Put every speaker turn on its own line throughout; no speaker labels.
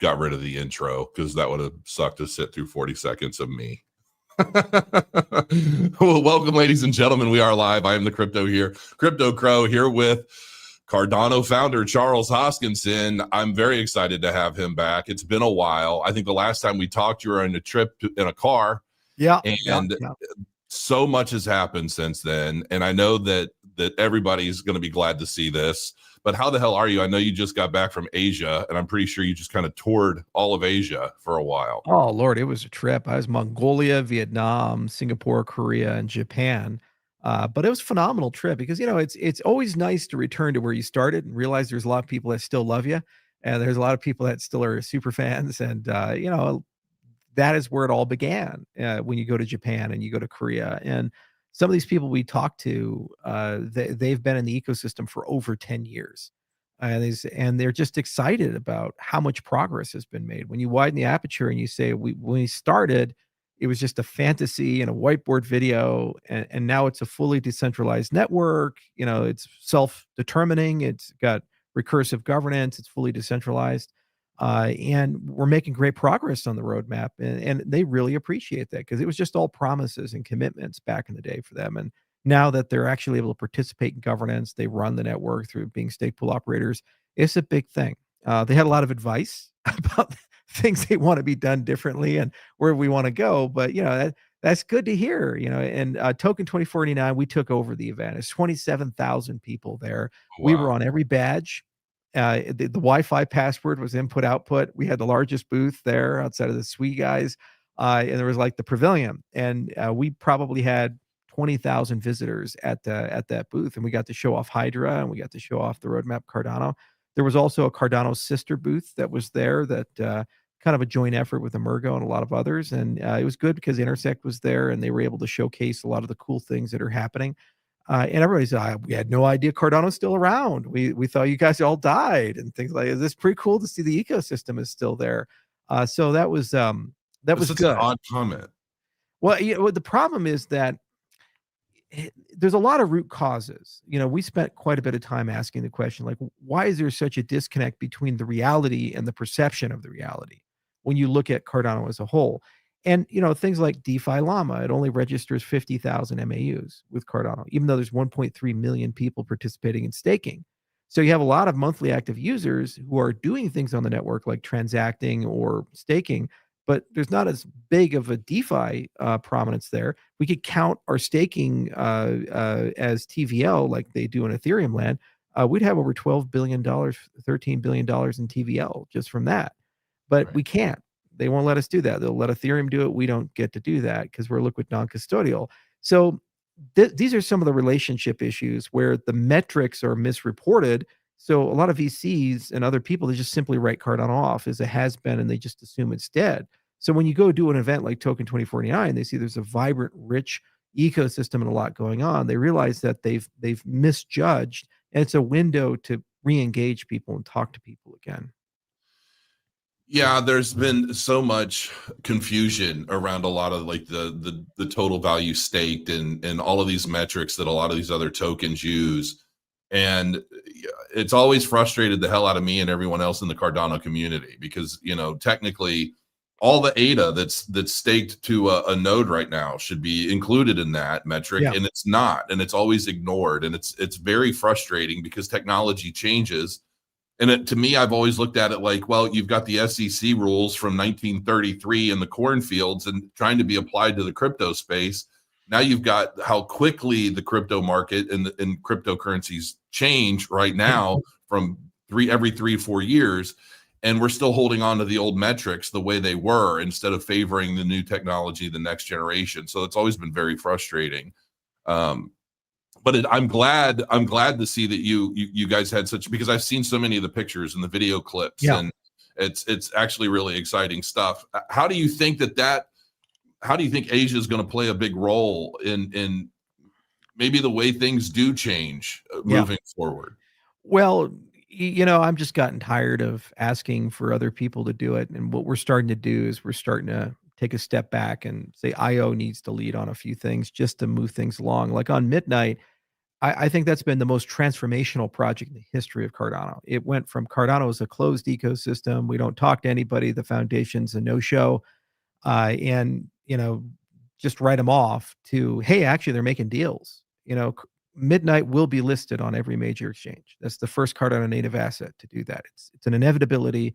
got rid of the intro because that would have sucked to sit through 40 seconds of me. Well, welcome, ladies and gentlemen. We are live. I am the Crypto Crow, here with Cardano founder Charles Hoskinson. I'm very excited to have him back. It's been a while. I think the last time we talked, you were on a trip in a car.
Yeah.
So much has happened since then. And I know that everybody's going to be glad to see this. But how the hell are you? I know you just got back from Asia, and I'm pretty sure you just kind of toured all of Asia for a while.
Oh, Lord, it was a trip. I was Mongolia, Vietnam, Singapore, Korea, and Japan. But it was a phenomenal trip because, it's always nice to return to where you started and realize there's a lot of people that still love you. And there's a lot of people that still are super fans. And, that is where it all began when you go to Japan and you go to Korea. And some of these people we talked to, they've been in the ecosystem for over 10 years. And they're just excited about how much progress has been made. When you widen the aperture and you say, when we started, it was just a fantasy and a whiteboard video, and now it's a fully decentralized network. It's self-determining. It's got recursive governance. It's fully decentralized. And we're making great progress on the roadmap, and they really appreciate that because it was just all promises and commitments back in the day for them. And now that they're actually able to participate in governance, they run the network through being stake pool operators. It's a big thing. They had a lot of advice about things they want to be done differently and where we want to go. But, that's good to hear, and Token 2049, we took over the event. It's 27,000 people there.
Wow.
We were on every badge. The Wi-Fi password was input output. We had the largest booth there outside of the SWE guys. And there was like the pavilion. And we probably had 20,000 visitors at that booth. And we got to show off Hydra, and we got to show off the roadmap Cardano. There was also a Cardano sister booth that was there that kind of a joint effort with Emergo and a lot of others. And it was good because Intersect was there and they were able to showcase a lot of the cool things that are happening. And everybody said, we had no idea Cardano's still around. We thought you guys all died and things like that. It's pretty cool to see the ecosystem is still there. So that was good.
An odd comment.
Well, the problem is that there's a lot of root causes. We spent quite a bit of time asking the question, like, why is there such a disconnect between the reality and the perception of the reality when you look at Cardano as a whole? And, things like DeFi Llama, it only registers 50,000 MAUs with Cardano, even though there's 1.3 million people participating in staking. So you have a lot of monthly active users who are doing things on the network like transacting or staking, but there's not as big of a DeFi prominence there. We could count our staking as TVL like they do in Ethereum land. We'd have over $12 billion, $13 billion in TVL just from that. But
Right.
We can't. They won't let us do that. They'll let Ethereum do it. We don't get to do that because we're liquid non-custodial. So these are some of the relationship issues where the metrics are misreported. So a lot of VCs and other people, they just simply write Cardano off as a has-been, and they just assume it's dead. So when you go do an event like Token 2049, they see there's a vibrant, rich ecosystem and a lot going on. They realize that they've misjudged, and it's a window to re-engage people and talk to people again.
Yeah, there's been so much confusion around a lot of like the total value staked and all of these metrics that a lot of these other tokens use. And it's always frustrated the hell out of me and everyone else in the Cardano community because, technically all the ADA that's staked to a node right now should be included in that metric. Yeah. And it's not, and it's always ignored. And it's very frustrating because technology changes. And to me, I've always looked at it like, well, you've got the SEC rules from 1933 in the cornfields and trying to be applied to the crypto space. Now you've got how quickly the crypto market and cryptocurrencies change right now from every 3-4 years. And we're still holding on to the old metrics the way they were instead of favoring the new technology, the next generation. So it's always been very frustrating. But I'm glad to see that you guys had such, because I've seen so many of the pictures and the video clips, and it's actually really exciting stuff. How do you think how do you think Asia is going to play a big role in maybe the way things do change moving forward?
Well, I'm just gotten tired of asking for other people to do it. And what we're starting to do is we're starting to take a step back and say IO needs to lead on a few things just to move things along. Like on Midnight, I think that's been the most transformational project in the history of Cardano. It went from Cardano as a closed ecosystem. We don't talk to anybody. The foundation's a no-show, and just write them off to, hey, actually they're making deals. Midnight will be listed on every major exchange. That's the first Cardano native asset to do that. It's an inevitability.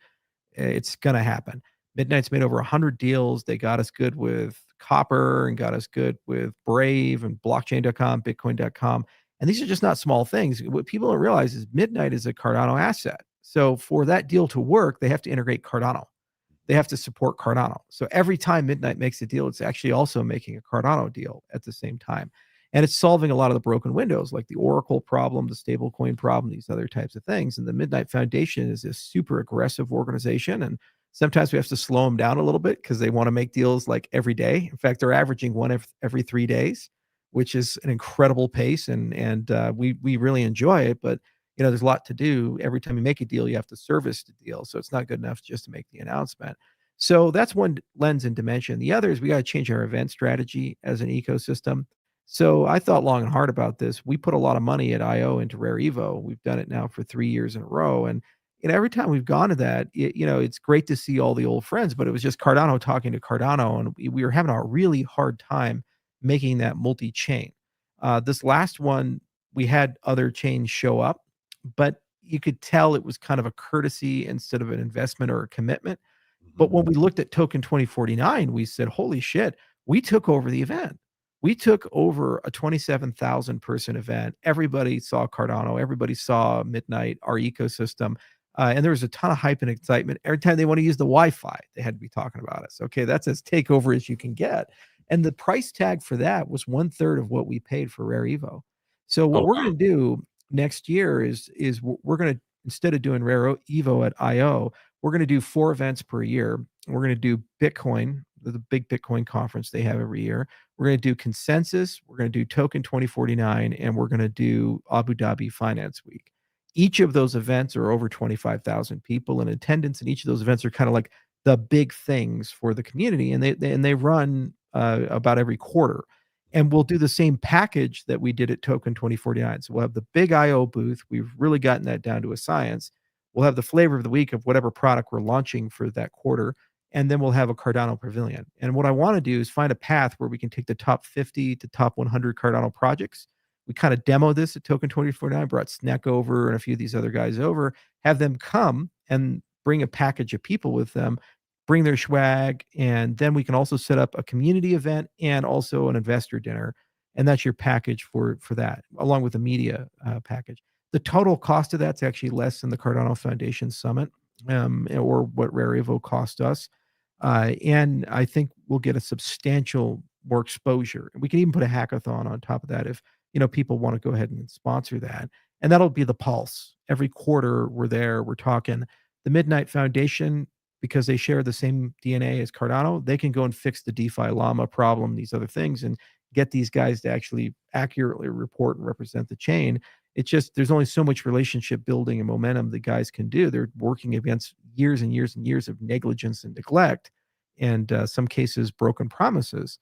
It's going to happen. Midnight's made over 100 deals. They got us good with Copper and got us good with Brave and blockchain.com, bitcoin.com. And these are just not small things. What people don't realize is Midnight is a Cardano asset. So for that deal to work, they have to integrate Cardano. They have to support Cardano. So every time Midnight makes a deal, it's actually also making a Cardano deal at the same time. And it's solving a lot of the broken windows, like the Oracle problem, the stablecoin problem, these other types of things. And the Midnight Foundation is a super aggressive organization. And sometimes we have to slow them down a little bit because they want to make deals like every day. In fact, they're averaging one every 3 days, which is an incredible pace. And we really enjoy it. But there's a lot to do. Every time you make a deal, you have to service the deal. So it's not good enough just to make the announcement. So that's one lens and dimension. The other is we got to change our event strategy as an ecosystem. So I thought long and hard about this. We put a lot of money at IO into Rare Evo. We've done it now for 3 years in a row. And every time we've gone to that, it's great to see all the old friends, but it was just Cardano talking to Cardano. And we were having a really hard time making that multi-chain. This last one, we had other chains show up, but you could tell it was kind of a courtesy instead of an investment or a commitment. But when we looked at Token 2049, we said, holy shit, we took over the event. We took over a 27,000 person event. Everybody saw Cardano. Everybody saw Midnight, our ecosystem. And there was a ton of hype and excitement. Every time they want to use the Wi-Fi, they had to be talking about us. Okay, that's as takeover as you can get. And the price tag for that was 1/3 of what we paid for Rare Evo. So what we're going to do next year is we're going to, instead of doing Rare Evo at IO, we're going to do 4 events per year. We're going to do Bitcoin, the big Bitcoin conference they have every year. We're going to do Consensus. We're going to do Token 2049, and we're going to do Abu Dhabi Finance Week. Each of those events are over 25,000 people in attendance, and each of those events are kind of like the big things for the community, and they run about every quarter. And we'll do the same package that we did at Token 2049. So we'll have the big IO booth. We've really gotten that down to a science. We'll have the flavor of the week of whatever product we're launching for that quarter. And then we'll have a Cardano pavilion. And what I want to do is find a path where we can take the top 50 to top 100 Cardano projects. We kind of demo this at Token 2049, brought Sneck over and a few of these other guys over, have them come and bring a package of people with them, bring their swag, and then we can also set up a community event and also an investor dinner. And that's your package for that, along with the media package. The total cost of that's actually less than the Cardano Foundation Summit or what Rare Evo cost us. And I think we'll get a substantial more exposure. We can even put a hackathon on top of that if people want to go ahead and sponsor that. And that'll be the pulse. Every quarter we're there, we're talking. The Midnight Foundation, because they share the same DNA as Cardano, they can go and fix the DeFi llama problem, these other things, and get these guys to actually accurately report and represent the chain. It's just there's only so much relationship building and momentum the guys can do. They're working against years and years and years of negligence and neglect, and some cases broken promises.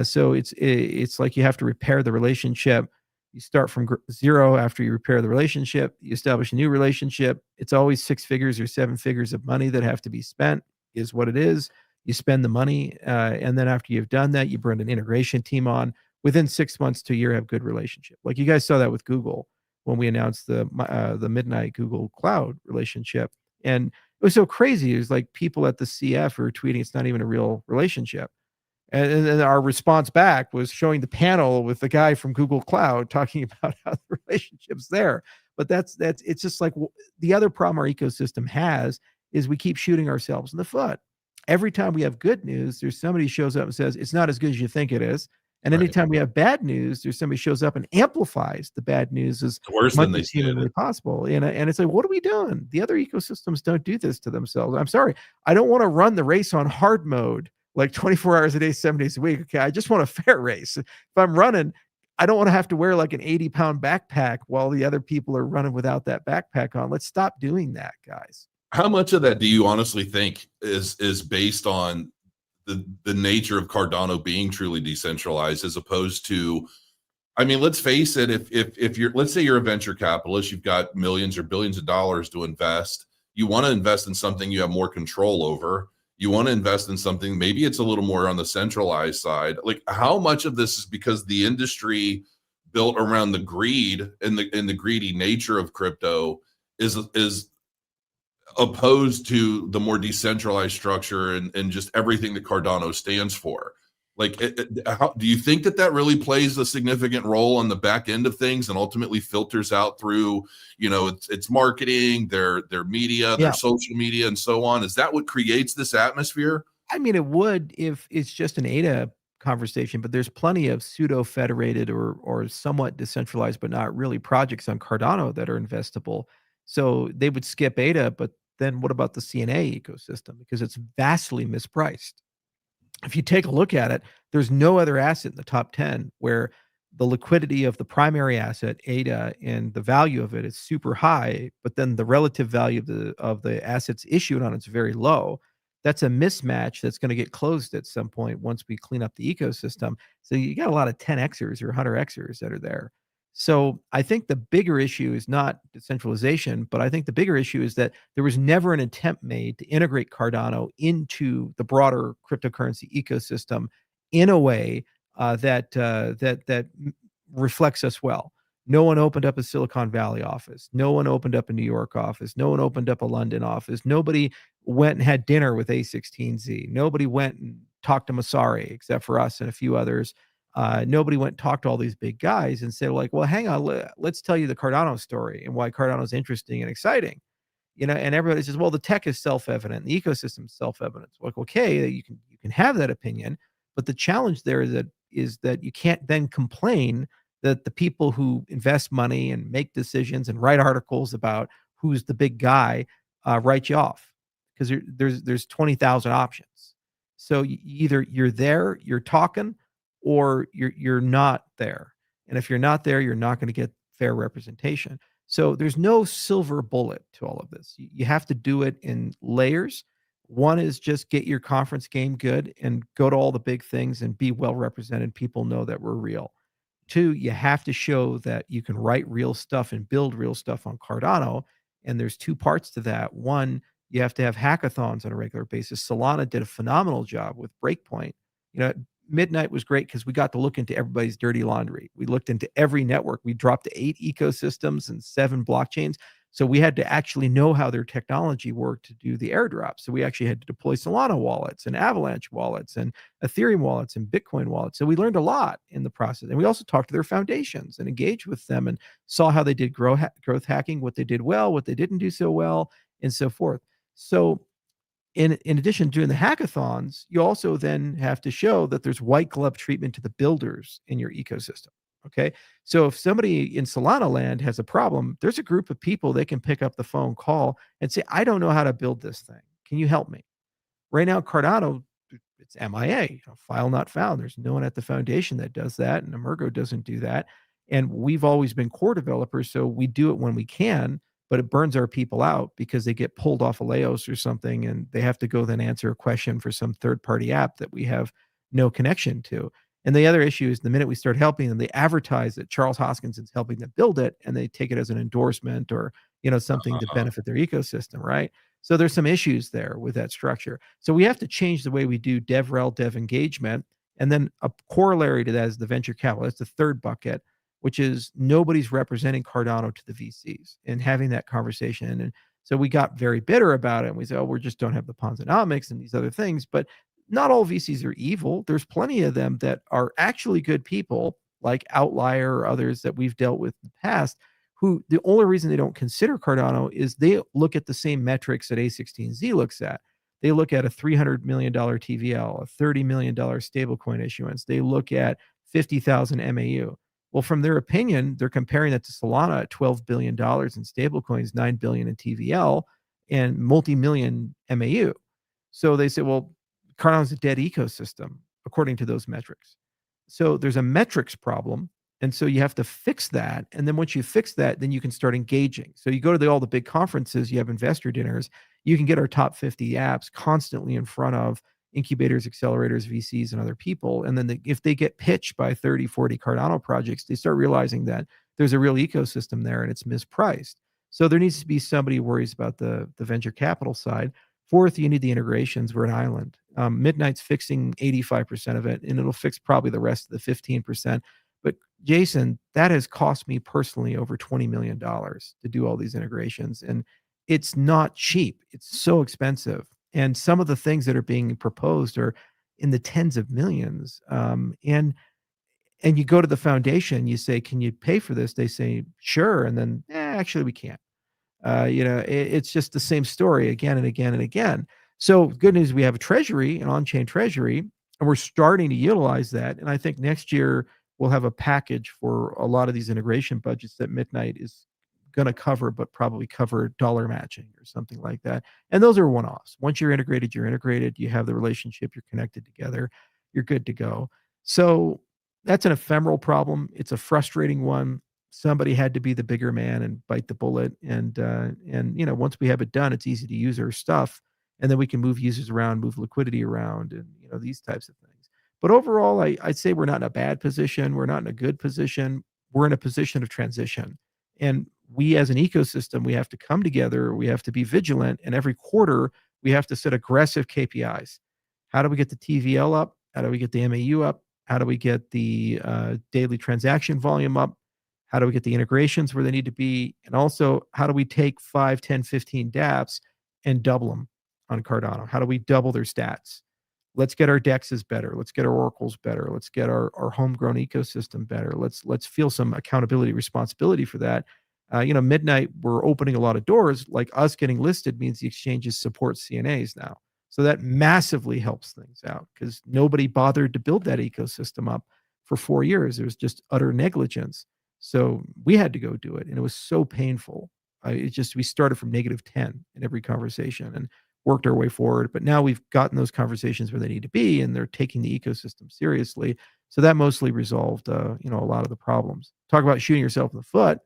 So it's like you have to repair the relationship. You start from zero after you repair the relationship. You establish a new relationship. It's always 6 figures or 7 figures of money that have to be spent, is what it is. You spend the money, and then after you've done that, you bring an integration team on. Within 6 months to a year, have good relationship. Like you guys saw that with Google when we announced the Midnight Google Cloud relationship, and it was so crazy. It was like people at the CF were tweeting, "It's not even a real relationship." And then our response back was showing the panel with the guy from Google Cloud talking about how the relationship's there. But that's it's just like the other problem our ecosystem has is we keep shooting ourselves in the foot. Every time we have good news, there's somebody who shows up and says, it's not as good as you think it is. And anytime we have bad news, there's somebody shows up and amplifies the bad news as
worse
much
than they
as humanly possible. And it's like, what are we doing? The other ecosystems don't do this to themselves. I'm sorry. I don't want to run the race on hard mode, like 24 hours a day, 7 days a week. Okay. I just want a fair race. If I'm running, I don't want to have to wear like an 80-pound backpack while the other people are running without that backpack on. Let's stop doing that, guys.
How much of that do you honestly think is based on the nature of Cardano being truly decentralized, as opposed to, I mean, let's face it. If you're, let's say you're a venture capitalist, you've got millions or billions of dollars to invest. You want to invest in something you have more control over. You want to invest in something, maybe it's a little more on the centralized side. Like, how much of this is because the industry built around the greed and the greedy nature of crypto is opposed to the more decentralized structure and just everything that Cardano stands for. Like, how do you think that really plays a significant role on the back end of things and ultimately filters out through, it's marketing, their media, their
Yeah.
social media, and so on? Is that what creates this atmosphere?
I mean, it would if it's just an ADA conversation, but there's plenty of pseudo federated or somewhat decentralized, but not really projects on Cardano that are investable. So they would skip ADA, but then what about the CNA ecosystem? Because it's vastly mispriced. If you take a look at it, there's no other asset in the top 10 where the liquidity of the primary asset, ADA, and the value of it is super high, but then the relative value of the assets issued on it's very low. That's a mismatch that's going to get closed at some point once we clean up the ecosystem. So you got a lot of 10xers or 100xers that are there. So I think the bigger issue is not decentralization, but I think the bigger issue is that there was never an attempt made to integrate Cardano into the broader cryptocurrency ecosystem in a way that reflects us well. No one opened up a Silicon Valley office. No one opened up a New York office. No one opened up a London office. Nobody went and had dinner with A16Z. Nobody went and talked to Masari, except for us and a few others. Nobody went and talked to all these big guys and said, like, well, hang on, let's tell you the Cardano story and why Cardano is interesting and exciting. And everybody says, well, the tech is self-evident, the ecosystem is self-evident. Like, okay, you can have that opinion, but the challenge there is that you can't then complain that the people who invest money and make decisions and write articles about who's the big guy write you off because there's 20,000 options. So either you're there, you're talking, or you're not there. And if you're not there, you're not going to get fair representation. So there's no silver bullet to all of this. You have to do it in layers. One is just get your conference game good and go to all the big things and be well represented. People know that we're real. Two, you have to show that you can write real stuff and build real stuff on Cardano. And there's two parts to that. One, you have to have hackathons on a regular basis. Solana did a phenomenal job with Breakpoint. Midnight was great because we got to look into everybody's dirty laundry. We looked into every network. We dropped to 8 ecosystems and 7 blockchains. So we had to actually know how their technology worked to do the airdrop. So we actually had to deploy Solana wallets and Avalanche wallets and Ethereum wallets and Bitcoin wallets. So we learned a lot in the process. And we also talked to their foundations and engaged with them and saw how they did growth hacking, what they did well, what they didn't do so well, and so forth. So in addition to doing the hackathons, you also then have to show that there's white glove treatment to the builders in your ecosystem. Okay. So if somebody in Solana land has a problem, there's a group of people they can pick up the phone, call, and say, I don't know how to build this thing. Can you help me? Right now, Cardano, it's MIA, file not found. There's no one at the foundation that does that, and Emergo doesn't do that. And we've always been core developers, so we do it when we can, but it burns our people out because they get pulled off of Laos or something, and they have to go then answer a question for some third-party app that we have no connection to. And the other issue is the minute we start helping them, they advertise that Charles Hoskinson is helping them build it, and they take it as an endorsement or something to benefit their ecosystem, right? So there's some issues there with that structure. So we have to change the way we do DevRel, dev engagement. And then a corollary to that is the venture capital. That's the third bucket, which is nobody's representing Cardano to the VCs and having that conversation. And so we got very bitter about it. And we said, oh, we just don't have the Ponzonomics and these other things. But not all VCs are evil. There's plenty of them that are actually good people, like Outlier or others that we've dealt with in the past, who the only reason they don't consider Cardano is they look at the same metrics that A16Z looks at. They look at a $300 million TVL, a $30 million stablecoin issuance. They look at 50,000 MAU. Well, from their opinion, they're comparing that to Solana at $12 billion in stablecoins, $9 billion in TVL, and multi-million MAU. So they say, well, Cardano's a dead ecosystem, according to those metrics. So there's a metrics problem. And so you have to fix that. And then once you fix that, then you can start engaging. So you go to all the big conferences, you have investor dinners, you can get our top 50 apps constantly in front of incubators, accelerators, VCs, and other people. And then if they get pitched by 30, 40 Cardano projects, they start realizing that there's a real ecosystem there and it's mispriced. So there needs to be somebody who worries about the venture capital side. Fourth, you need the integrations. We're an island. Midnight's fixing 85% of it, and it'll fix probably the rest of the 15%. But Jason, that has cost me personally over $20 million to do all these integrations. And it's not cheap. It's so expensive. And some of the things that are being proposed are in the tens of millions. And you go to the foundation, you say, can you pay for this? They say, sure. And then, actually, we can't. It's just the same story again and again and again. So good news, we have a treasury, an on-chain treasury, and we're starting to utilize that. And I think next year we'll have a package for a lot of these integration budgets that Midnight is going to cover, but probably cover dollar matching or something like that. And those are one-offs. Once you're integrated, you have the relationship, you're connected together, you're good to go. So that's an ephemeral problem. It's a frustrating one. Somebody had to be the bigger man and bite the bullet. And once we have it done, it's easy to use our stuff, and then we can move users around, move liquidity around, and these types of things. But overall, I'd say we're not in a bad position. We're not in a good position. We're in a position of transition. And we as an ecosystem, we have to come together. We have to be vigilant. And every quarter, we have to set aggressive KPIs. How do we get the TVL up? How do we get the MAU up? How do we get the daily transaction volume up? How do we get the integrations where they need to be? And also, how do we take 5, 10, 15 dApps and double them on Cardano? How do we double their stats? Let's get our DEXs better. Let's get our oracles better. Let's get our homegrown ecosystem better. Let's feel some accountability, responsibility for that. Midnight, we're opening a lot of doors. Like us getting listed means the exchanges support CNAs now. So that massively helps things out because nobody bothered to build that ecosystem up for 4 years. It was just utter negligence. So we had to go do it, and it was so painful. We started from -10 in every conversation and worked our way forward. But now we've gotten those conversations where they need to be, and they're taking the ecosystem seriously. So that mostly resolved, a lot of the problems. Talk about shooting yourself in the foot.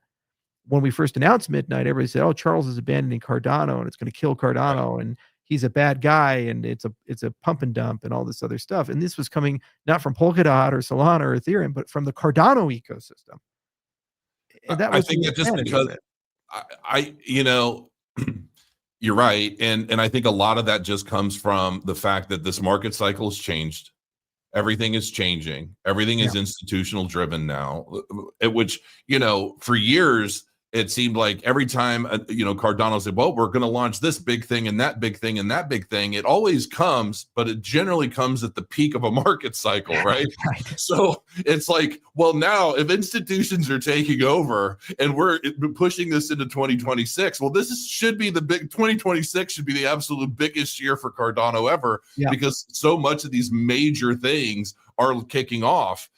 When we first announced Midnight, everybody said, "Oh, Charles is abandoning Cardano, and it's going to kill Cardano, and he's a bad guy, and it's a pump and dump, and all this other stuff." And this was coming not from Polkadot or Solana or Ethereum, but from the Cardano ecosystem. And that
I
was
think
the
that just
insanity
because
of it.
you're right, and I think a lot of that just comes from the fact that this market cycle has changed. Everything is changing. Everything is
Yeah.
institutional driven now, which for years it seemed like every time Cardano said, "Well, we're going to launch this big thing and that big thing and that big thing," it always comes, but it generally comes at the peak of a market cycle, right?
Right.
So it's like, well, now if institutions are taking over and we're pushing this into 2026, well, should be the big 2026 should be the absolute biggest year for Cardano ever,
Yeah.
because so much of these major things are kicking off.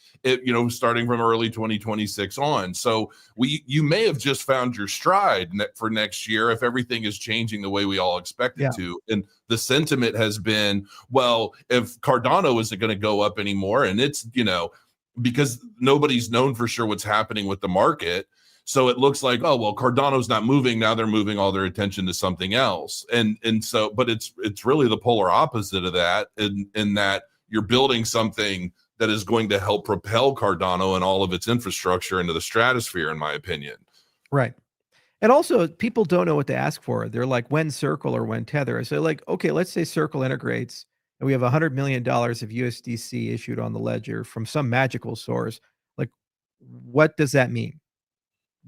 Starting from early 2026 on. So you may have just found your stride for next year if everything is changing the way we all expect it to. And the sentiment has been, well, if Cardano isn't going to go up anymore, and it's, because nobody's known for sure what's happening with the market. So it looks like, oh, well, Cardano's not moving. Now they're moving all their attention to something else. And so, but it's really the polar opposite of that, in that you're building something that is going to help propel Cardano and all of its infrastructure into the stratosphere, in my opinion.
Right. And also, people don't know what to ask for. They're like, when Circle or when Tether? I say, like, okay, let's say Circle integrates and we have $100 million of USDC issued on the ledger from some magical source. Like, what does that mean?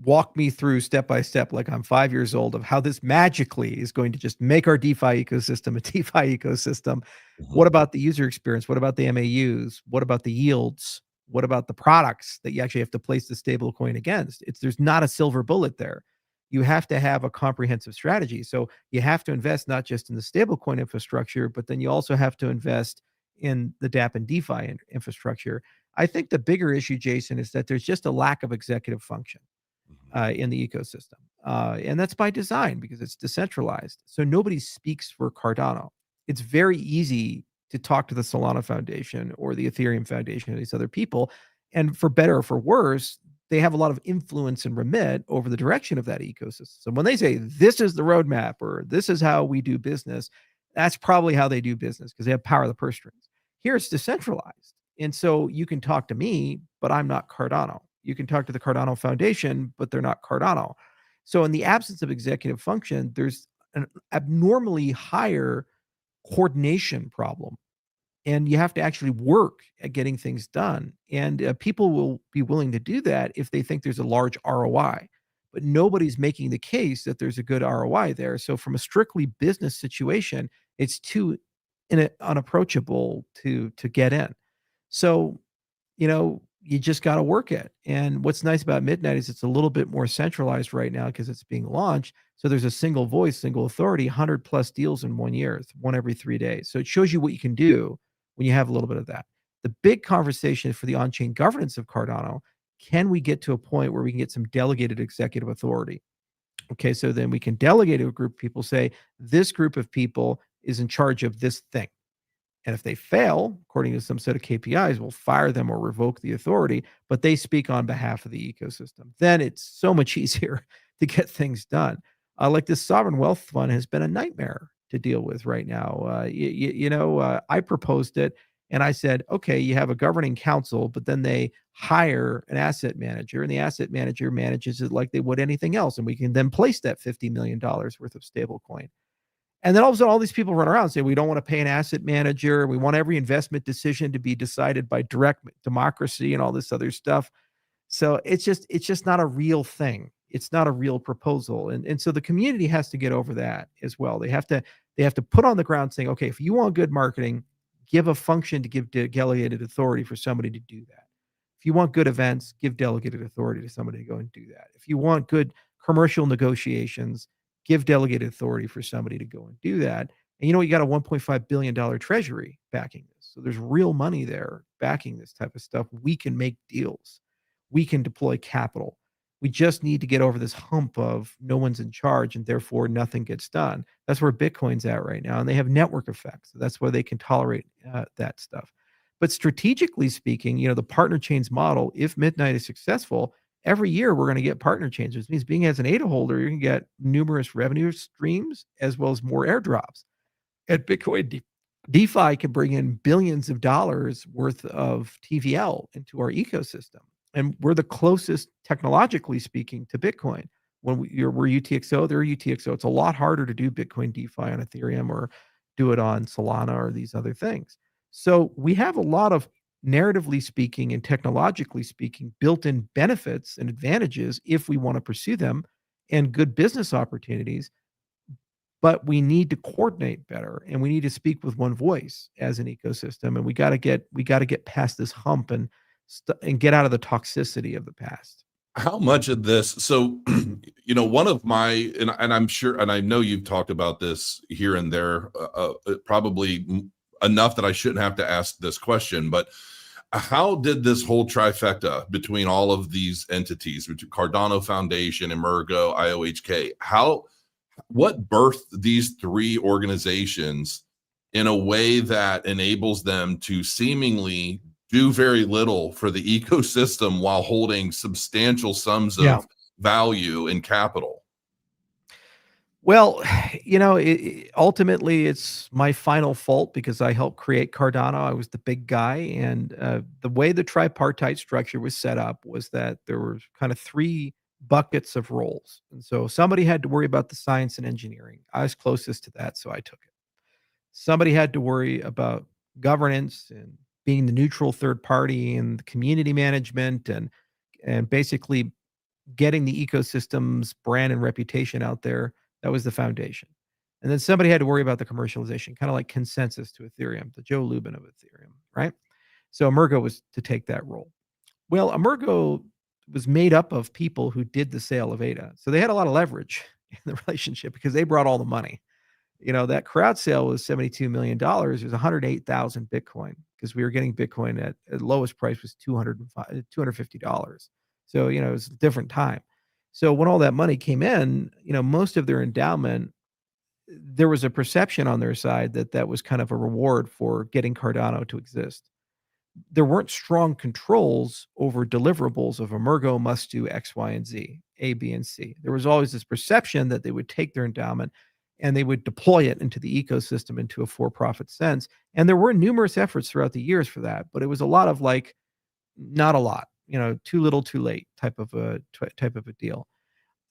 Walk me through step by step, like I'm 5 years old, of how this magically is going to just make our DeFi ecosystem a DeFi ecosystem. What about the user experience? What about the MAUs? What about the yields? What about the products that you actually have to place the stable coin against? There's not a silver bullet there. You have to have a comprehensive strategy. So you have to invest not just in the stablecoin infrastructure, but then you also have to invest in the DApp and DeFi infrastructure. I think the bigger issue, Jason, is that there's just a lack of executive function in the ecosystem. And that's by design because it's decentralized. So nobody speaks for Cardano. It's very easy to talk to the Solana Foundation or the Ethereum Foundation or these other people. And for better or for worse, they have a lot of influence and remit over the direction of that ecosystem. So when they say, this is the roadmap or this is how we do business, That's probably how they do business because they have power of the purse strings. Here it's decentralized. And so you can talk to me, but I'm not Cardano. You can talk to the Cardano Foundation, but they're not Cardano. So in the absence of executive function, there's an abnormally higher coordination problem, and you have to actually work at getting things done. And people will be willing to do that if they think there's a large ROI. But nobody's making the case that there's a good ROI there. So from a strictly business situation, it's too unapproachable to get in. So you just got to work it. And what's nice about Midnight is it's a little bit more centralized right now because it's being launched. So there's a single voice, single authority, 100 plus deals in 1 year. It's one every 3 days. So it shows you what you can do when you have a little bit of that. The big conversation for the on-chain governance of Cardano, can we get to a point where we can get some delegated executive authority? Okay, so then we can delegate to a group of people, say, this group of people is in charge of this thing. And if they fail, according to some set of KPIs, we'll fire them or revoke the authority, but they speak on behalf of the ecosystem. Then it's so much easier to get things done. Like this sovereign wealth fund has been a nightmare to deal with right now. I proposed it and I said, okay, you have a governing council, but then they hire an asset manager and the asset manager manages it like they would anything else. And we can then place that $50 million worth of stablecoin. And then all of a sudden, all these people run around and say, we don't want to pay an asset manager. We want every investment decision to be decided by direct democracy and all this other stuff. So it's just not a real thing. It's not a real proposal. And so the community has to get over that as well. They have to put on the ground saying, okay, if you want good marketing, give a function to give delegated authority for somebody to do that. If you want good events, give delegated authority to somebody to go and do that. If you want good commercial negotiations, give delegated authority for somebody to go and do that. And you got a $1.5 billion treasury backing this. So there's real money there backing this type of stuff. We can make deals. We can deploy capital. We just need to get over this hump of no one's in charge and therefore nothing gets done. That's where Bitcoin's at right now. And they have network effects. So that's why they can tolerate that stuff. But strategically speaking, the partner chains model, if Midnight is successful, every year we're going to get partner chains, which means being as an ADA holder, you can get numerous revenue streams as well as more airdrops. At Bitcoin DeFi can bring in billions of dollars worth of TVL into our ecosystem. And we're the closest, technologically speaking, to Bitcoin. When we're UTXO, they're UTXO. It's a lot harder to do Bitcoin DeFi on Ethereum or do it on Solana or these other things. So we have a lot of, narratively speaking and technologically speaking, built-in benefits and advantages if we want to pursue them, and good business opportunities. But we need to coordinate better, and we need to speak with one voice as an ecosystem. And we got to get past this hump and get out of the toxicity of the past.
How much of this? So, one of my, and I'm sure, and I know you've talked about this here and there, probably enough that I shouldn't have to ask this question, but how did this whole trifecta between all of these entities, which Cardano Foundation, Emurgo, IOHK, what birthed these three organizations in a way that enables them to seemingly do very little for the ecosystem while holding substantial sums of value and capital?
Well, ultimately, it's my final fault because I helped create Cardano. I was the big guy. And the way the tripartite structure was set up was that there were kind of three buckets of roles. And so somebody had to worry about the science and engineering. I was closest to that, so I took it. Somebody had to worry about governance and being the neutral third party and the community management and basically getting the ecosystem's brand and reputation out there. That was the foundation. And then somebody had to worry about the commercialization, kind of like Consensus to Ethereum, the Joe Lubin of Ethereum, right? So Emurgo was to take that role. Well, Emurgo was made up of people who did the sale of ADA. So they had a lot of leverage in the relationship because they brought all the money. That crowd sale was $72 million. It was 108,000 Bitcoin because we were getting Bitcoin at the lowest price was $250. So, it was a different time. So when all that money came in, most of their endowment, there was a perception on their side that that was kind of a reward for getting Cardano to exist. There weren't strong controls over deliverables of Emurgo must do X, Y, and Z, A, B, and C. There was always this perception that they would take their endowment and they would deploy it into the ecosystem into a for-profit sense. And there were numerous efforts throughout the years for that, but it was a lot of like, not a lot, too little, too late type of a deal.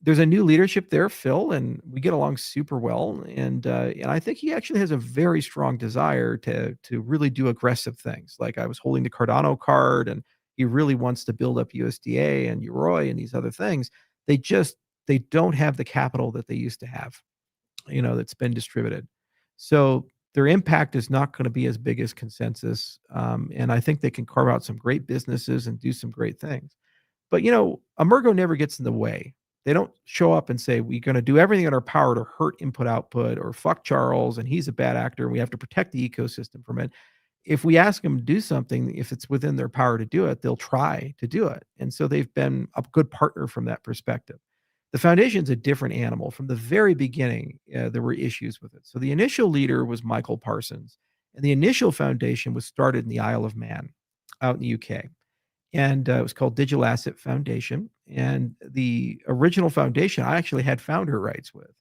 There's a new leadership there, Phil, and we get along super well. And I think he actually has a very strong desire to really do aggressive things. Like I was holding the Cardano card, and he really wants to build up USDA and Yoroi and these other things. They don't have the capital that they used to have, that's been distributed. So their impact is not going to be as big as Consensus. And I think they can carve out some great businesses and do some great things. But Emergo never gets in the way. They don't show up and say, we're going to do everything in our power to hurt input output, or fuck Charles and he's a bad actor and we have to protect the ecosystem from it. If we ask them to do something, if it's within their power to do it, they'll try to do it. And so they've been a good partner from that perspective. The foundation's a different animal. From the very beginning, there were issues with it. So the initial leader was Michael Parsons, and the initial foundation was started in the Isle of Man out in the UK. And it was called Digital Asset Foundation. And the original foundation, I actually had founder rights with.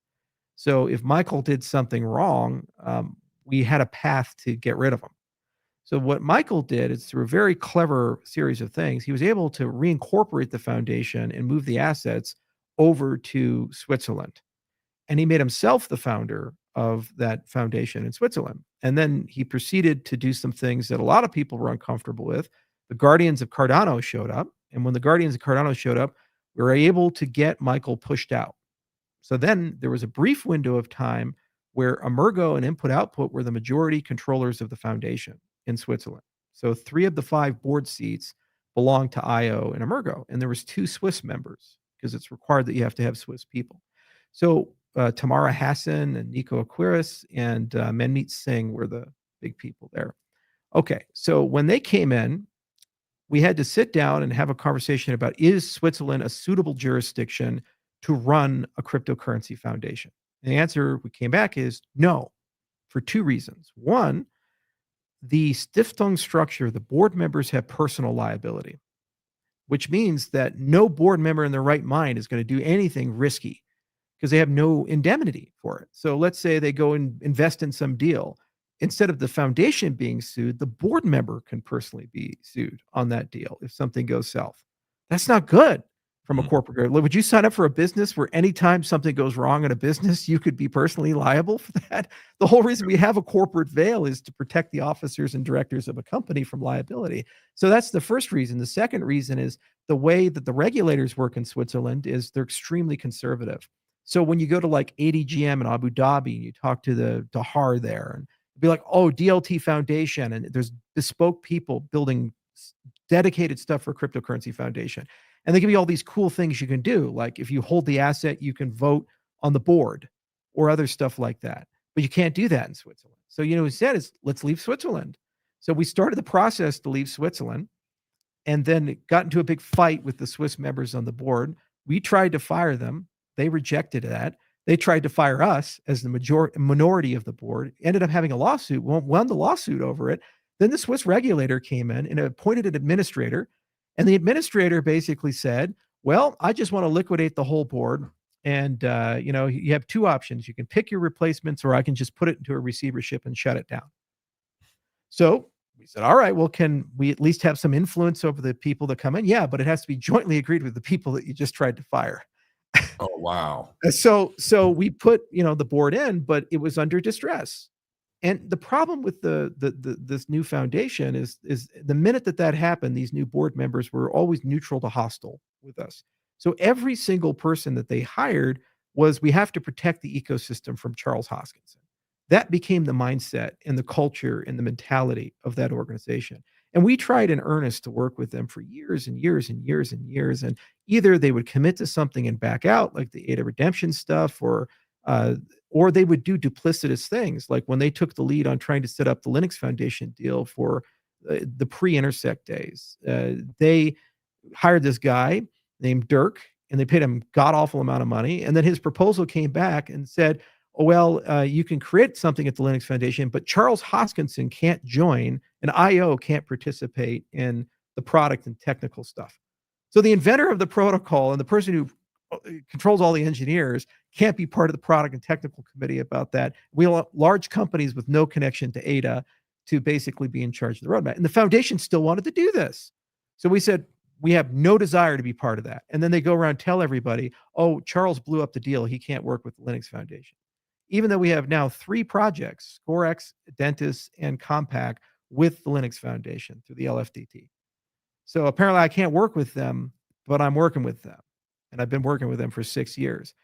So if Michael did something wrong, we had a path to get rid of him. So what Michael did is, through a very clever series of things, he was able to reincorporate the foundation and move the assets over to Switzerland. And he made himself the founder of that foundation in Switzerland. And then he proceeded to do some things that a lot of people were uncomfortable with. The Guardians of Cardano showed up. And when the Guardians of Cardano showed up, we were able to get Michael pushed out. So then there was a brief window of time where Emergo and Input Output were the majority controllers of the foundation in Switzerland. So 3 of the 5 board seats belonged to IO and Emergo. And there was 2 Swiss members, because it's required that you have to have Swiss people. So Tamara Hassan and Nico Aquiris and Manmeet Singh were the big people there. Okay, so when they came in, we had to sit down and have a conversation about, is Switzerland a suitable jurisdiction to run a cryptocurrency foundation? And the answer we came back is no, for 2 reasons. One, the Stiftung structure, the board members have personal liability, which means that no board member in their right mind is going to do anything risky because they have no indemnity for it. So let's say they go and invest in some deal. Instead of the foundation being sued, the board member can personally be sued on that deal if something goes south. That's not good from a corporate. Would you sign up for a business where anytime something goes wrong in a business, you could be personally liable for that? The whole reason we have a corporate veil is to protect the officers and directors of a company from liability. So that's the first reason. The second reason is the way that the regulators work in Switzerland is they're extremely conservative. So when you go to like ADGM in Abu Dhabi, you talk to the Dahar there, and be like, oh, DLT Foundation, and there's bespoke people building dedicated stuff for cryptocurrency foundation. And they give you all these cool things you can do. Like if you hold the asset, you can vote on the board or other stuff like that. But you can't do that in Switzerland. So, what he said is, let's leave Switzerland. So we started the process to leave Switzerland, and then it got into a big fight with the Swiss members on the board. We tried to fire them. They rejected that. They tried to fire us as the minority of the board, ended up having a lawsuit, won the lawsuit over it. Then the Swiss regulator came in and appointed an administrator. And the administrator basically said, well, I just want to liquidate the whole board. And, you have 2 options. You can pick your replacements, or I can just put it into a receivership and shut it down. So we said, all right, well, can we at least have some influence over the people that come in? Yeah, but it has to be jointly agreed with the people that you just tried to fire.
Oh, wow.
So we put, the board in, but it was under distress. And the problem with this new foundation is the minute that happened, these new board members were always neutral to hostile with us. So every single person that they hired was, we have to protect the ecosystem from Charles Hoskinson. That became the mindset and the culture and the mentality of that organization. And we tried in earnest to work with them for years and years and years and years. And either they would commit to something and back out, like the ADA redemption stuff, or they would do duplicitous things. Like when they took the lead on trying to set up the Linux Foundation deal for the pre-Intersect days, they hired this guy named Dirk, and they paid him god-awful amount of money. And then his proposal came back and said, oh, well, you can create something at the Linux Foundation, but Charles Hoskinson can't join, and IO can't participate in the product and technical stuff. So the inventor of the protocol and the person who controls all the engineers can't be part of the product and technical committee about that. We want large companies with no connection to Ada to basically be in charge of the roadmap. And the foundation still wanted to do this. So we said, we have no desire to be part of that. And then they go around, tell everybody, oh, Charles blew up the deal. He can't work with the Linux Foundation. Even though we have now 3 projects, ScoreX, Dentis, and Compaq, with the Linux Foundation through the LFDT. So apparently I can't work with them, but I'm working with them. And I've been working with them for 6 years.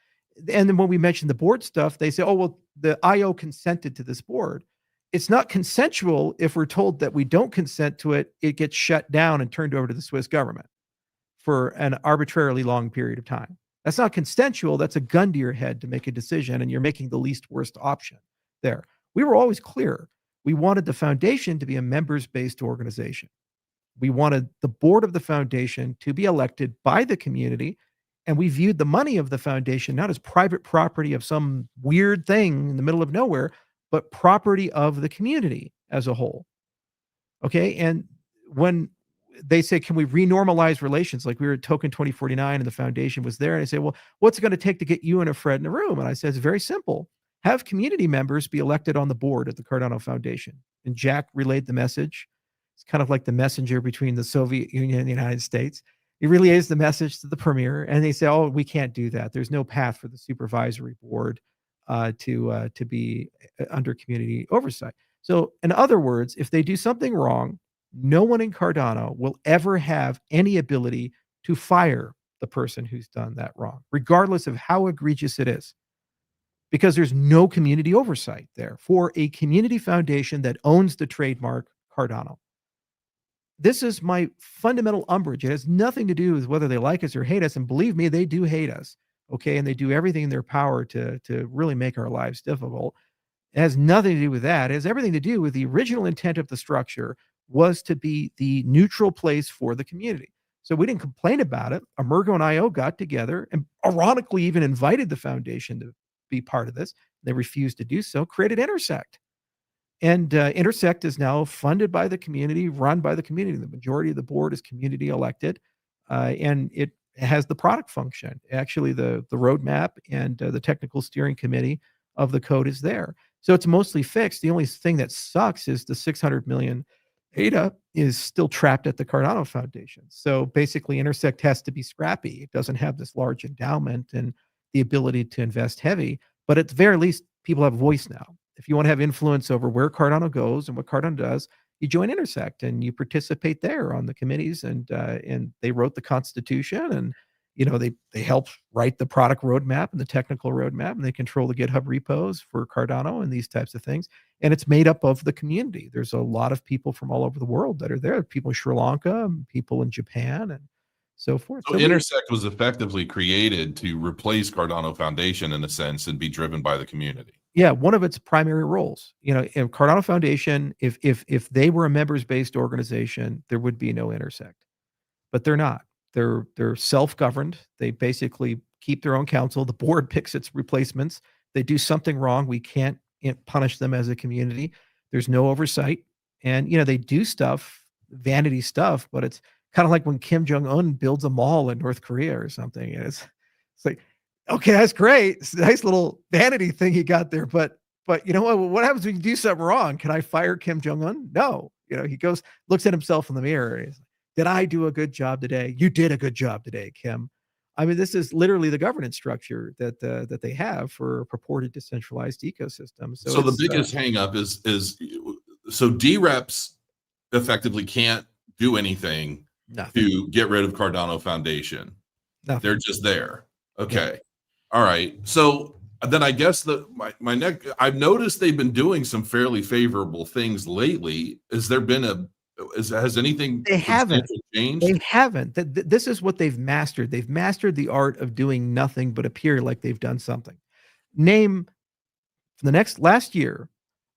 And then when we mention the board stuff, they say, oh, well, the IO consented to this board. It's not consensual if we're told that we don't consent to it, it gets shut down and turned over to the Swiss government for an arbitrarily long period of time. That's not consensual. That's a gun to your head to make a decision, and you're making the least worst option there. We were always clear. We wanted the foundation to be a members-based organization. We wanted the board of the foundation to be elected by the community, and we viewed the money of the foundation not as private property of some weird thing in the middle of nowhere, but property of the community as a whole. Okay, and when they say, can we renormalize relations? Like we were at Token 2049 and the foundation was there. And I say, well, what's it going to take to get you and a Fred in a room? And I said, it's very simple. Have community members be elected on the board at the Cardano Foundation. And Jack relayed the message. It's kind of like the messenger between the Soviet Union and the United States. He relays the message to the premier, and they say, oh, we can't do that. There's no path for the supervisory board to be under community oversight. So in other words, if they do something wrong, no one in Cardano will ever have any ability to fire the person who's done that wrong, regardless of how egregious it is, because there's no community oversight there for a community foundation that owns the trademark Cardano. This is my fundamental umbrage. It has nothing to do with whether they like us or hate us. And believe me, they do hate us. Okay. And they do everything in their power to really make our lives difficult. It has nothing to do with that. It has everything to do with the original intent of the structure was to be the neutral place for the community. So we didn't complain about it. Emergo and IO got together and ironically even invited the foundation to be part of this. They refused to do so, created Intersect. And Intersect is now funded by the community, run by the community. The majority of the board is community elected, and it has the product function. Actually, the roadmap and the technical steering committee of the code is there. So it's mostly fixed. The only thing that sucks is the 600 million ADA is still trapped at the Cardano Foundation. So basically, Intersect has to be scrappy. It doesn't have this large endowment and the ability to invest heavy, but at the very least, people have voice now. If you want to have influence over where Cardano goes and what Cardano does, you join Intersect and you participate there on the committees. And they wrote the Constitution, and they help write the product roadmap and the technical roadmap, and they control the GitHub repos for Cardano and these types of things. And it's made up of the community. There's a lot of people from all over the world that are there. People in Sri Lanka, people in Japan, and so forth.
So Intersect was effectively created to replace Cardano Foundation in a sense and be driven by the community.
Yeah, one of its primary roles. In Cardano Foundation, if they were a members-based organization, there would be no Intersect. But they're not. They're self-governed. They basically keep their own counsel. The board picks its replacements. They do something wrong, we can't punish them as a community. There's no oversight. And they do stuff, vanity stuff, but it's kind of like when Kim Jong-un builds a mall in North Korea or something. And it's like, okay, that's great. It's a nice little vanity thing you got there. But you know what happens when you do something wrong? Can I fire Kim Jong-un? No. He goes, looks at himself in the mirror, and he's like, did I do a good job today? You did a good job today, Kim. I mean, this is literally the governance structure that they have for a purported decentralized ecosystem.
So the biggest hangup is so DREPs effectively can't do anything to get rid of Cardano Foundation.
Nothing.
They're just there. Okay.
Yeah.
All right. So then I guess my next, I've noticed they've been doing some fairly favorable things lately. Has there been has anything
they haven't
changed?
They haven't. This is what they've mastered. They've mastered the art of doing nothing but appear like they've done something. Name for the last year,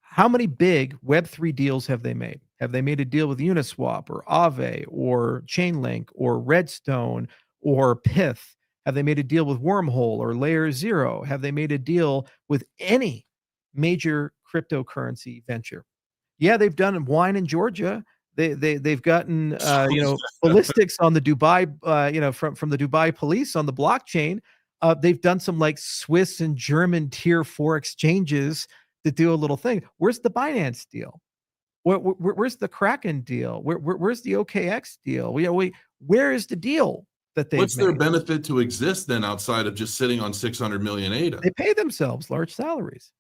how many big Web3 deals have they made? Have they made a deal with Uniswap or Aave or Chainlink or Redstone or Pith? Have they made a deal with Wormhole or Layer Zero? Have they made a deal with any major cryptocurrency venture? Yeah, they've done wine in Georgia. They've gotten ballistics on the Dubai from the Dubai police on the blockchain. They've done some like Swiss and German tier 4 exchanges to do a little thing. Where's the Binance deal? Where's the Kraken deal? Where's the OKX deal? Where is the deal that they've
What's
made?
their benefit to exist then outside of just sitting on 600 million ADA?
They pay themselves large salaries.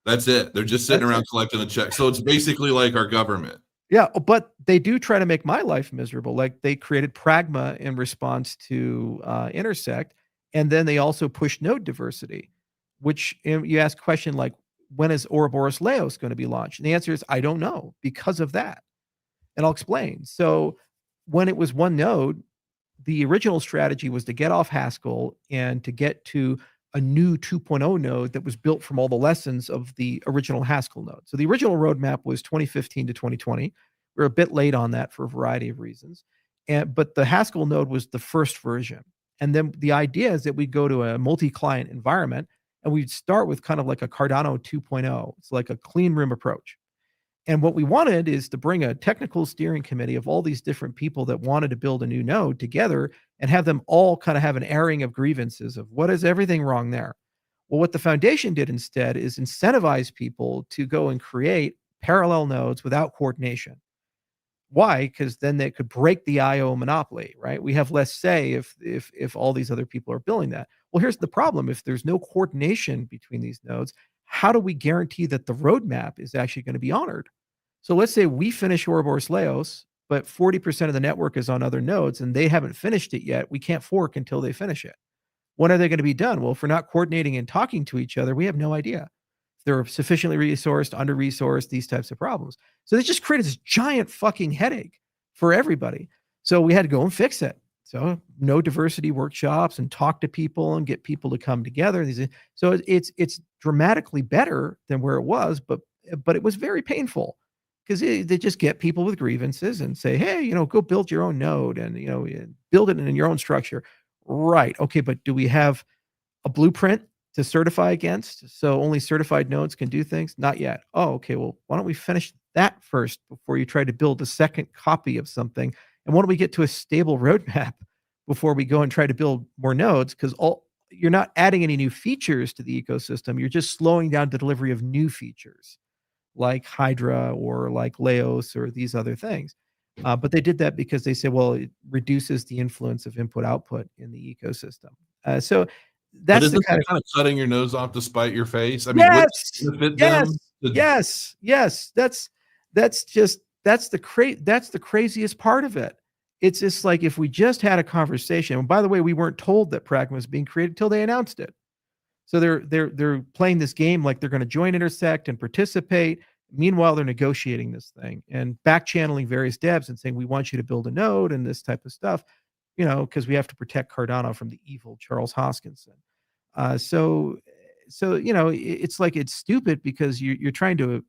That's it. They're just sitting
That's
around
it.
collecting a check. So it's basically like our government.
Yeah, but they do try to make my life miserable. Like they created Pragma in response to Intersect, and then they also pushed node diversity, which you ask a question like, when is Ouroboros Laos going to be launched? And the answer is, I don't know because of that. And I'll explain. So when it was one node, the original strategy was to get off Haskell and to get to a new 2.0 node that was built from all the lessons of the original Haskell node. So the original roadmap was 2015 to 2020. We're a bit late on that for a variety of reasons. But the Haskell node was the first version. And then the idea is that we go to a multi-client environment and we'd start with kind of like a Cardano 2.0. It's like a clean room approach. And what we wanted is to bring a technical steering committee of all these different people that wanted to build a new node together and have them all kind of have an airing of grievances of what is everything wrong there. Well, what the foundation did instead is incentivize people to go and create parallel nodes without coordination. Why? Because then they could break the IO monopoly, right? We have less say if all these other people are building that. Well, here's the problem. If there's no coordination between these nodes, how do we guarantee that the roadmap is actually going to be honored? So let's say we finish Ouroboros Laos, but 40% of the network is on other nodes and they haven't finished it yet. We can't fork until they finish it. When are they going to be done? Well, if we're not coordinating and talking to each other, we have no idea. If they're sufficiently resourced, under-resourced, these types of problems. So they just created this giant fucking headache for everybody. So we had to go and fix it. So no diversity workshops and talk to people and get people to come together. So it's dramatically better than where it was, but it was very painful because they just get people with grievances and say, hey, go build your own node and, build it in your own structure. Right. Okay. But do we have a blueprint to certify against? So only certified nodes can do things? Not yet. Oh, okay. Well, why don't we finish that first before you try to build a second copy of something? And why don't we get to a stable roadmap before we go and try to build more nodes? Because you're not adding any new features to the ecosystem. You're just slowing down the delivery of new features like Hydra or like Laos or these other things. But they did that because they said, well, it reduces the influence of input-output in the ecosystem. So that's
the kind of cutting your nose off to spite your face. I mean,
yes. That's the craziest part of it. It's just like if we just had a conversation. And by the way, we weren't told that Pragma was being created until they announced it. So they're playing this game like they're going to join Intersect and participate. Meanwhile, they're negotiating this thing and back channeling various devs and saying, we want you to build a node and this type of stuff, because we have to protect Cardano from the evil Charles Hoskinson. So it's like it's stupid because you're trying to,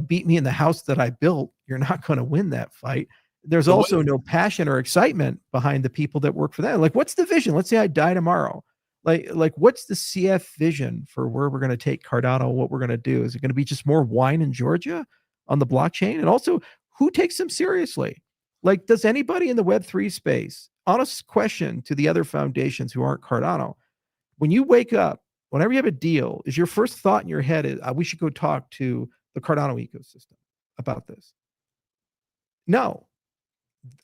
beat me in the house that I built. You're not going to win that fight. There's also no passion or excitement behind the people that work for that. Like, what's the vision? Let's say I die tomorrow. Like what's the CF vision for where we're going to take Cardano? What we're going to do? Is it going to be just more wine in Georgia on the blockchain? And also, who takes them seriously? Like, does anybody in the Web3 space, honest question to the other foundations who aren't Cardano, when you wake up, whenever you have a deal, is your first thought in your head is, we should go talk to the Cardano ecosystem about this? No.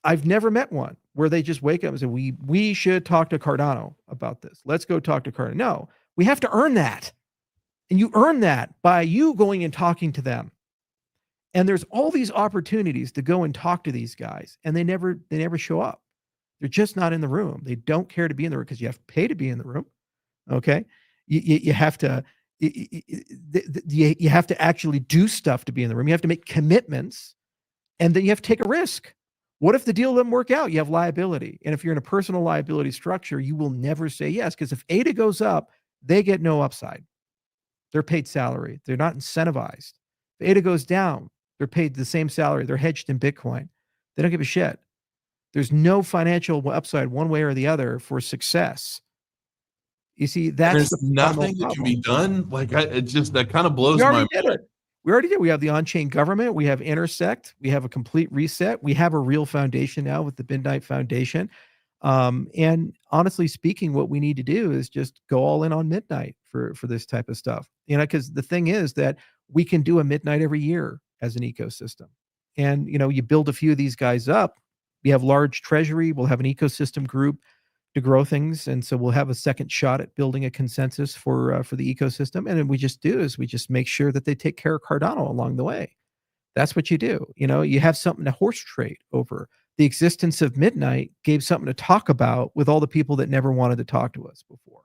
I've never met one where they just wake up and say, we should talk to Cardano about this. Let's go talk to Cardano. No, we have to earn that. And you earn that by you going and talking to them. And there's all these opportunities to go and talk to these guys, and they never show up. They're just not in the room. They don't care to be in the room because you have to pay to be in the room. Okay. You have to, you have to actually do stuff to be in the room. You have to make commitments, and then you have to take a risk. What if the deal doesn't work out? You have liability. And if you're in a personal liability structure, you will never say yes, because if ADA goes up, they get no upside. They're paid salary. They're not incentivized. If ADA goes down, they're paid the same salary. They're hedged in Bitcoin. They don't give a shit. There's no financial upside one way or the other for success. You see, that's
nothing that can be done. Like, that kind of blows my mind.
We already did. We have the on-chain government. We have Intersect. We have a complete reset. We have a real foundation now with the Midnight Foundation. And honestly speaking, what we need to do is just go all in on midnight for this type of stuff. Because the thing is that we can do a midnight every year as an ecosystem. And you build a few of these guys up. We have large treasury. We'll have an ecosystem group to grow things, and so we'll have a second shot at building a consensus for the ecosystem. And then we just make sure that they take care of Cardano along the way. That's what you do. You have something to horse trade over. The existence of Midnight gave something to talk about with all the people that never wanted to talk to us before.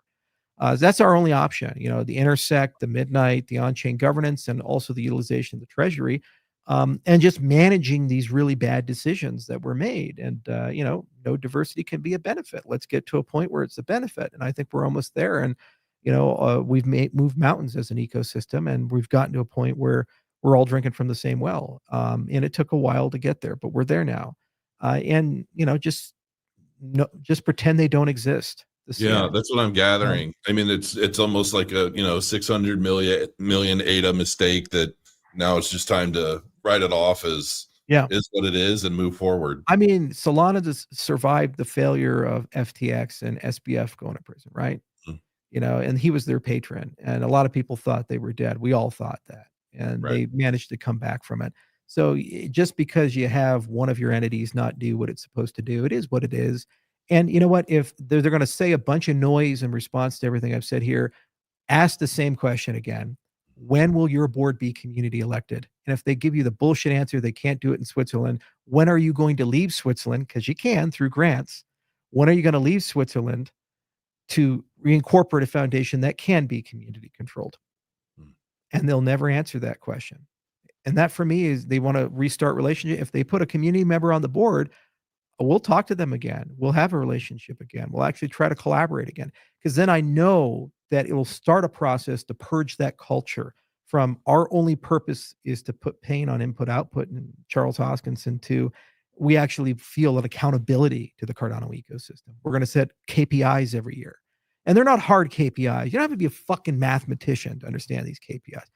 That's our only option. The Intersect, the Midnight, the on-chain governance, and also the utilization of the treasury, and just managing these really bad decisions that were made. And no diversity can be a benefit. Let's get to a point where it's a benefit, and I think we're almost there. And we've moved mountains as an ecosystem, and we've gotten to a point where we're all drinking from the same well. And it took a while to get there, but we're there now. And just pretend they don't exist.
Yeah, that's what I'm gathering. I mean, it's almost like a 600 million ADA mistake that now it's just time to write it off as is what it is and move forward.
I mean, Solana just survived the failure of FTX and SBF going to prison, right? And he was their patron, and a lot of people thought they were dead. We all thought that, and they managed to come back from it. So just because you have one of your entities not do what it's supposed to do, it is what it is. And you know what? If they're going to say a bunch of noise in response to everything I've said here, ask the same question again. When will your board be community elected? And if they give you the bullshit answer, they can't do it in Switzerland, when are you going to leave Switzerland? Because you can through grants. When are you going to leave Switzerland to reincorporate a foundation that can be community controlled? And they'll never answer that question. And that for me is they want to restart relationship. If they put a community member on the board, we'll talk to them again. We'll have a relationship again. We'll actually try to collaborate again. Because then I know that it will start a process to purge that culture from our only purpose is to put pain on input output, and Charles Hoskinson, to we actually feel an accountability to the Cardano ecosystem. We're going to set KPIs every year. And they're not hard KPIs. You don't have to be a fucking mathematician to understand these KPIs.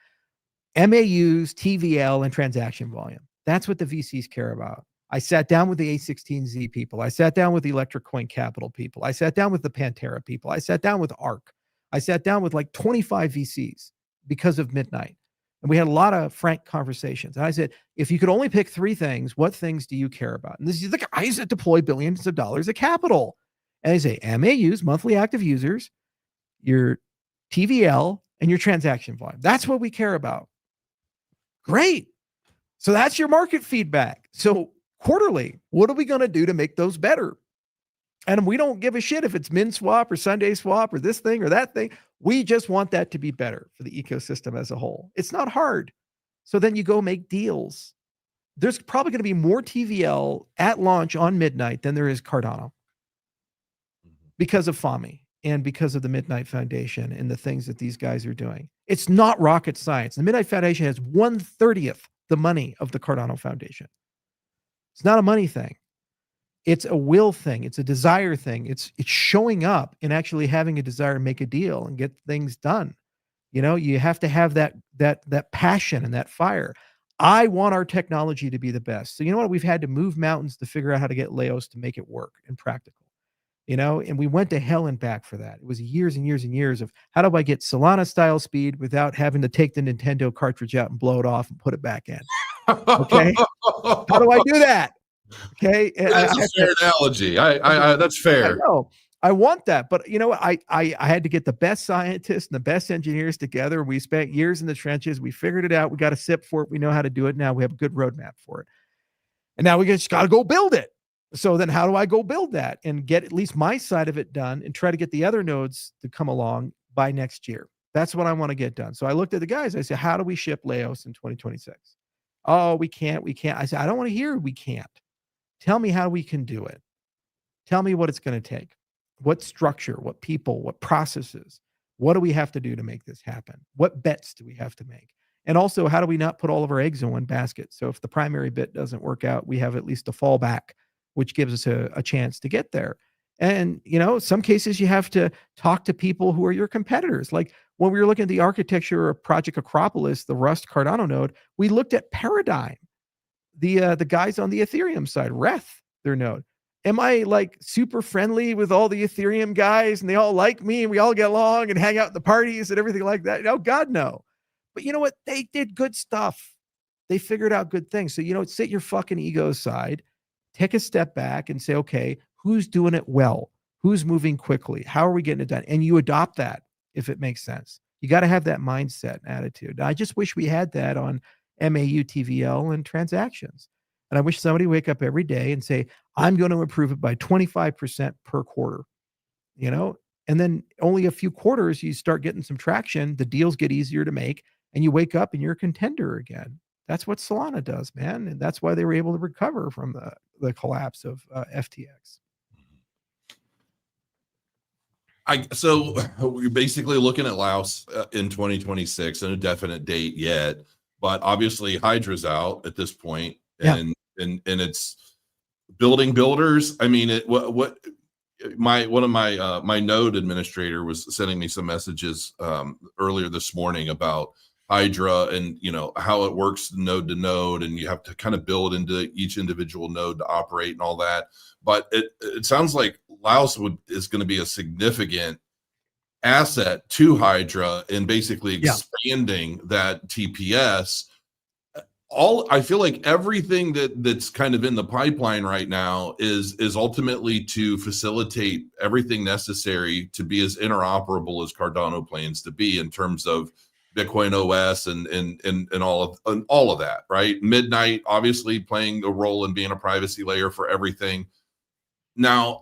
MAUs, TVL, and transaction volume. That's what the VCs care about. I sat down with the A16Z people. I sat down with the Electric Coin Capital people. I sat down with the Pantera people. I sat down with ARK. I sat down with like 25 VCs because of Midnight. And we had a lot of frank conversations. And I said, if you could only pick 3 things, what things do you care about? And this is the guys that deploy billions of dollars of capital. And they say MAUs, monthly active users, your TVL, and your transaction volume. That's what we care about. Great. So that's your market feedback. So quarterly, what are we going to do to make those better? And we don't give a shit if it's min swap or Sunday swap or this thing or that thing. We just want that to be better for the ecosystem as a whole. It's not hard. So then you go make deals. There's probably going to be more TVL at launch on Midnight than there is Cardano because of FAMI and because of the Midnight Foundation and the things that these guys are doing. It's not rocket science. The Midnight Foundation has 1/30 the money of the Cardano Foundation. It's not a money thing. It's a will thing. It's a desire thing. It's showing up and actually having a desire to make a deal and get things done. You have to have that passion and that fire. I want our technology to be the best. So you know what? We've had to move mountains to figure out how to get Laos to make it work and practical. And we went to hell and back for that. It was years and years and years of how do I get Solana style speed without having to take the Nintendo cartridge out and blow it off and put it back in. Okay. How do I do that? Okay.
That's a fair analogy. I that's fair.
I know. I want that. But you know what? I had to get the best scientists and the best engineers together. We spent years in the trenches. We figured it out. We got a SIP for it. We know how to do it now. We have a good roadmap for it. And now we just got to go build it. So then how do I go build that and get at least my side of it done and try to get the other nodes to come along by next year? That's what I want to get done. So I looked at the guys. I said, how do we ship Laos in 2026? Oh, we can't. I said, I don't want to hear we can't. Tell me how we can do it. Tell me what it's going to take. What structure, what people, what processes. What do we have to do to make this happen? What bets do we have to make? And also, how do we not put all of our eggs in one basket? So if the primary bit doesn't work out, we have at least a fallback, which gives us a chance to get there. And, some cases you have to talk to people who are your competitors. Like when we were looking at the architecture of Project Acropolis, the Rust Cardano node, we looked at Paradigm, the guys on the Ethereum side, Reth, their node. Am I like super friendly with all the Ethereum guys and they all like me and we all get along and hang out at the parties and everything like that? No, God, no. But you know what? They did good stuff. They figured out good things. So, sit your fucking ego aside, take a step back and say, okay, who's doing it well? Who's moving quickly? How are we getting it done? And you adopt that if it makes sense. You got to have that mindset and attitude. I just wish we had that on MAU, TVL, and transactions. And I wish somebody would wake up every day and say, I'm going to improve it by 25% per quarter, and then only a few quarters, you start getting some traction. The deals get easier to make and you wake up and you're a contender again. That's what Solana does, man. And that's why they were able to recover from the collapse of FTX.
So we're basically looking at Laos in 2026, and a definite date yet, but obviously Hydra's out at this point, and it's building builders. I mean, one of my node administrator was sending me some messages earlier this morning about Hydra and how it works node to node, and you have to kind of build into each individual node to operate and all that. But it sounds like Laos is going to be a significant asset to Hydra in basically expanding that TPS. I feel like everything that's kind of in the pipeline right now is ultimately to facilitate everything necessary to be as interoperable as Cardano plans to be in terms of Bitcoin OS and all of that, right? Midnight obviously playing a role in being a privacy layer for everything. Now,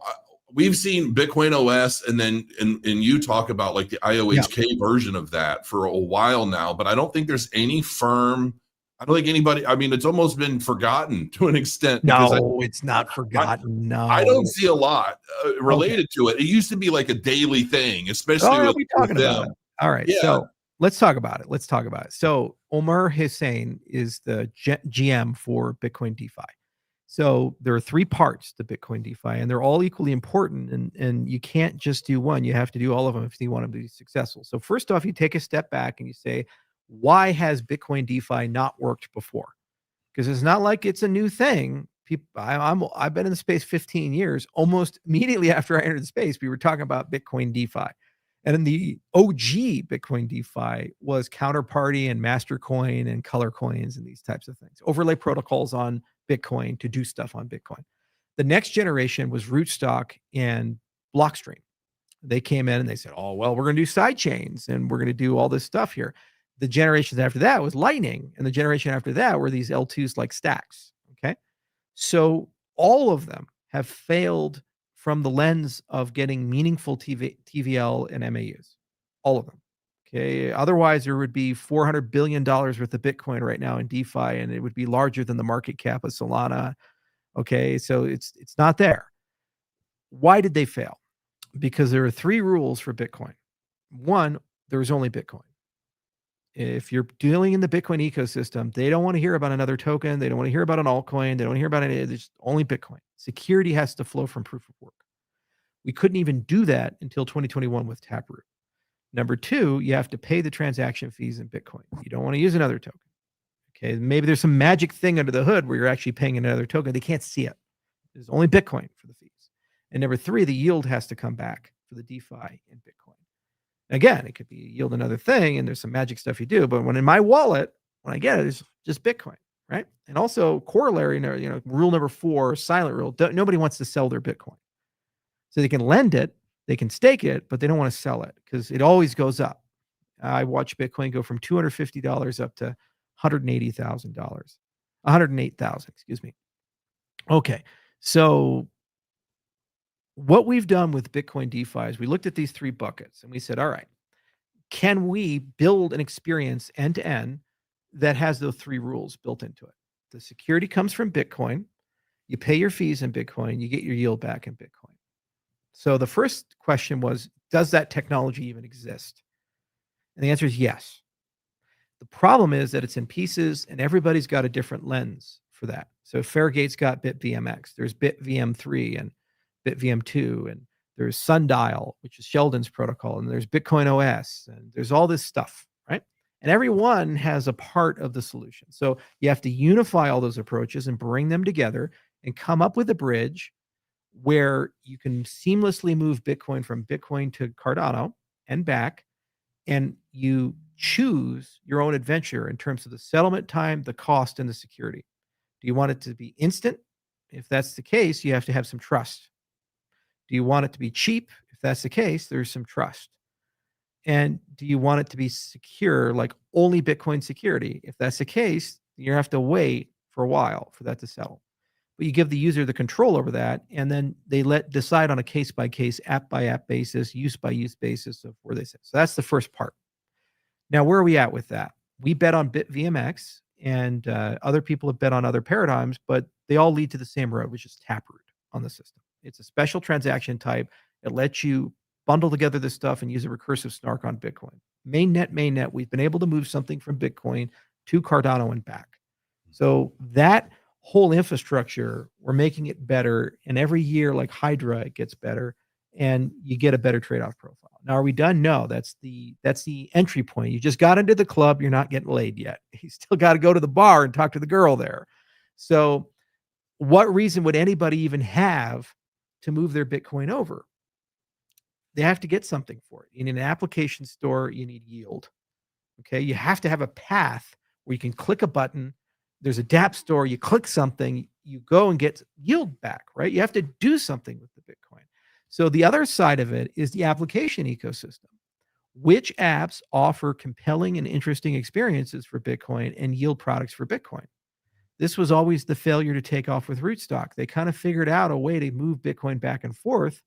we've seen Bitcoin OS and then you talk about like the IOHK version of that for a while now, but I don't think there's any firm. I don't think anybody. I mean, it's almost been forgotten to an extent.
No, it's not forgotten. No,
I don't see a lot related to it. It used to be like a daily thing, especially with
talking
them.
about it. All right, so let's talk about it. So Omar Hussein is the GM for Bitcoin DeFi. So there are three parts to Bitcoin DeFi, and they're all equally important. And you can't just do one; you have to do all of them if you want them to be successful. So first off, you take a step back and you say, why has Bitcoin DeFi not worked before? Because it's not like it's a new thing. I've been in the space 15 years. Almost immediately after I entered the space, we were talking about Bitcoin DeFi. And in the OG Bitcoin DeFi was Counterparty and Mastercoin and Color Coins and these types of things. Overlay protocols on Bitcoin to do stuff on Bitcoin. The next generation was Rootstock and Blockstream. They came in and they said, oh, well, we're going to do side chains and we're going to do all this stuff here. The generations after that was Lightning, and the generation after that were these L2s like Stacks. Okay. So all of them have failed from the lens of getting meaningful TVL and MAUs. All of them. Okay. Otherwise, there would be $400 billion worth of Bitcoin right now in DeFi, and it would be larger than the market cap of Solana. Okay. So it's not there. Why did they fail? Because there are three rules for Bitcoin. One, there is only Bitcoin. If you're dealing in the Bitcoin ecosystem, they don't want to hear about another token. They don't want to hear about an altcoin. They don't hear about any. There's only Bitcoin. Security has to flow from proof of work. We couldn't even do that until 2021 with Taproot. Number two, you have to pay the transaction fees in Bitcoin. You don't want to use another token. Okay, maybe there's some magic thing under the hood where you're actually paying another token. They can't see it. There's only Bitcoin for the fees. And number three, the yield has to come back for the DeFi in Bitcoin. Again, it could be yield another thing, and there's some magic stuff you do. But when in my wallet, when I get it, it's just Bitcoin, right? And also corollary, rule number 4, silent rule. Nobody wants to sell their Bitcoin. So they can lend it, they can stake it, but they don't want to sell it because it always goes up. I watch Bitcoin go from $250 up to $180,000, 108,000, excuse me. Okay, so what we've done with Bitcoin DeFi is we looked at these three buckets and we said, all right, can we build an experience end to end that has those three rules built into it? The security comes from Bitcoin. You pay your fees in Bitcoin. You get your yield back in Bitcoin. So the first question was, does that technology even exist? And the answer is yes. The problem is that it's in pieces and everybody's got a different lens for that. So Fairgate's got BitVMX. There's BitVM3 and BitVM2, and there's Sundial, which is Sheldon's protocol, and there's Bitcoin OS, and there's all this stuff, right? And every one has a part of the solution. So you have to unify all those approaches and bring them together and come up with a bridge where you can seamlessly move Bitcoin from Bitcoin to Cardano and back, and you choose your own adventure in terms of the settlement time, the cost, and the security. Do you want it to be instant? If that's the case, you have to have some trust. Do you want it to be cheap? If that's the case, there's some trust. And do you want it to be secure, like only Bitcoin security? If that's the case, you have to wait for a while for that to settle. But you give the user the control over that, and then they decide on a case by case, app by app basis, use by use basis of where they sit. So that's the first part. Now, where are we at with that? We bet on BitVMX, and other people have bet on other paradigms, but they all lead to the same road, which is Taproot on the system. It's a special transaction type. It lets you bundle together this stuff and use a recursive snark on Bitcoin. Mainnet, we've been able to move something from Bitcoin to Cardano and back. So that whole infrastructure, we're making it better. And every year, like Hydra, it gets better and you get a better trade-off profile. Now, are we done? No, that's the entry point. You just got into the club. You're not getting laid yet. You still got to go to the bar and talk to the girl there. So what reason would anybody even have to move their Bitcoin over? They have to get something for it. You need an application store. You need yield. Okay. You have to have a path where you can click a button. There's a dApp store. You click something, you go and get yield back, right? You have to do something with the Bitcoin. So the other side of it is the application ecosystem. Which apps offer compelling and interesting experiences for Bitcoin and yield products for Bitcoin? This was always the failure to take off with Rootstock. They kind of figured out a way to move Bitcoin back and forth,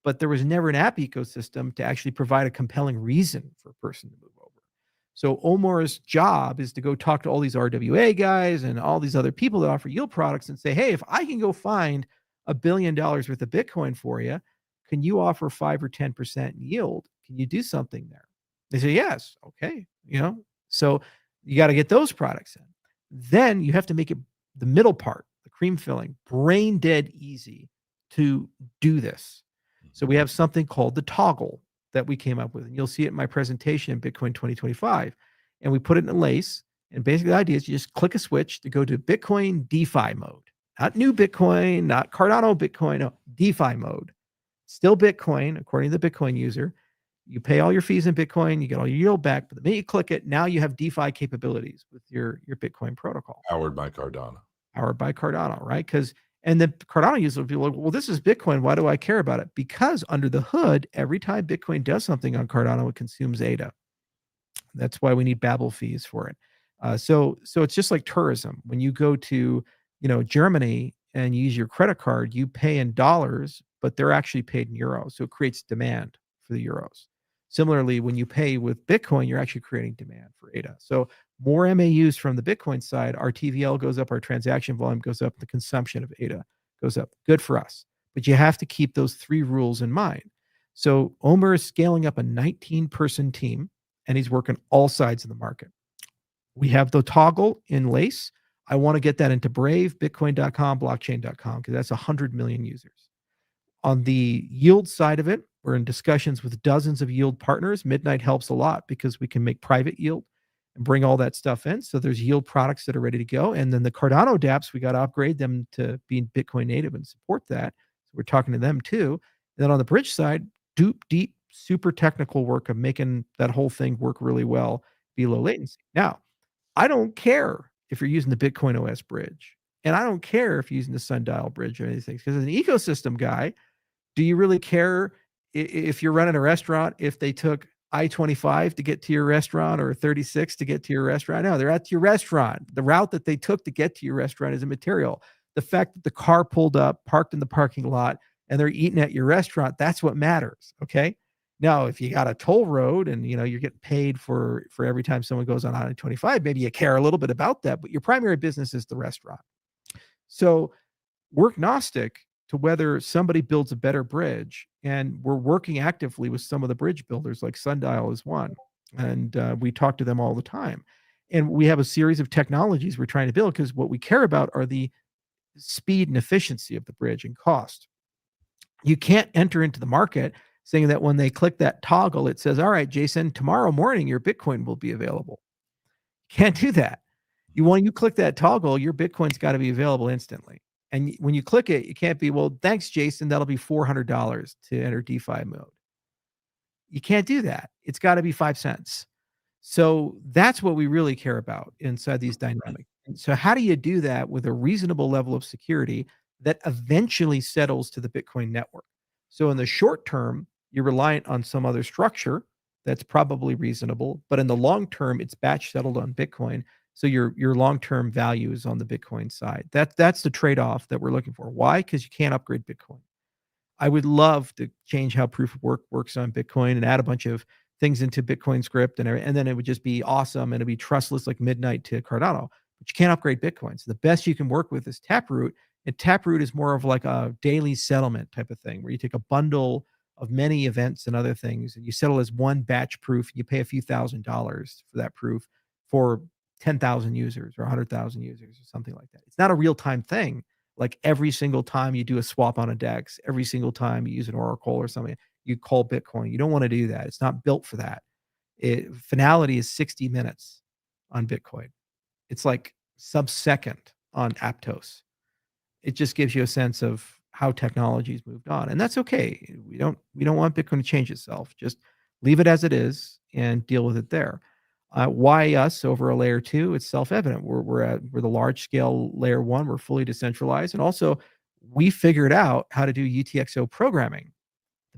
but there was never an app ecosystem to actually provide a compelling reason for a person to move over. So Omar's job is to go talk to all these RWA guys and all these other people that offer yield products and say, hey, if I can go find $1 billion worth of Bitcoin for you, can you offer 5 or 10% yield? Can you do something there? They say, yes. Okay. So you got to get those products in. Then you have to make it the middle part, the cream filling, brain dead easy to do this. So we have something called the toggle that we came up with, and you'll see it in my presentation in Bitcoin 2025. And we put it in Lace. And basically the idea is you just click a switch to go to Bitcoin DeFi mode, not new Bitcoin, not Cardano Bitcoin, no, DeFi mode. Still Bitcoin, according to the Bitcoin user. You pay all your fees in Bitcoin, you get all your yield back. But the minute you click it, now you have DeFi capabilities with your Bitcoin protocol.
Powered by Cardano.
Right? And the Cardano user will be like, well, this is Bitcoin. Why do I care about it? Because under the hood, every time Bitcoin does something on Cardano, it consumes ADA. That's why we need Babel fees for it. So it's just like tourism. When you go to, Germany and you use your credit card, you pay in dollars, but they're actually paid in euros. So it creates demand for the euros. Similarly, when you pay with Bitcoin, you're actually creating demand for ADA. So more MAUs from the Bitcoin side, our TVL goes up, our transaction volume goes up, the consumption of ADA goes up. Good for us. But you have to keep those 3 rules in mind. So Omer is scaling up a 19-person team, and he's working all sides of the market. We have the toggle in Lace. I want to get that into Brave, Bitcoin.com, blockchain.com, because that's 100 million users. On the yield side of it, we're in discussions with dozens of yield partners. Midnight helps a lot because we can make private yield and bring all that stuff in. So there's yield products that are ready to go. And then the Cardano dApps, we got to upgrade them to being Bitcoin native and support that. So we're talking to them too. And then on the bridge side, deep, super technical work of making that whole thing work really well, be low latency. Now, I don't care if you're using the Bitcoin OS bridge, and I don't care if you're using the Sundial bridge or anything, because as an ecosystem guy, do you really care if you're running a restaurant, if they took I-25 to get to your restaurant or 36 to get to your restaurant? No, they're at your restaurant. The route that they took to get to your restaurant is immaterial. The fact that the car pulled up, parked in the parking lot, and they're eating at your restaurant, that's what matters, okay? Now, if you got a toll road and you're getting paid for every time someone goes on I-25, maybe you care a little bit about that, but your primary business is the restaurant. So we're agnostic to whether somebody builds a better bridge, and we're working actively with some of the bridge builders, like Sundial is one, and we talk to them all the time. And we have a series of technologies we're trying to build, because what we care about are the speed and efficiency of the bridge and cost. You can't enter into the market saying that when they click that toggle, it says, all right, Jason, tomorrow morning, your Bitcoin will be available. Can't do that. When you click that toggle, your Bitcoin's got to be available instantly. And when you click it, it can't be, well, thanks, Jason. That'll be $400 to enter DeFi mode. You can't do that. It's got to be 5 cents. So that's what we really care about inside these dynamics. And so how do you do that with a reasonable level of security that eventually settles to the Bitcoin network? So in the short term, you're reliant on some other structure that's probably reasonable, but in the long term, it's batch settled on Bitcoin. So your long-term value is on the Bitcoin side. That's the trade-off that we're looking for. Why? Because you can't upgrade Bitcoin. I would love to change how proof of work works on Bitcoin and add a bunch of things into Bitcoin script and then it would just be awesome and it'd be trustless like midnight to Cardano. But you can't upgrade Bitcoin. So the best you can work with is Taproot. And Taproot is more of like a daily settlement type of thing where you take a bundle of many events and other things and you settle as one batch proof. You pay a few $1,000s for that proof for 10,000 users or 100,000 users or something like that. It's not a real time thing. Like every single time you do a swap on a DEX, every single time you use an Oracle or something, you call Bitcoin. You don't want to do that. It's not built for that. Finality is 60 minutes on Bitcoin. It's like sub-second on Aptos. It just gives you a sense of how technology's moved on, and that's okay. We don't want Bitcoin to change itself. Just leave it as it is and deal with it there. Why us over a layer 2? It's self-evident. We're the large scale layer 1. We're fully decentralized, and also we figured out how to do UTXO programming.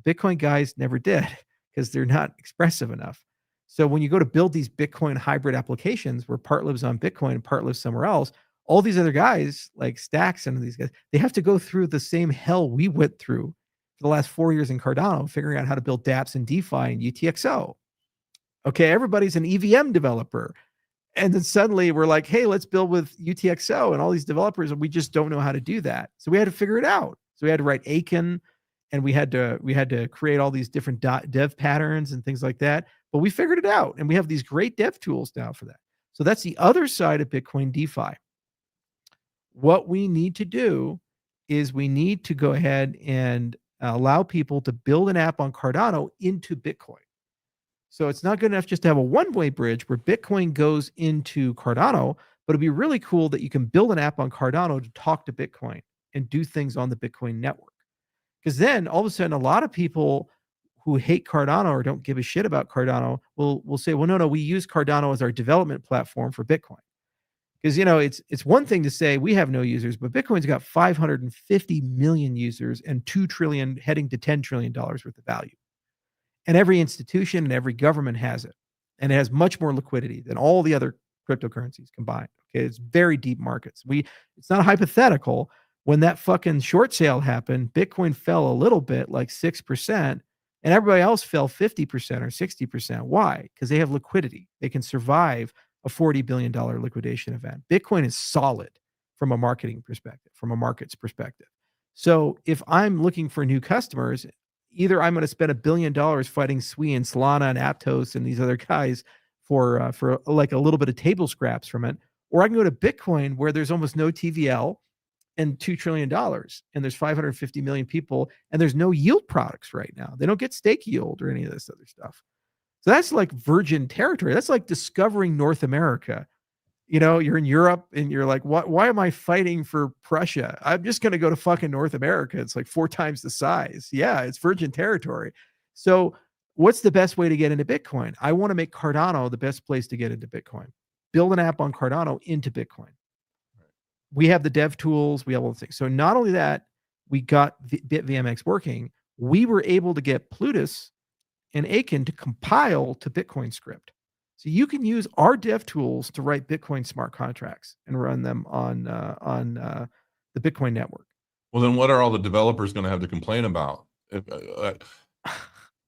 The Bitcoin guys never did because they're not expressive enough. So when you go to build these Bitcoin hybrid applications where part lives on Bitcoin and part lives somewhere else, all these other guys like Stacks and these guys, they have to go through the same hell we went through for the last 4 years in Cardano, figuring out how to build dApps and DeFi and UTXO. Okay, everybody's an EVM developer. And then suddenly we're like, hey, let's build with UTXO and all these developers, and we just don't know how to do that. So we had to figure it out. So we had to write Aiken, and we had to create all these different dev patterns and things like that. But we figured it out, and we have these great dev tools now for that. So that's the other side of Bitcoin DeFi. What we need to do is we need to go ahead and allow people to build an app on Cardano into Bitcoin. So it's not good enough just to have a one-way bridge where Bitcoin goes into Cardano, but it'd be really cool that you can build an app on Cardano to talk to Bitcoin and do things on the Bitcoin network. Because then all of a sudden, a lot of people who hate Cardano or don't give a shit about Cardano will say, well, no, we use Cardano as our development platform for Bitcoin. Because, it's one thing to say we have no users, but Bitcoin's got 550 million users and $2 trillion heading to $10 trillion worth of value. And every institution and every government has it. And it has much more liquidity than all the other cryptocurrencies combined. Okay, it's very deep markets. It's not hypothetical. When that fucking short sale happened, Bitcoin fell a little bit, like 6%, and everybody else fell 50% or 60%. Why? Because they have liquidity. They can survive a $40 billion liquidation event. Bitcoin is solid from a marketing perspective, from a market's perspective. So if I'm looking for new customers, either I'm going to spend $1 billion fighting Sui and Solana and Aptos and these other guys for like a little bit of table scraps from it, or I can go to Bitcoin where there's almost no TVL and $2 trillion and there's 550 million people and there's no yield products right now. They don't get stake yield or any of this other stuff. So that's like virgin territory. That's like discovering North America. You're in Europe and you're like, why am I fighting for Prussia? I'm just going to go to fucking North America. It's like 4 times the size. Yeah, it's virgin territory. So what's the best way to get into Bitcoin? I want to make Cardano the best place to get into Bitcoin. Build an app on Cardano into Bitcoin. We have the dev tools. We have all the things. So not only that, we got BitVMX working. We were able to get Plutus and Aiken to compile to Bitcoin script. So you can use our dev tools to write Bitcoin smart contracts and run them on the Bitcoin network.
Well, then what are all the developers going to have to complain about?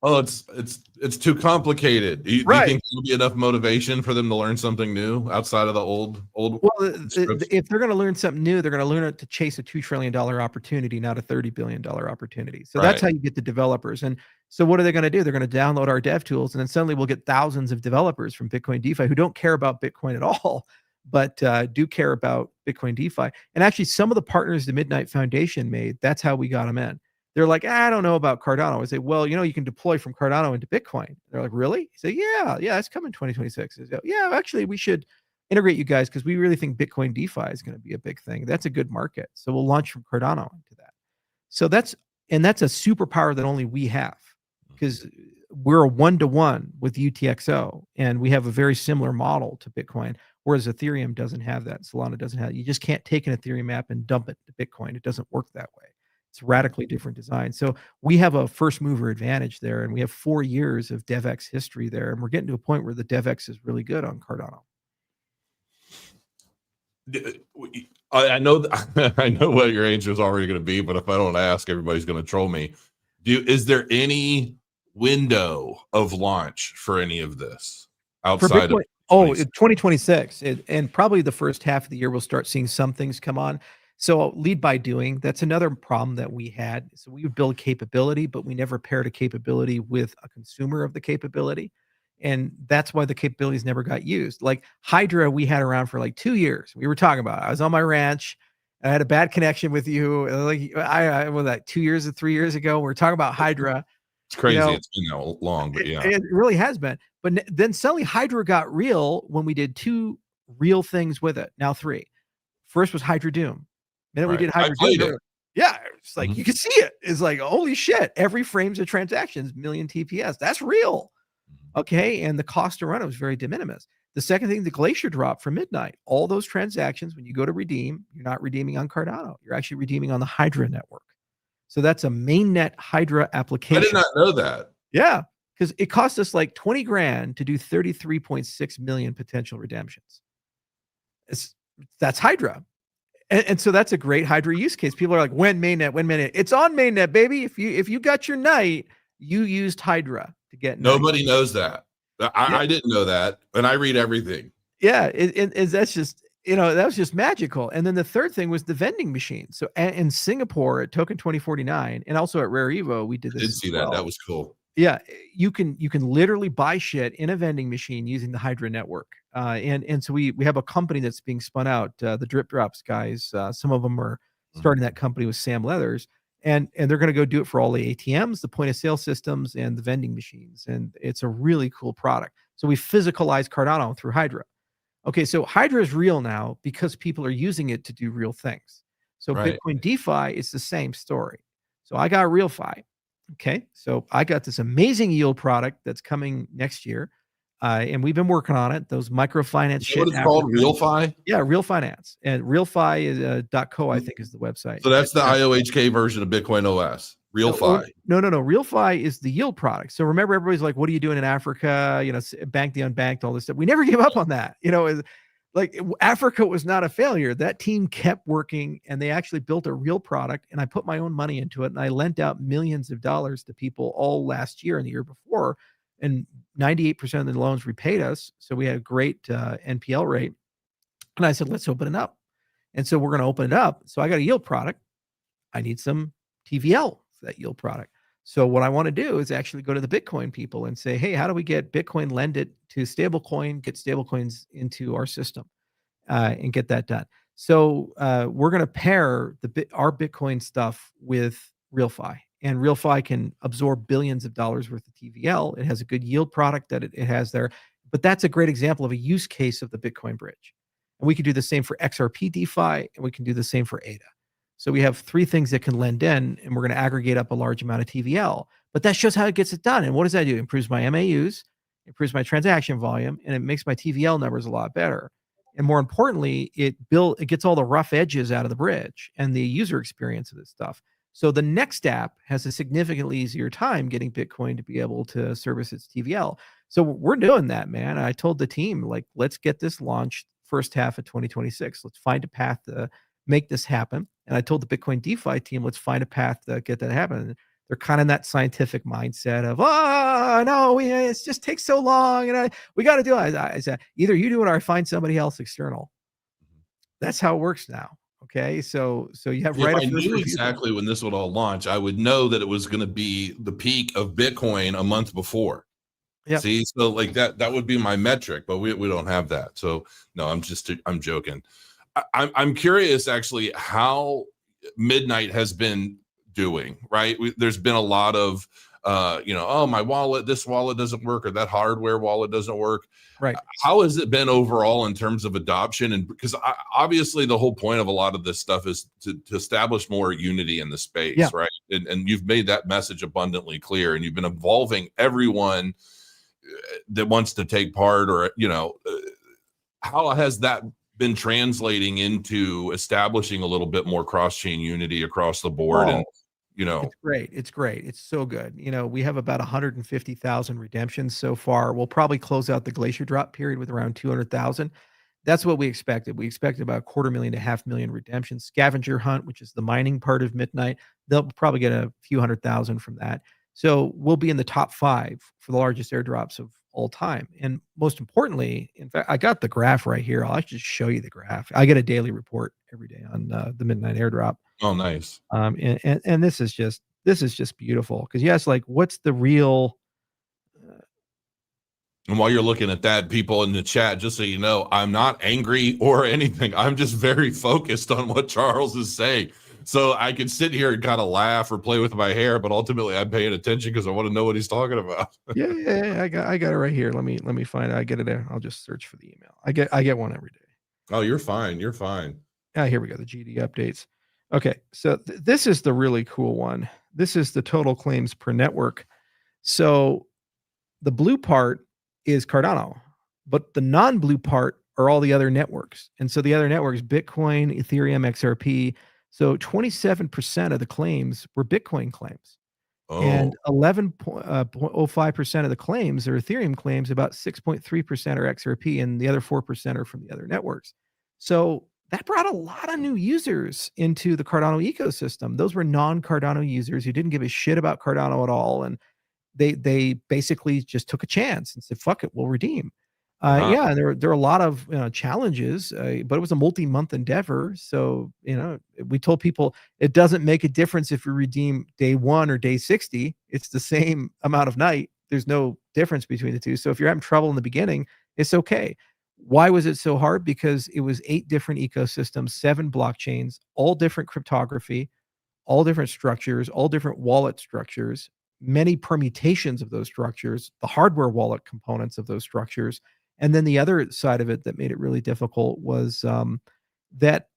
It's too complicated. Do you think there'll be enough motivation for them to learn something new outside of the old? Well,
if they're going to learn something new, they're going to learn it to chase a $2 trillion opportunity, not a $30 billion opportunity. So that's how you get the developers. And so what are they going to do? They're going to download our dev tools, and then suddenly we'll get thousands of developers from Bitcoin DeFi who don't care about Bitcoin at all, but do care about Bitcoin DeFi. And actually, some of the partners the Midnight Foundation made, that's how we got them in. They're like, I don't know about Cardano. I say, well, you can deploy from Cardano into Bitcoin. They're like, really? I say, yeah, that's coming 2026. I say, yeah, actually, we should integrate you guys because we really think Bitcoin DeFi is going to be a big thing. That's a good market. So we'll launch from Cardano into that. So that's a superpower that only we have because we're a one-to-one with UTXO and we have a very similar model to Bitcoin, whereas Ethereum doesn't have that. Solana doesn't have it. You just can't take an Ethereum app and dump it to Bitcoin. It doesn't work that way. It's radically different design. So we have a first mover advantage there, and we have 4 years of DevX history there, and we're getting to a point where the DevX is really good on Cardano.
I know I know what your answer is already going to be, but if I don't ask, everybody's going to troll me. Is there any window of launch for any of this outside of
2026? And probably the first half of the year we'll start seeing some things come on. So lead by doing, that's another problem that we had. So we would build capability, but we never paired a capability with a consumer of the capability. And that's why the capabilities never got used. Like Hydra, we had around for like 2 years. We were talking about it. I was on my ranch. I had a bad connection with you. Like I was like 2 years or 3 years ago. We were talking about Hydra.
It's crazy. It's been that long, but yeah.
It really has been. But then suddenly Hydra got real when we did 2 real things with it. Now 3. First was Hydra Doom. Then we did Hydra Doom. Yeah, it's like you can see it. It's like, holy shit, every frames of transactions, million TPS. That's real. Okay, and the cost to run it was very de minimis. The second thing, the Glacier drop for midnight. All those transactions, when you go to redeem, you're not redeeming on Cardano. You're actually redeeming on the Hydra network. So that's a mainnet Hydra application.
I did not know that.
Yeah, because it cost us like 20 grand to do 33.6 million potential redemptions. That's Hydra. And so that's a great Hydra use case. People are like, when mainnet? It's on mainnet, baby. If you got your night, you used Hydra to get night.
Nobody knows that. I didn't know that, and I read everything.
Yeah, that's just, that was just magical. And then the third thing was the vending machine. So in Singapore at Token 2049 and also at Rare Evo, we did this.
I did see that. That was cool.
Yeah, you can literally buy shit in a vending machine using the Hydra network. And so we have a company that's being spun out, the Drip Drops guys. Some of them are starting that company with Sam Leathers, and they're going to go do it for all the ATMs, the point of sale systems, and the vending machines. And it's a really cool product. So we physicalize Cardano through Hydra. Okay, so Hydra is real now because people are using it to do real things. So Bitcoin DeFi is the same story. So I got RealFi. Okay, so I got this amazing yield product that's coming next year, and we've been working on it. Those microfinance shit.
What it's called, RealFi?
Yeah, Real Finance, and RealFi is .co, I think, is the website.
So that's the IOHK version of Bitcoin OS. RealFi.
No. RealFi is the yield product. So remember, everybody's like, "What are you doing in Africa? Bank the unbanked, all this stuff." We never gave up on that. Like Africa was not a failure. That team kept working and they actually built a real product, and I put my own money into it, and I lent out millions of dollars to people all last year and the year before, and 98% of the loans repaid us. So we had a great NPL rate. And I said, let's open it up. And so we're going to open it up. So I got a yield product. I need some TVL for that yield product. So what I want to do is actually go to the Bitcoin people and say, hey, how do we get Bitcoin lended to stablecoin, get stablecoins into our system, and get that done? So we're going to pair our Bitcoin stuff with RealFi, and RealFi can absorb billions of dollars worth of TVL. It has a good yield product that it has there, but that's a great example of a use case of the Bitcoin bridge. And we can do the same for XRP DeFi, and we can do the same for ADA. So we have 3 things that can lend in, and we're going to aggregate up a large amount of TVL. But that shows how it gets it done. And what does that do? It improves my MAUs, improves my transaction volume, and it makes my TVL numbers a lot better. And more importantly, it gets all the rough edges out of the bridge and the user experience of this stuff. So the next app has a significantly easier time getting Bitcoin to be able to service its TVL. So we're doing that, man. I told the team, like, let's get this launched first half of 2026. Let's find a path to make this happen. And I told the Bitcoin DeFi team, let's find a path to get that happen. They're kind of in that scientific mindset of, no, it just takes so long, and we got to do it. I said, either you do it or I find somebody else external. That's how it works now. Okay, so you have
right. If I knew exactly when this would all launch, I would know that it was going to be the peak of Bitcoin a month before. Yeah. See, so like that would be my metric, but we don't have that. So no, I'm joking. I'm curious actually how Midnight has been doing, right? There's been a lot of oh, my wallet, this wallet doesn't work, or that hardware wallet doesn't work.
Right.
How has it been overall in terms of adoption? And because obviously the whole point of a lot of this stuff is to establish more unity in the space,
Yeah.
right? And you've made that message abundantly clear, and you've been involving everyone that wants to take part, or how has that been translating into establishing a little bit more cross-chain unity across the board?
Oh,
And
it's great. It's great. It's so good. We have about 150,000 redemptions so far. We'll probably close out the Glacier drop period with around 200,000. That's what we expected. We expected about 250,000 to 500,000 redemptions. Scavenger hunt, which is the mining part of Midnight, they'll probably get a few 100,000 from that. So we'll be in the top 5 for the largest airdrops of all time. And most importantly, in fact, I got the graph right here. I'll actually just show you the graph. I get a daily report every day on the Midnight airdrop.
oh, nice.
And this is just beautiful, because yes, like, what's the real?
And while you're looking at that, people in the chat, just so you know, I'm not angry or anything. I'm just very focused on what Charles is saying. So I can sit here and kind of laugh or play with my hair, but ultimately I'm paying attention because I want to know what he's talking about.
Yeah, I got it right here. Let me find it. I get it there. I'll just search for the email. I get one every day.
Oh, you're fine. You're fine.
Here we go. The GD updates. Okay, so this is the really cool one. This is the total claims per network. So the blue part is Cardano, but the non-blue part are all the other networks. And so the other networks, Bitcoin, Ethereum, XRP. So 27% of the claims were Bitcoin claims.
Oh,
And 11.05% of the claims are Ethereum claims, about 6.3% are XRP, and the other 4% are from the other networks. So that brought a lot of new users into the Cardano ecosystem. Those were non-Cardano users who didn't give a shit about Cardano at all, and they basically just took a chance and said, "Fuck it, we'll redeem."
Wow.
Yeah, and there are a lot of challenges, but it was a multi-month endeavor. So we told people it doesn't make a difference if you redeem day 1 or day 60. It's the same amount of night. There's no difference between the two. So if you're having trouble in the beginning, it's okay. Why was it so hard? Because it was 8 different ecosystems, 7 blockchains, all different cryptography, all different structures, all different wallet structures, many permutations of those structures, the hardware wallet components of those structures. And then the other side of it that made it really difficult was that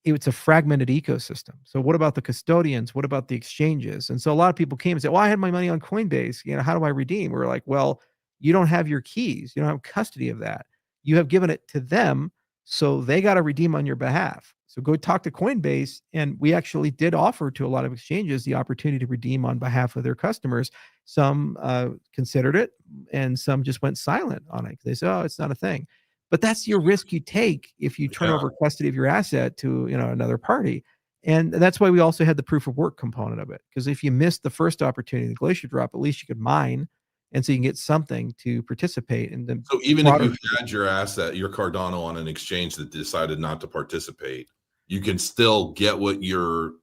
it's a fragmented ecosystem. So what about the custodians? What about the exchanges? And so a lot of people came and said, well, I had my money on Coinbase. How do I redeem? We're like, well, you don't have your keys. You don't have custody of that. You have given it to them. So they got to redeem on your behalf. So go talk to Coinbase. And we actually did offer to a lot of exchanges the opportunity to redeem on behalf of their customers. Some considered it, and some just went silent on it. They said, oh, it's not a thing. But that's your risk you take if you turn over custody of your asset to another party. And that's why we also had the proof of work component of it. Because if you missed the first opportunity, the Glacier drop, at least you could mine. And so you can get something to participate in the.
So even if you had your asset, your Cardano, on an exchange that decided not to participate, you can still get what you're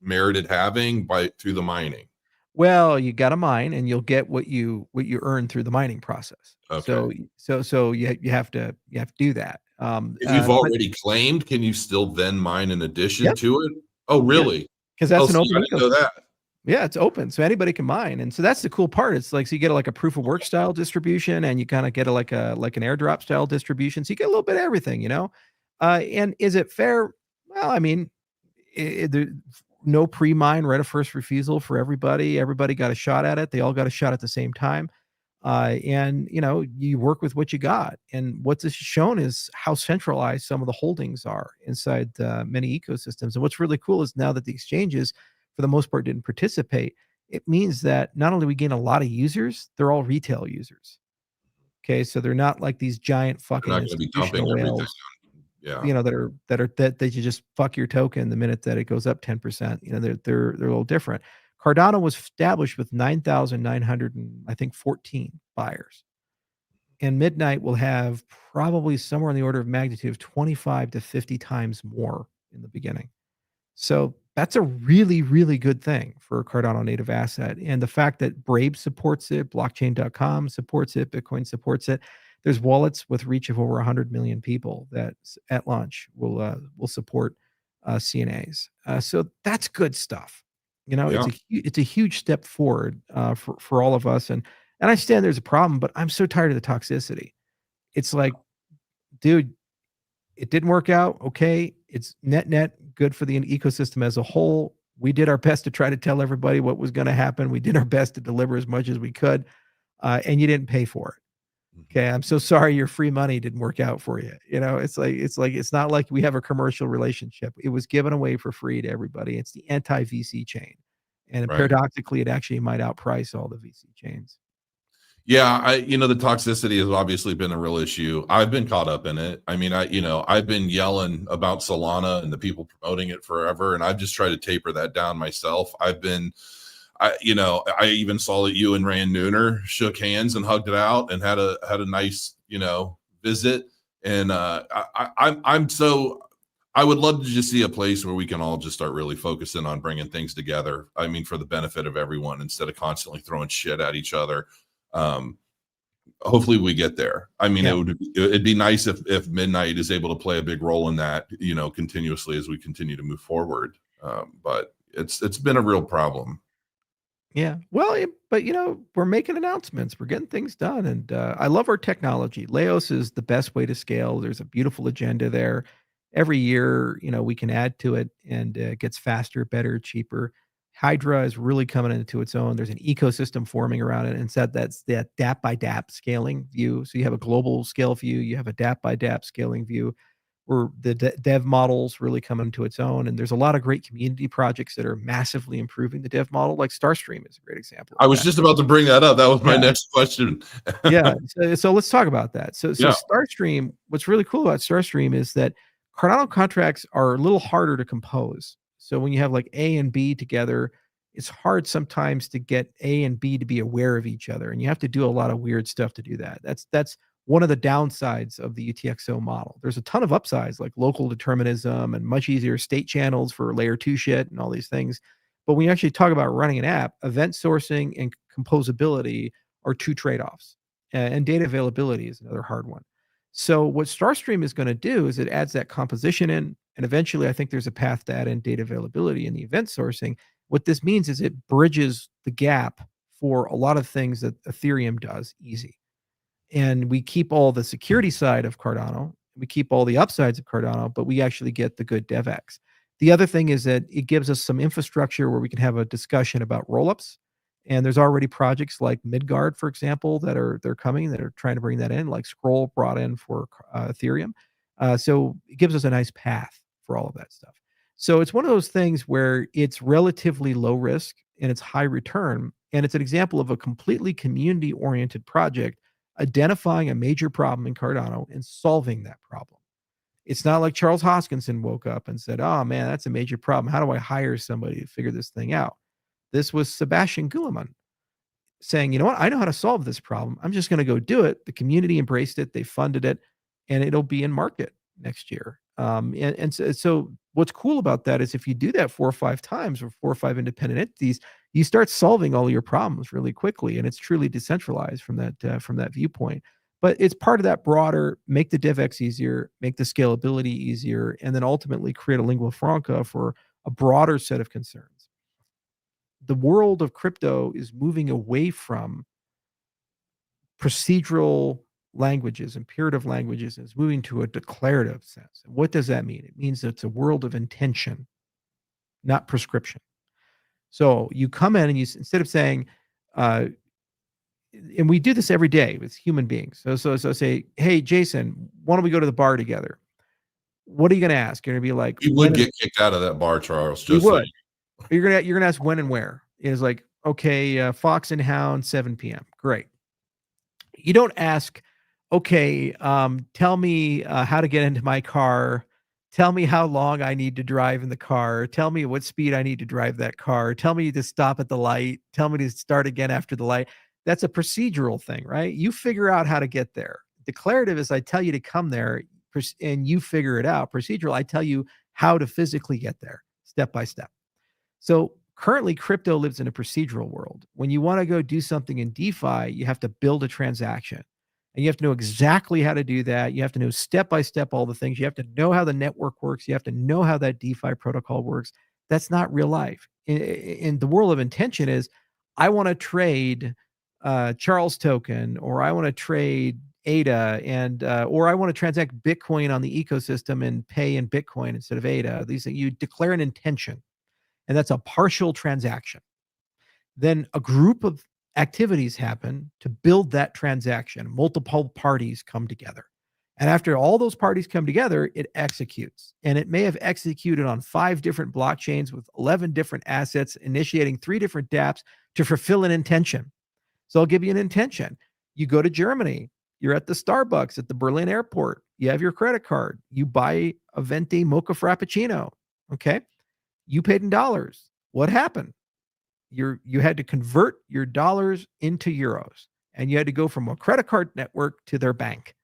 merited having through the mining.
Well, you got to mine, and you'll get what you earn through the mining process.
Okay.
So you have to do that.
If you've already claimed, can you still then mine in addition to it? Oh, really?
Because that's an open
ecosystem. I didn't know that.
Yeah, it's open, so anybody can mine, and so that's the cool part. It's like, so you get like a proof of work style distribution, and you kind of get like an airdrop style distribution. So you get a little bit of everything, And is it fair? Well, I mean, no pre-mine, right of first refusal for everybody. Everybody got a shot at it. They all got a shot at the same time. And you work with what you got. And what this has shown is how centralized some of the holdings are inside many ecosystems. And what's really cool is now that the exchanges, for the most part, didn't participate, it means that not only we gain a lot of users, they're all retail users. Okay, so they're not like these giant fucking institutional whales.
Yeah.
That you just fuck your token the minute that it goes up 10%. They're a little different. Cardano was established with 9,914 buyers. And Midnight will have probably somewhere in the order of magnitude of 25 to 50 times more in the beginning. So that's a really, really good thing for a Cardano native asset. And the fact that Brave supports it, blockchain.com supports it, Bitcoin supports it. There's wallets with reach of over 100 million people that at launch will support CNAs. So that's good stuff. You know,
Yeah.
it's a huge step forward, for all of us, and I understand there's a problem, but I'm so tired of the toxicity. It's like, dude, it didn't work out, okay, it's net good for the ecosystem as a whole. We did our best to try to tell everybody what was gonna happen. We did our best to deliver as much as we could, and you didn't pay for it.
Mhm.
Okay, I'm so sorry your free money didn't work out for you. You know, it's not like we have a commercial relationship. It was given away for free to everybody. It's the anti-VC chain. And
Right.
paradoxically, it actually might outprice all the VC chains.
Yeah, the toxicity has obviously been a real issue. I've been caught up in it. I mean, I've been yelling about Solana and the people promoting it forever, and I've just tried to taper that down myself. I even saw that you and Rand Nooner shook hands and hugged it out and had a nice, visit. And I would love to just see a place where we can all just start really focusing on bringing things together. I mean, for the benefit of everyone instead of constantly throwing shit at each other. um, Hopefully we get there. I mean,
Yeah.
it'd be nice if Midnight is able to play a big role in that, continuously as we continue to move forward. But it's been a real problem.
Yeah. Well, but we're making announcements. We're getting things done, and I love our technology. Laos is the best way to scale. There's a beautiful agenda there. Every year, we can add to it, and it gets faster, better, cheaper. Hydra is really coming into its own. There's an ecosystem forming around it, and said that's that DApp by DApp scaling view. So you have a global scale view, you have a DApp by DApp scaling view, where the dev models really come into its own. And there's a lot of great community projects that are massively improving the dev model, like Starstream is a great example
I
of
was
that.
just about to bring that up. That was my
Yeah.
next question.
Yeah. So let's talk about that. So
Yeah.
Starstream, what's really cool about Starstream is that Cardano contracts are a little harder to compose. So when you have like A and B together, it's hard sometimes to get A and B to be aware of each other, and you have to do a lot of weird stuff to do that. That's one of the downsides of the UTXO model. There's a ton of upsides like local determinism and much easier state channels for layer 2 shit and all these things. But when you actually talk about running an app, event sourcing and composability are two trade-offs. And data availability is another hard one. So what Starstream is going to do is it adds that composition in, and eventually I think there's a path to add in data availability in the event sourcing. What this means is it bridges the gap for a lot of things that Ethereum does easy. And we keep all the security side of Cardano, we keep all the upsides of Cardano, but we actually get the good DevX. The other thing is that it gives us some infrastructure where we can have a discussion about rollups. And there's already projects like Midgard, for example, they're coming that are trying to bring that in, like Scroll brought in for Ethereum. So it gives us a nice path for all of that stuff. So it's one of those things where it's relatively low risk and it's high return, and it's an example of a completely community oriented project identifying a major problem in Cardano and solving that problem. It's not like Charles Hoskinson woke up and said, "Oh man, that's a major problem. How do I hire somebody to figure this thing out?" This was Sebastian Guillemot saying, "You know what? I know how to solve this problem. I'm just going to go do it." The community embraced it, they funded it, and it'll be in market next year. And so what's cool about that is if you do that 4 or 5 times or 4 or 5 independent entities, you start solving all your problems really quickly, and it's truly decentralized from that viewpoint. But it's part of that broader make the DevX easier, make the scalability easier, and then ultimately create a lingua franca for a broader set of concerns. The world of crypto is moving away from procedural languages, imperative languages, and is moving to a declarative sense. And what does that mean? It means it's a world of intention, not prescription. So you come in and instead of saying, uh, and we do this every day with human beings. So say, hey, Jason, why don't we go to the bar together? What are you going to ask? You're going to be like,
You would get kicked out of that bar, Charles,
you
just so
would. You're gonna ask when and where. Is like, okay, Fox and Hound, 7 p.m. Great. You don't ask, okay, tell me how to get into my car. Tell me how long I need to drive in the car. Tell me what speed I need to drive that car. Tell me to stop at the light. Tell me to start again after the light. That's a procedural thing, right? You figure out how to get there. Declarative is I tell you to come there and you figure it out. Procedural, I tell you how to physically get there step by step. So currently, crypto lives in a procedural world. When you want to go do something in DeFi, you have to build a transaction. And you have to know exactly how to do that. You have to know step by step all the things. You have to know how the network works. You have to know how that DeFi protocol works. That's not real life. In the world of intention is, I want to trade Charles token, or I want to trade ADA, and or I want to transact Bitcoin on the ecosystem and pay in Bitcoin instead of ADA. These things, you declare an intention, and that's a partial transaction. Then a group of activities happen to build that transaction. Multiple parties come together. And after all those parties come together, it executes. And it may have executed on 5 different blockchains with 11 different assets, initiating 3 different dApps to fulfill an intention. So I'll give you an intention. You go to Germany, you're at the Starbucks at the Berlin airport, you have your credit card, you buy a venti mocha frappuccino. Okay. You paid in dollars. What happened? You had to convert your dollars into euros, and you had to go from a credit card network to their bank.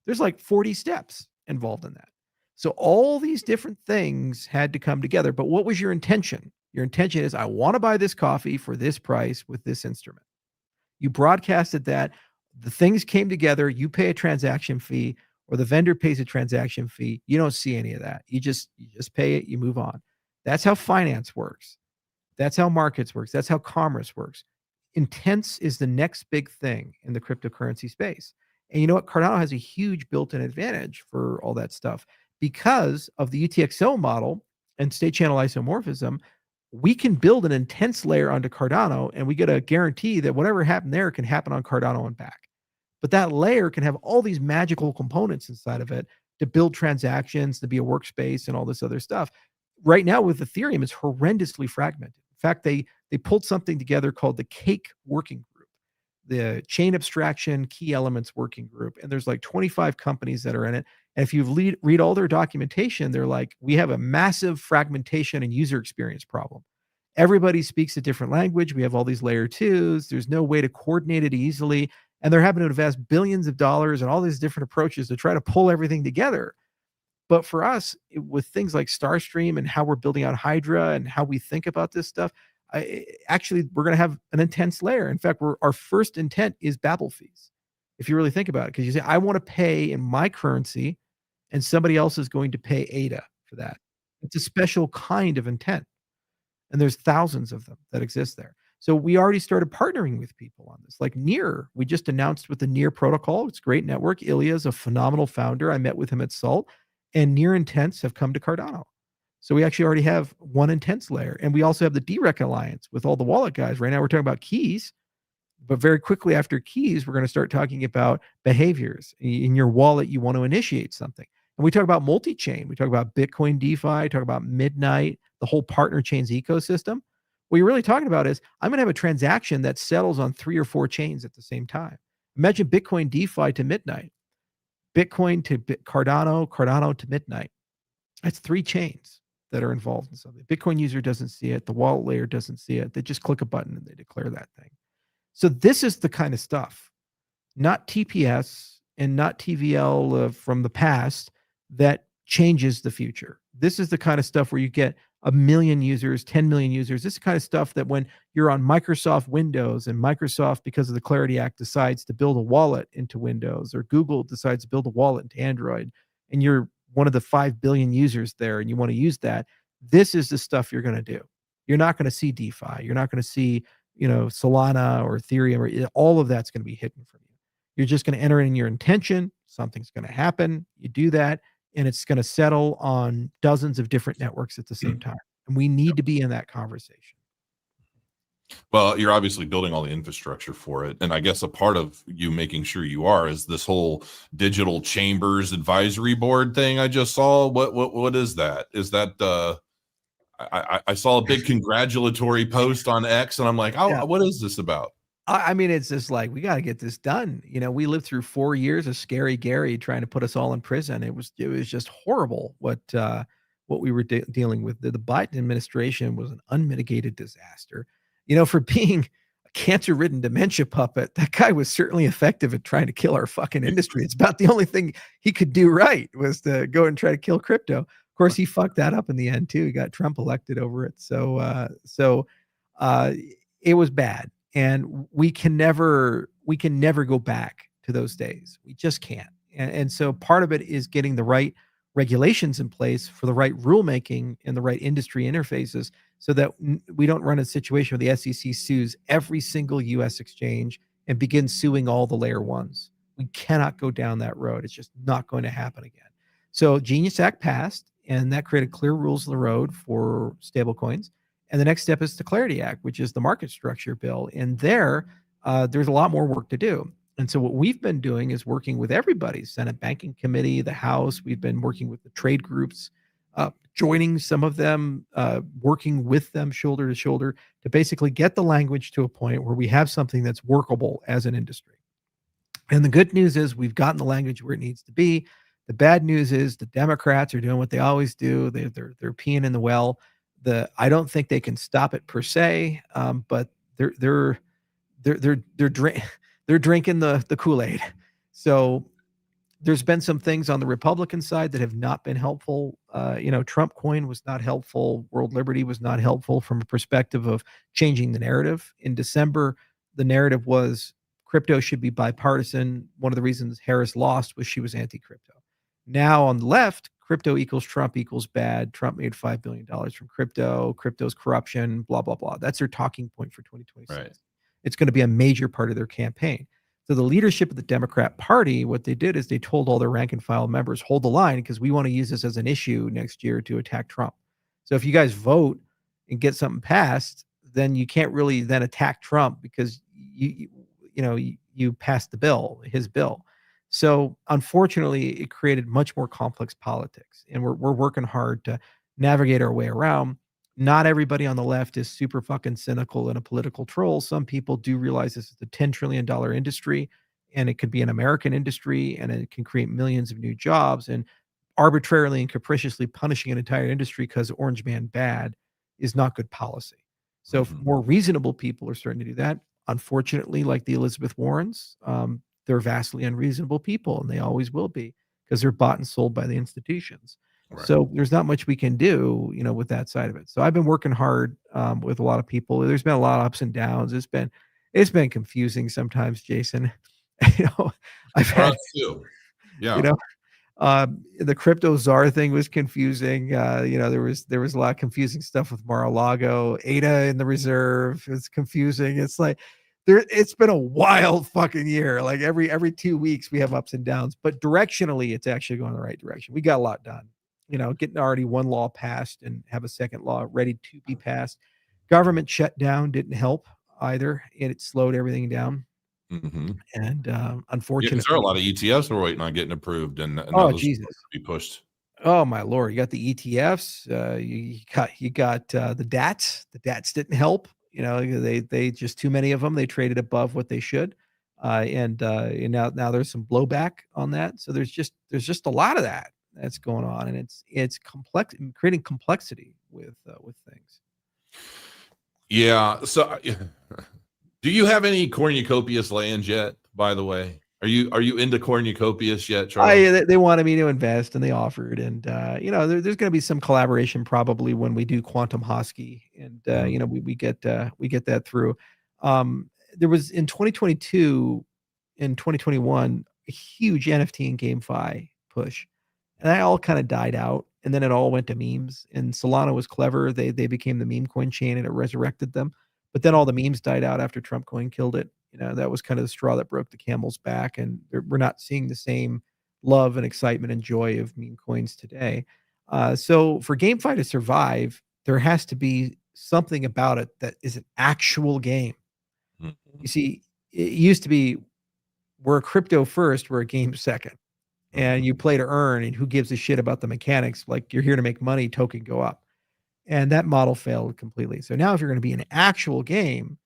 There's like 40 steps involved in that. So all these different things had to come together. But what was your intention? Your intention is, I want to buy this coffee for this price with this instrument. You broadcasted that. The things came together. You pay a transaction fee, or the vendor pays a transaction fee. You don't see any of that. You just pay it. You move on. That's how finance works. That's how markets works. That's how commerce works. Intents is the next big thing in the cryptocurrency space. And you know what? Cardano has a huge built-in advantage for all that stuff because of the UTXO model and state channel isomorphism. We can build an intense layer onto Cardano, and we get a guarantee that whatever happened there can happen on Cardano and back. But that layer can have all these magical components inside of it to build transactions, to be a workspace, and all this other stuff. Right now with Ethereum, it's horrendously fragmented. In fact, they pulled something together called the Cake Working Group, the Chain Abstraction Key Elements Working Group. And there's like 25 companies that are in it. And if you read all their documentation, they're like, we have a massive fragmentation and user experience problem. Everybody speaks a different language. We have all these layer 2s. There's no way to coordinate it easily. And they're having to invest billions of dollars and all these different approaches to try to pull everything together. But for us, with things like Starstream and how we're building out Hydra and how we think about this stuff, actually, we're going to have an intense layer. In fact, our first intent is Babel fees, if you really think about it. Because you say, I want to pay in my currency, and somebody else is going to pay ADA for that. It's a special kind of intent. And there's thousands of them that exist there. So we already started partnering with people on this. Like Near, we just announced with the Near protocol. It's a great network. Ilya is a phenomenal founder. I met with him at SALT. And Near intents have come to Cardano. So we actually already have one intense layer. And we also have the DREC Alliance with all the wallet guys. Right now we're talking about keys, but very quickly after keys, we're going to start talking about behaviors. In your wallet, you want to initiate something. And we talk about multi-chain. We talk about Bitcoin DeFi, talk about Midnight, the whole partner chains ecosystem. What you're really talking about is, I'm going to have a transaction that settles on 3 or 4 chains at the same time. Imagine Bitcoin DeFi to Midnight. Bitcoin to Cardano, Cardano to Midnight. That's 3 chains that are involved in something. Bitcoin user doesn't see it. The wallet layer doesn't see it. They just click a button and they declare that thing. So this is the kind of stuff, not TPS and not TVL from the past, that changes the future. This is the kind of stuff where you get 1 million users, 10 million users. This is the kind of stuff that when you're on Microsoft Windows and Microsoft, because of the Clarity Act, decides to build a wallet into Windows, or Google decides to build a wallet into Android, and you're one of the 5 billion users there and you want to use that, this is the stuff you're going to do. You're not going to see DeFi. You're not going to see, Solana or Ethereum, or all of that's going to be hidden from you. You're just going to enter in your intention. Something's going to happen. You do that, and it's going to settle on dozens of different networks at the same time. And we need to be in that conversation.
Well, you're obviously building all the infrastructure for it. And I guess a part of you making sure you are is this whole digital chambers advisory board thing I just saw. What is that? Is that I saw a big congratulatory post on X, and I'm like, oh, yeah. What is this about?
I mean, it's just like, we got to get this done. We lived through 4 years of Scary Gary trying to put us all in prison. It was just horrible what we were dealing with. The Biden administration was an unmitigated disaster. For being a cancer-ridden dementia puppet, that guy was certainly effective at trying to kill our fucking industry. It's about the only thing he could do right, was to go and try to kill crypto. Of course, he fucked that up in the end too. He got Trump elected over it. So it was bad. And we can never go back to those days. We just can't. And so part of it is getting the right regulations in place for the right rulemaking and the right industry interfaces so that we don't run a situation where the SEC sues every single US exchange and begins suing all the layer ones. We cannot go down that road. It's just not going to happen again. So Genius Act passed, and that created clear rules of the road for stablecoins. And the next step is the Clarity Act, which is the market structure bill. And there's a lot more work to do. And so what we've been doing is working with everybody, Senate Banking Committee, the House. We've been working with the trade groups, joining some of them, working with them shoulder to shoulder to basically get the language to a point where we have something that's workable as an industry. And the good news is we've gotten the language where it needs to be. The bad news is the Democrats are doing what they always do. They're peeing in the well. I don't think they can stop it per se, but they're drinking the Kool-Aid. So there's been some things on the Republican side that have not been helpful. Trump coin was not helpful. World Liberty was not helpful from a perspective of changing the narrative. In December, the narrative was crypto should be bipartisan. One of the reasons Harris lost was she was anti-crypto. Now on the left, crypto equals Trump equals bad. Trump made $5 billion from crypto. Crypto's corruption, blah, blah, blah. That's their talking point for 2026.
Right.
It's going to be a major part of their campaign. So the leadership of the Democrat Party, what they did is they told all their rank and file members, hold the line because we want to use this as an issue next year to attack Trump. So if you guys vote and get something passed, then you can't really then attack Trump because you passed the bill, his bill. So unfortunately, it created much more complex politics, and we're working hard to navigate our way around. Not everybody on the left is super fucking cynical and a political troll. Some people do realize this is a $10 trillion industry, and it could be an American industry, and it can create millions of new jobs. And arbitrarily and capriciously punishing an entire industry because Orange Man bad is not good policy. So if more reasonable people are starting to do that. Unfortunately, like the Elizabeth Warrens, they're vastly unreasonable people, and they always will be because they're bought and sold by the institutions. Right. So there's not much we can do, with that side of it. So I've been working hard with a lot of people. There's been a lot of ups and downs. It's been confusing sometimes, Jason. I've had
yeah.
The crypto czar thing was confusing. There was a lot of confusing stuff with Mar-a-Lago, ADA in the reserve. It's confusing. It's like it's been a wild fucking year. Like every 2 weeks we have ups and downs, but directionally it's actually going the right direction. We got a lot done. Getting already one law passed and have a second law ready to be passed. Government shutdown didn't help either, and it slowed everything down.
Mm-hmm.
And unfortunately,
there are a lot of ETFs we're waiting on getting approved, and
Jesus,
to be pushed.
Oh my Lord! You got the ETFs. You got the DATs. The DATs didn't help. They just too many of them. They traded above what they should, and now there's some blowback on that. So there's just a lot of that's going on, and it's complex, creating complexity with things.
Yeah. So, do you have any cornucopias lands yet? By the way, are you into cornucopias yet, Charles?
They wanted me to invest, and they offered, and there's going to be some collaboration probably when we do Quantum Hosky, and we get that through. There was in 2022, in 2021, a huge NFT and GameFi push, and that all kind of died out, and then it all went to memes. And Solana was clever; they became the meme coin chain, and it resurrected them. But then all the memes died out after Trump coin killed it. That was kind of the straw that broke the camel's back, and we're not seeing the same love and excitement and joy of meme coins today. So for GameFi to survive, there has to be something about it that is an actual game. Mm-hmm. You see, it used to be we're a crypto first, we're a game second. And you play to earn, and who gives a shit about the mechanics? Like, you're here to make money, token go up. And that model failed completely. So now if you're going to be an actual game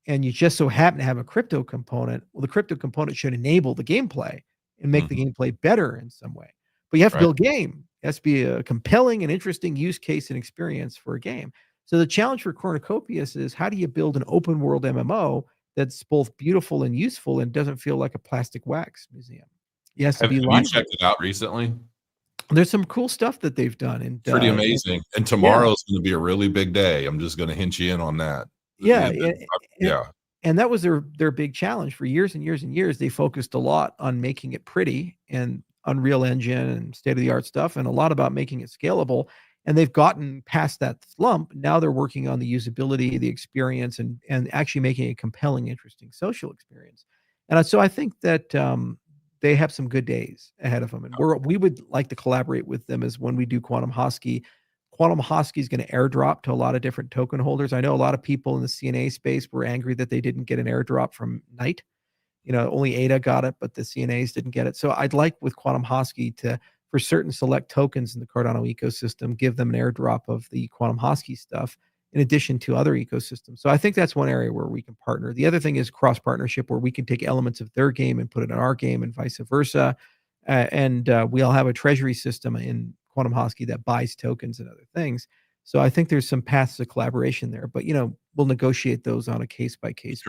and you just so happen to have a crypto component, well, the crypto component should enable the gameplay and make the gameplay better in some way. But you have to build a game. It has to be a compelling and interesting use case and experience for a game. So the challenge for Cornucopias is, how do you build an open world MMO that's both beautiful and useful and doesn't feel like a plastic wax museum? Yes,
have you checked it out recently?
There's some cool stuff that they've done, and
pretty amazing. And tomorrow's going to be a really big day. I'm just going to hint you in on that.
Yeah, and that was their big challenge for years and years and years. They focused a lot on making it pretty, and Unreal Engine and state-of-the-art stuff, and a lot about making it scalable, and they've gotten past that slump. Now they're working on the usability, the experience, and actually making a compelling, interesting social experience. And so I think that, they have some good days ahead of them, and we would like to collaborate with them as when we do Quantum Hosky. Quantum Hosky is gonna airdrop to a lot of different token holders. I know a lot of people in the CNA space were angry that they didn't get an airdrop from Knight. Only ADA got it, but the CNAs didn't get it. So I'd like with Quantum Hosky to, for certain select tokens in the Cardano ecosystem, give them an airdrop of the Quantum Hosky stuff in addition to other ecosystems. So I think that's one area where we can partner. The other thing is cross partnership, where we can take elements of their game and put it in our game and vice versa. And we'll have a treasury system in Quantum Hosky that buys tokens and other things. So I think there's some paths of collaboration there, but we'll negotiate those on a case by case.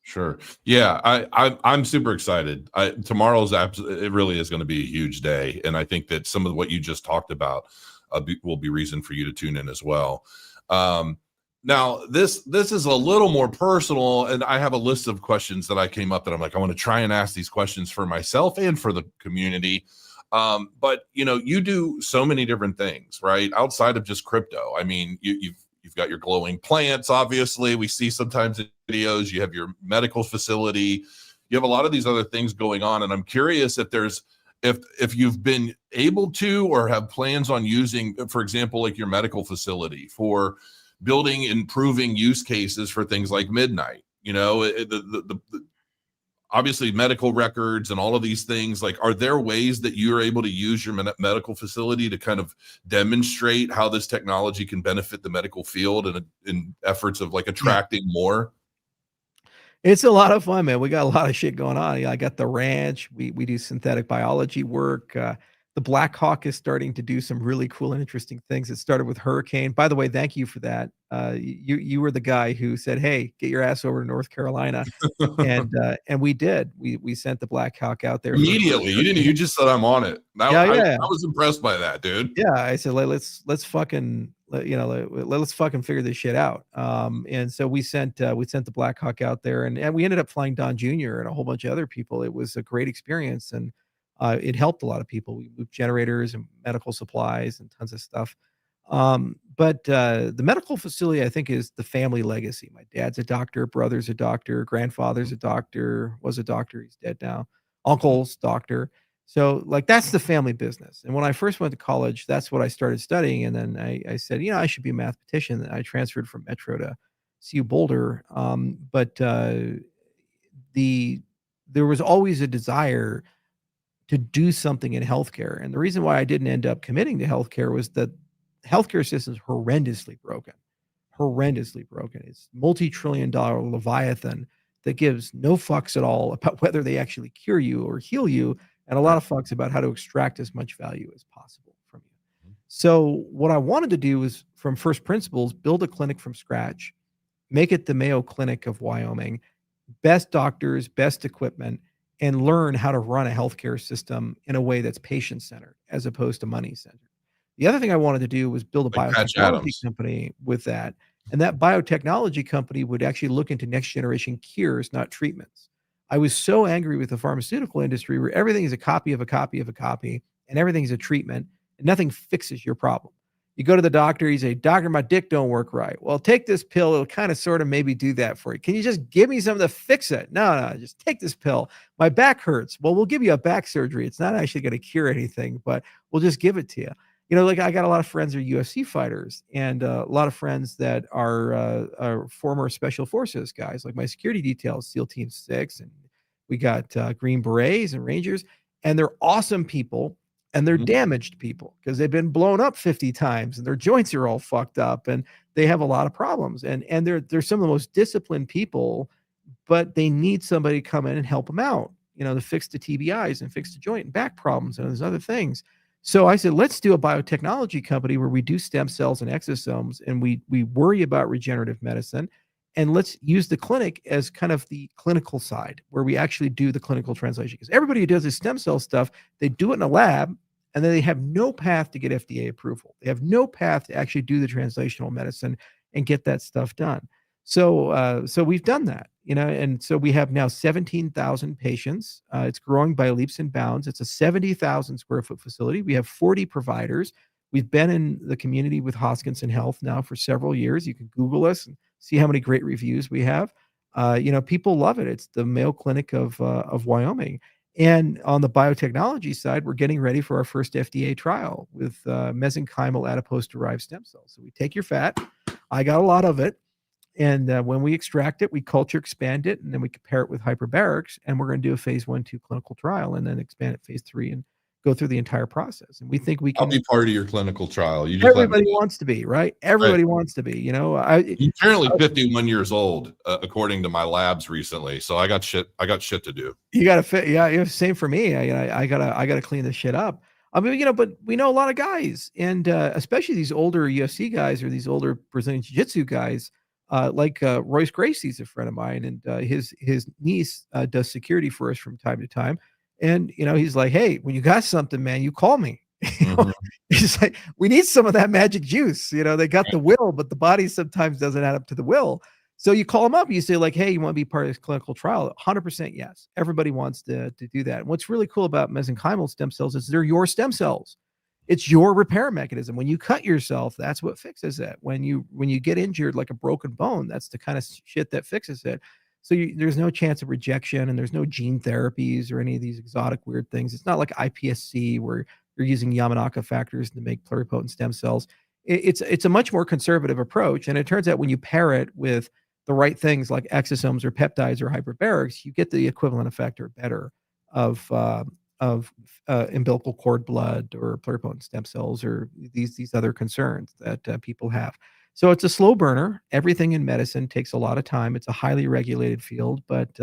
Sure. Yeah, I'm super excited. Tomorrow's it really is going to be a huge day, and I think that some of what you just talked about will be reason for you to tune in as well. Now, this is a little more personal, and I have a list of questions that I came up that I'm like, I want to try and ask these questions for myself and for the community. But you do so many different things, right? Outside of just crypto. I mean, you've got your glowing plants, obviously. We see sometimes in videos. You have your medical facility. You have a lot of these other things going on, and I'm curious if you've been able to or have plans on using, for example, like your medical facility for building improving use cases for things like Midnight. Obviously medical records and all of these things, like, are there ways that you're able to use your medical facility to kind of demonstrate how this technology can benefit the medical field and in efforts of like attracting more?
It's a lot of fun, man. We got a lot of shit going on. I got the ranch. We do synthetic biology work. The Black Hawk is starting to do some really cool and interesting things. It started with Hurricane. By the way, thank you for that. You were the guy who said, "Hey, get your ass over to North Carolina," and we did. We sent the Black Hawk out there
Immediately. You just said I'm on it. I was impressed by that, dude.
Yeah, I said let's fucking let's fucking figure this shit out. And so we sent the Black Hawk out there, and we ended up flying Don Jr. and a whole bunch of other people. It was a great experience, and it helped a lot of people. We moved generators and medical supplies and tons of stuff. But the medical facility, I think, is the family legacy. My dad's a doctor, brother's a doctor, grandfather's a doctor, was a doctor, he's dead now. Uncle's doctor. So like that's the family business. And when I first went to college, that's what I started studying. And then I said, I should be a mathematician. And I transferred from Metro to CU Boulder. But there was always a desire to do something in healthcare. And the reason why I didn't end up committing to healthcare was that healthcare system is horrendously broken. It's multi-trillion-dollar Leviathan that gives no fucks at all about whether they actually cure you or heal you, and a lot of fucks about how to extract as much value as possible from you. So what I wanted to do was, from first principles, build a clinic from scratch, make it the Mayo Clinic of Wyoming, best doctors, best equipment, and learn how to run a healthcare system in a way that's patient-centered as opposed to money-centered. The other thing I wanted to do was build a biotechnology company with that. And that biotechnology company would actually look into next generation cures, not treatments. I was so angry with the pharmaceutical industry where everything is a copy of a copy of a copy and everything's a treatment and nothing fixes your problem. You go to the doctor, you say, "Doctor, my dick don't work right." "Well, take this pill. It'll kind of sort of maybe do that for you. Can you just give me something to fix it?" No, just take this pill. "My back hurts." "Well, we'll give you a back surgery. It's not actually going to cure anything, but we'll just give it to you." Like I got a lot of friends who are UFC fighters and a lot of friends that are former special forces guys, like my security details, SEAL Team 6, and we got Green Berets and Rangers, and they're awesome people, and they're damaged people because they've been blown up 50 times and their joints are all fucked up and they have a lot of problems. And they're some of the most disciplined people, but they need somebody to come in and help them out, to fix the TBIs and fix the joint and back problems and there's other things. So I said, let's do a biotechnology company where we do stem cells and exosomes and we worry about regenerative medicine. And let's use the clinic as kind of the clinical side where we actually do the clinical translation. Because everybody who does this stem cell stuff, they do it in a lab and then they have no path to get FDA approval. They have no path to actually do the translational medicine and get that stuff done. So we've done that. and so we have now 17,000 patients. It's growing by leaps and bounds. It's a 70,000 square foot facility. We have 40 providers. We've been in the community with Hoskinson Health now for several years. You can Google us and see how many great reviews we have. People love it. It's the Mayo Clinic of Wyoming. And on the biotechnology side, we're getting ready for our first FDA trial with mesenchymal adipose-derived stem cells. So we take your fat. I got a lot of it. And when we extract it, we culture expand it, and then we compare it with hyperbarics. And we're going to do a phase 1/2 clinical trial and then expand it phase 3 and go through the entire process. And we think we
I'll
can.
be part of your clinical trial. You just let me
Everybody
know.
wants to be, right? Everybody wants to be.
You're currently 51 years old, according to my labs recently. So I got shit to do.
You got to fit. Yeah, same for me. I gotta clean this shit up. I mean, but we know a lot of guys, and especially these older UFC guys or these older Brazilian Jiu-Jitsu guys, like Royce Gracie's a friend of mine, and his niece does security for us from time to time. And he's like, "Hey, when you got something, man, you call me."
Mhm.
He's like, "We need some of that magic juice." They got the will, but the body sometimes doesn't add up to the will. So you call them up, you say like, "Hey, you want to be part of this clinical trial?" 100% yes. Everybody wants to do that. And what's really cool about mesenchymal stem cells is they're your stem cells. It's your repair mechanism. When you cut yourself, that's what fixes it. When you get injured like a broken bone, that's the kind of shit that fixes it. So there's no chance of rejection, and there's no gene therapies or any of these exotic weird things. It's not like iPSC where you're using Yamanaka factors to make pluripotent stem cells. It's a much more conservative approach. And it turns out when you pair it with the right things like exosomes or peptides or hyperbarics, you get the equivalent effect or better of umbilical cord blood or pluripotent stem cells or these other concerns that people have. So it's a slow burner. Everything in medicine takes a lot of time. It's a highly regulated field, but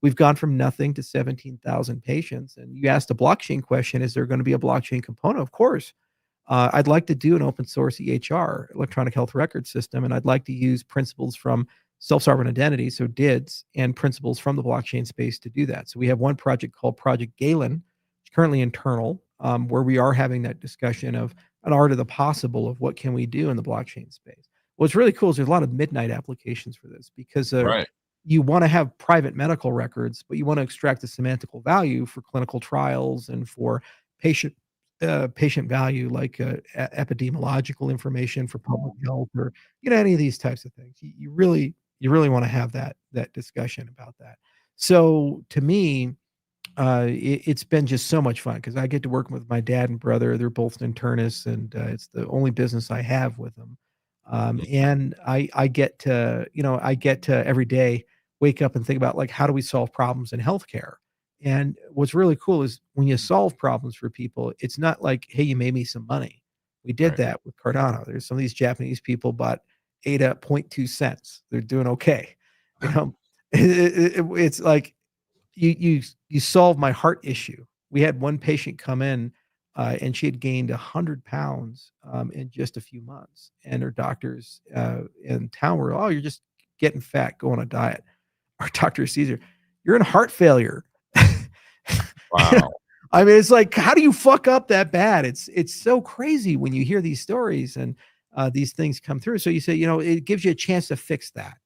we've gone from nothing to 17,000 patients. And you asked a blockchain question: is there going to be a blockchain component? Of course. I'd like to do an open source EHR, electronic health record system, and I'd like to use principles from self-sovereign identity, so DIDs, and principles from the blockchain space to do that. So we have one project called Project Galen, which is currently internal, where we are having that discussion of an art of the possible of what can we do in the blockchain space. What's really cool is there's a lot of midnight applications for this because
Right.
you want to have private medical records, but you want to extract the semantical value for clinical trials and for patient value, like epidemiological information for public health, or any of these types of things. You really want to have that discussion about that. So to me, it's been just so much fun because I get to work with my dad and brother. They're both internists, and it's the only business I have with them. And I get to, every day wake up and think about like, how do we solve problems in healthcare? And what's really cool is when you solve problems for people, it's not like, hey, you made me some money. We did
Right.
that with Cardano. There's some of these Japanese people bought ADA at 0.2 cents. They're doing okay. It's like you solve my heart issue. We had one patient come in, and she had gained 100 pounds in just a few months, and her doctors in town were, "Oh, you're just getting fat. Go on a diet." Our doctor sees her, "You're in heart failure."
Wow.
I mean, it's like, how do you fuck up that bad? It's so crazy when you hear these stories and these things come through. So you say, it gives you a chance to fix that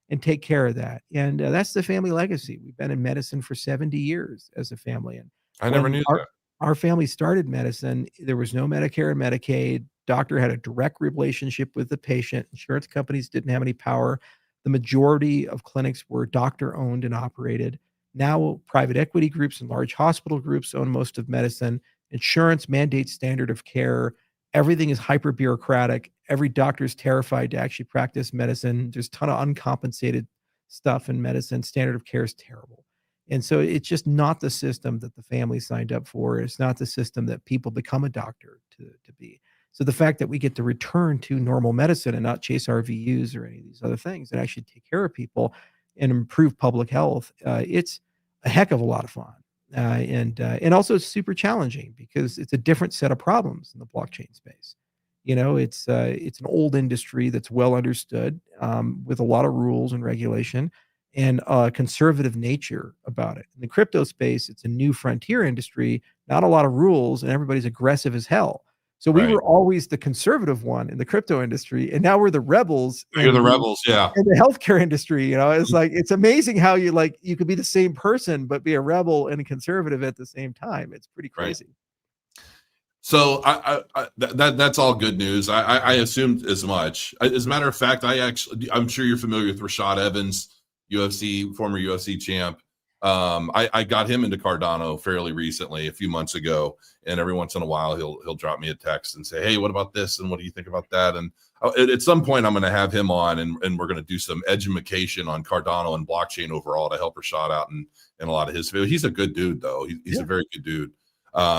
and take care of that. And that's the family legacy. We've been in medicine for 70 years as a family. And
I never
when
knew that.
our family started medicine, there was no Medicare and Medicaid. Doctor had a direct relationship with the patient. Insurance companies didn't have any power. The majority of clinics were doctor owned and operated. Now, private equity groups and large hospital groups own most of medicine. Insurance mandates standard of care. Everything is hyper bureaucratic. Every doctor is terrified to actually practice medicine. There's a ton of uncompensated stuff in medicine. Standard of care is terrible. And so it's just not the system that the family signed up for. It's not the system that people become a doctor to be. So the fact that we get to return to normal medicine and not chase RVUs or any of these other things and actually take care of people and improve public health, it's a heck of a lot of fun. And also it's super challenging because it's a different set of problems in the blockchain space. It's an old industry that's well understood, with a lot of rules and regulation and a conservative nature about it. In the crypto space, it's a new frontier industry, not a lot of rules, and everybody's aggressive as hell. So we
Right.
were always the conservative one in the crypto industry, and now we're the rebels
You're
in
the rebels. Yeah.
the healthcare industry. It's like, it's amazing how you could be the same person but be a rebel and a conservative at the same time. It's pretty
Right.
crazy.
So that's all good news. I assumed as much. As a matter of fact, I'm sure you're familiar with Rashad Evans, former UFC champ. I got him into Cardano fairly recently, a few months ago, and every once in a while he'll drop me a text and say, "Hey, what about this? And what do you think about that?" And at some point, I'm going to have him on, and we're going to do some edumacation on Cardano and blockchain overall to help Rashad out and a lot of his. He's a good dude, though. He's a very good dude.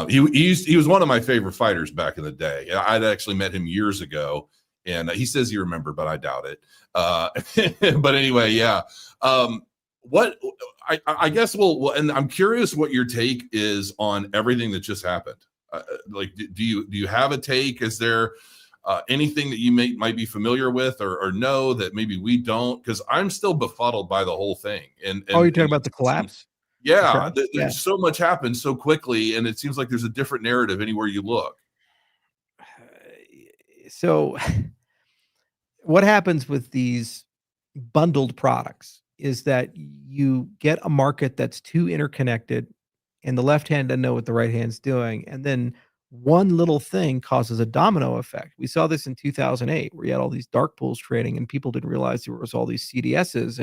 He was one of my favorite fighters back in the day. I'd actually met him years ago, and he says he remembered, but I doubt it. But anyway, yeah. What I guess and I'm curious what your take is on everything that just happened. Like, do you have a take? Is there anything that you might be familiar with or know that maybe we don't? Because I'm still befuddled by the whole thing. And
Oh, you're talking about the collapse?
Yeah,
Yeah.
so much happened so quickly, and it seems like there's a different narrative anywhere you look.
So what happens with these bundled products is that you get a market that's too interconnected, and the left hand doesn't know what the right hand's doing, and then one little thing causes a domino effect. We saw this in 2008, where you had all these dark pools trading, and people didn't realize there was all these CDSs,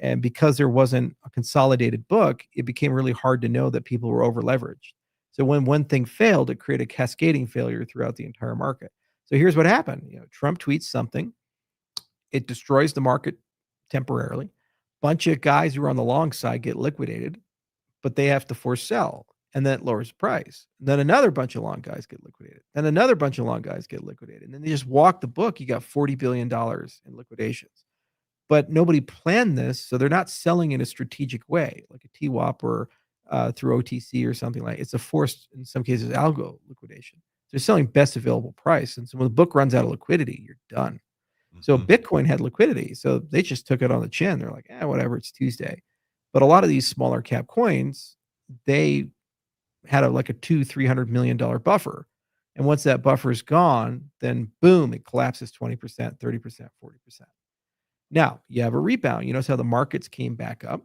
and because there wasn't a consolidated book, it became really hard to know that people were over leveraged. So when one thing failed, it created cascading failure throughout the entire market. So here's what happened. Trump tweets something, it destroys the market temporarily. Bunch of guys who are on the long side get liquidated, but they have to force sell, and that lowers the price. Then another bunch of long guys get liquidated. Then another bunch of long guys get liquidated. And then they just walk the book. You got $40 billion in liquidations. But nobody planned this, so they're not selling in a strategic way, like a TWAP or through OTC or something like. It's a forced, in some cases, algo liquidation. They're selling best available price, and so when the book runs out of liquidity, you're done. So Bitcoin had liquidity, so they just took it on the chin. They're like, whatever, it's Tuesday. But a lot of these smaller cap coins, they had like a $200-300 million buffer. And once that buffer is gone, then boom, it collapses 20%, 30%, 40%. Now you have a rebound. You notice how the markets came back up,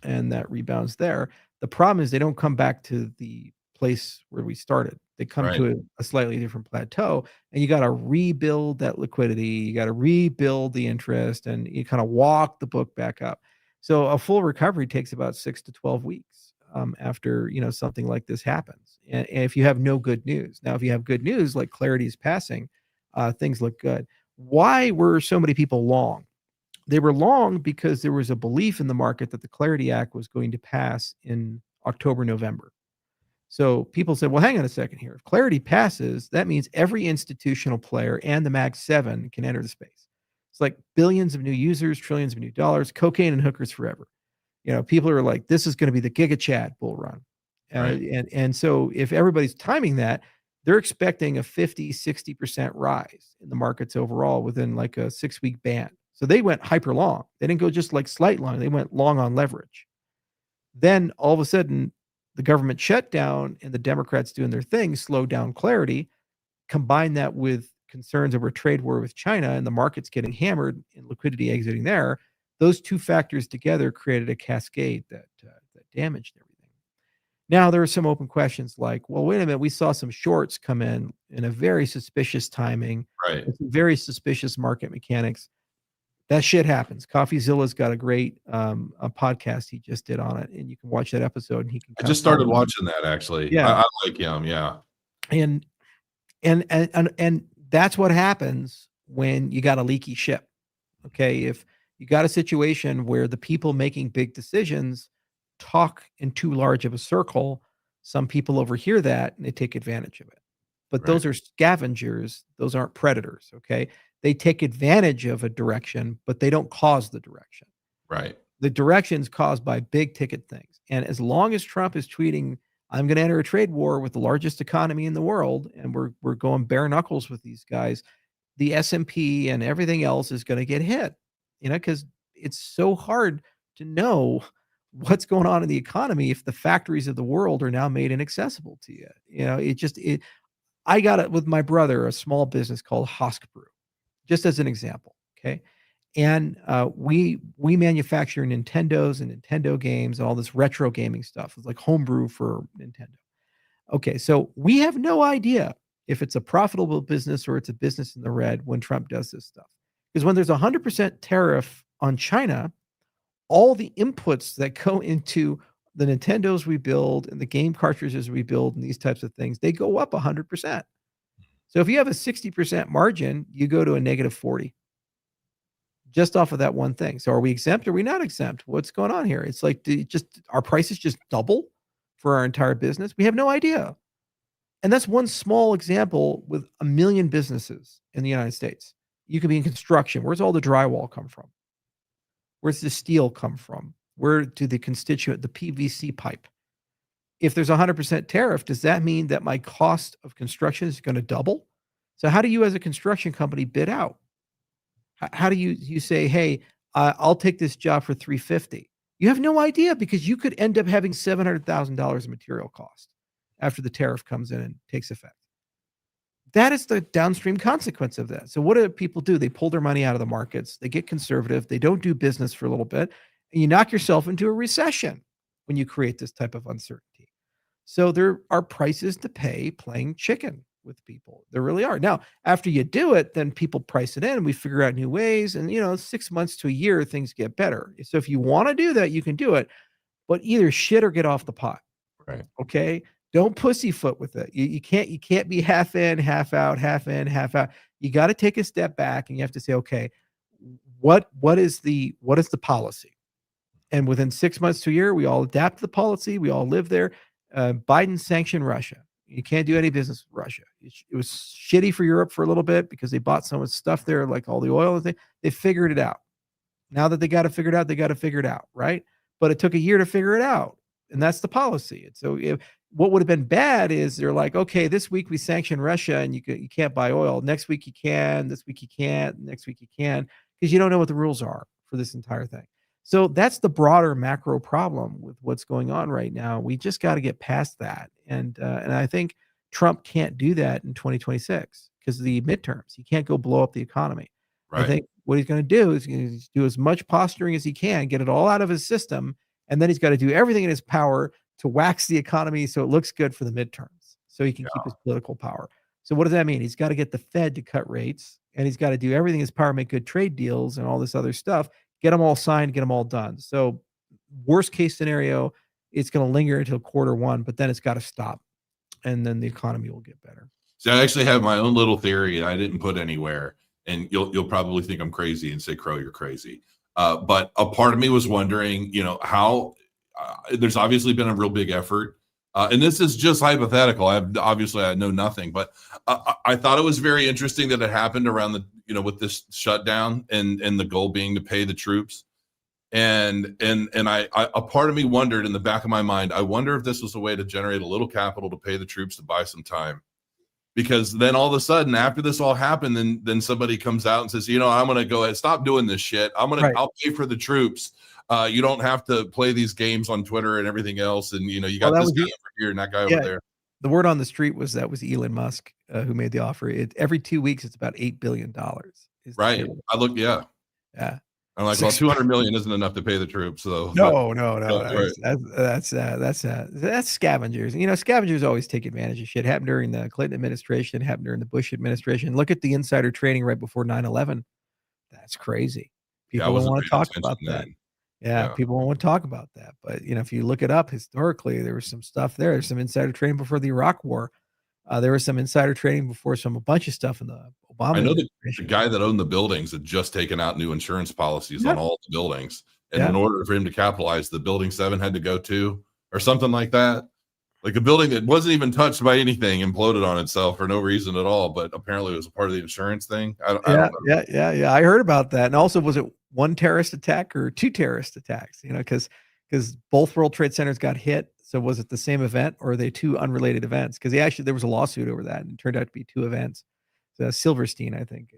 and that rebounds there. The problem is they don't come back to the place where we started. They come to a slightly different plateau, and you got to rebuild that liquidity. You got to rebuild the interest, and you kind of walk the book back up. So a full recovery takes about 6 to 12 weeks after something like this happens. And if you have no good news, now if you have good news like clarity is passing, things look good. Why were so many people long? They were long because there was a belief in the market that the Clarity Act was going to pass in October, November. So people said, well, hang on a second here. If Clarity passes, that means every institutional player and the Mag 7 can enter the space. It's like billions of new users, trillions of new dollars, cocaine and hookers forever. People are like, this is going to be the Giga Chad bull run. And so if everybody's timing that, they're expecting a 50-60% rise in the markets overall within like a 6-week band. So they went hyper long. They didn't go just like slight long. They went long on leverage. Then all of a sudden, the government shutdown and the Democrats doing their thing slowed down Clarity. Combine that with concerns over a trade war with China and the markets getting hammered and liquidity exiting there. Those two factors together created a cascade that damaged everything. Now there are some open questions like, well, wait a minute, we saw some shorts come in a very suspicious timing, with some very suspicious market mechanics. That shit happens. CoffeeZilla's got a great a podcast he just did on it, and you can watch that episode. And he can.
I just started watching that actually.
Yeah,
I like him. Yeah,
and that's what happens when you got a leaky ship. Okay, if you got a situation where the people making big decisions talk in too large of a circle, some people overhear that and they take advantage of it. But those are scavengers; those aren't predators. Okay. They take advantage of a direction, but they don't cause the direction.
Right.
The direction's caused by big ticket things. And as long as Trump is tweeting, I'm going to enter a trade war with the largest economy in the world, and we're going bare knuckles with these guys, the S&P and everything else is going to get hit, because it's so hard to know what's going on in the economy if the factories of the world are now made inaccessible to you. I got it with my brother, a small business called Hosk Brew, just as an example. Okay. And we manufacture Nintendos and Nintendo games and all this retro gaming stuff. It's like homebrew for Nintendo. Okay, so we have no idea if it's a profitable business or it's a business in the red when Trump does this stuff. Because when there's a 100% tariff on China, all the inputs that go into the Nintendos we build and the game cartridges we build and these types of things, they go up 100%. So if you have a 60% margin, you go to a negative 40 just off of that one thing. So are we exempt? Or are we not exempt? What's going on here? It's like just our prices just double for our entire business. We have no idea. And that's one small example with a million businesses in the United States. You could be in construction. Where's all the drywall come from? Where's the steel come from? Where do the PVC pipe? If there's a 100% tariff, does that mean that my cost of construction is going to double? So how do you as a construction company bid out? How do you say, hey, I'll take this job for $350? You have no idea because you could end up having $700,000 in material cost after the tariff comes in and takes effect. That is the downstream consequence of that. So what do people do? They pull their money out of the markets. They get conservative. They don't do business for a little bit. And you knock yourself into a recession when you create this type of uncertainty. So there are prices to pay playing chicken with people. There really are. Now, after you do it, then people price it in and we figure out new ways. And, 6 months to a year, things get better. So if you want to do that, you can do it, but either shit or get off the pot.
Right.
Okay. Don't pussyfoot with it. You can't be half in, half out, half in, half out. You got to take a step back and you have to say, okay, what is the policy? And within 6 months to a year, we all adapt to the policy. We all live there. Biden sanctioned Russia. You can't do any business with Russia. It was shitty for Europe for a little bit because they bought so much stuff there, like all the oil and things. They figured it out. Now that they got to figure it out, they got to figure it out, right? But it took a year to figure it out, and that's the policy. And so, what would have been bad is they're like, okay, this week we sanction Russia, and you can't buy oil. Next week you can. This week you can't. Next week you can, because you don't know what the rules are for this entire thing. So that's the broader macro problem with what's going on right now. We just got to get past that. And I think Trump can't do that in 2026 because of the midterms. He can't go blow up the economy. Right. I think what he's going to do is do as much posturing as he can, get it all out of his system, and then he's got to do everything in his power to wax the economy so it looks good for the midterms so he can keep his political power. So what does that mean? He's got to get the Fed to cut rates, and he's got to do everything in his power, make good trade deals and all this other stuff. Get them all signed, get them all done. So worst case scenario, it's going to linger until Q1, but then it's got to stop. And then the economy will get better.
So I actually have my own little theory and I didn't put anywhere. And you'll probably think I'm crazy and say, Crow, you're crazy. But a part of me was wondering, how there's obviously been a real big effort. And this is just hypothetical. I know nothing, but I thought it was very interesting that it happened around the, with this shutdown and the goal being to pay the troops. And I a part of me wondered in the back of my mind, I wonder if this was a way to generate a little capital to pay the troops to buy some time. Because then all of a sudden, after this all happened, then somebody comes out and says, I'm going to go ahead, stop doing this shit. I'll pay for the troops. You don't have to play these games on Twitter and everything else. And, you got this guy over here and that guy over there.
The word on the street was Elon Musk who made the offer. Every 2 weeks, it's about $8 billion.
Right. I looked, yeah. I'm like, well, 200 million isn't enough to pay the troops. So
no. That's scavengers. Scavengers always take advantage of shit. Happened during the Clinton administration, happened during the Bush administration. Look at the insider trading right before 9/11. That's crazy. People don't want to talk about that. Yeah, people don't want to talk about that. But if you look it up historically, there was some stuff there. There's some insider trading before the Iraq War. There was some insider trading before a bunch of stuff in the Obama.
I know the guy that owned the buildings had just taken out new insurance policies on all the buildings. And in order for him to capitalize, the building 7 had to go to, or something like that. Like a building that wasn't even touched by anything imploded on itself for no reason at all. But apparently it was a part of the insurance thing. I don't know.
Yeah. I heard about that. And also, was it one terrorist attack or 2 terrorist attacks? Because both World Trade Centers got hit. So was it the same event or are they 2 unrelated events? Because there was a lawsuit over that and it turned out to be 2 events. Silverstein, I think.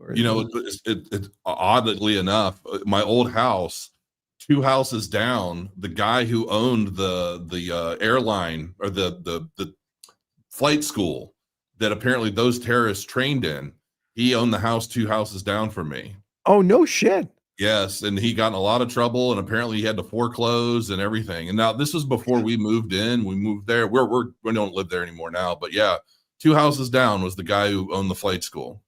It's oddly enough, my old house, 2 houses down, the guy who owned the airline or the flight school that apparently those terrorists trained in. He owned the house 2 houses down from me.
Oh, no shit.
Yes, and he got in a lot of trouble, and apparently he had to foreclose and everything. And now this was before we moved in. We moved there. We don't live there anymore now, but yeah, 2 houses down was the guy who owned the flight school.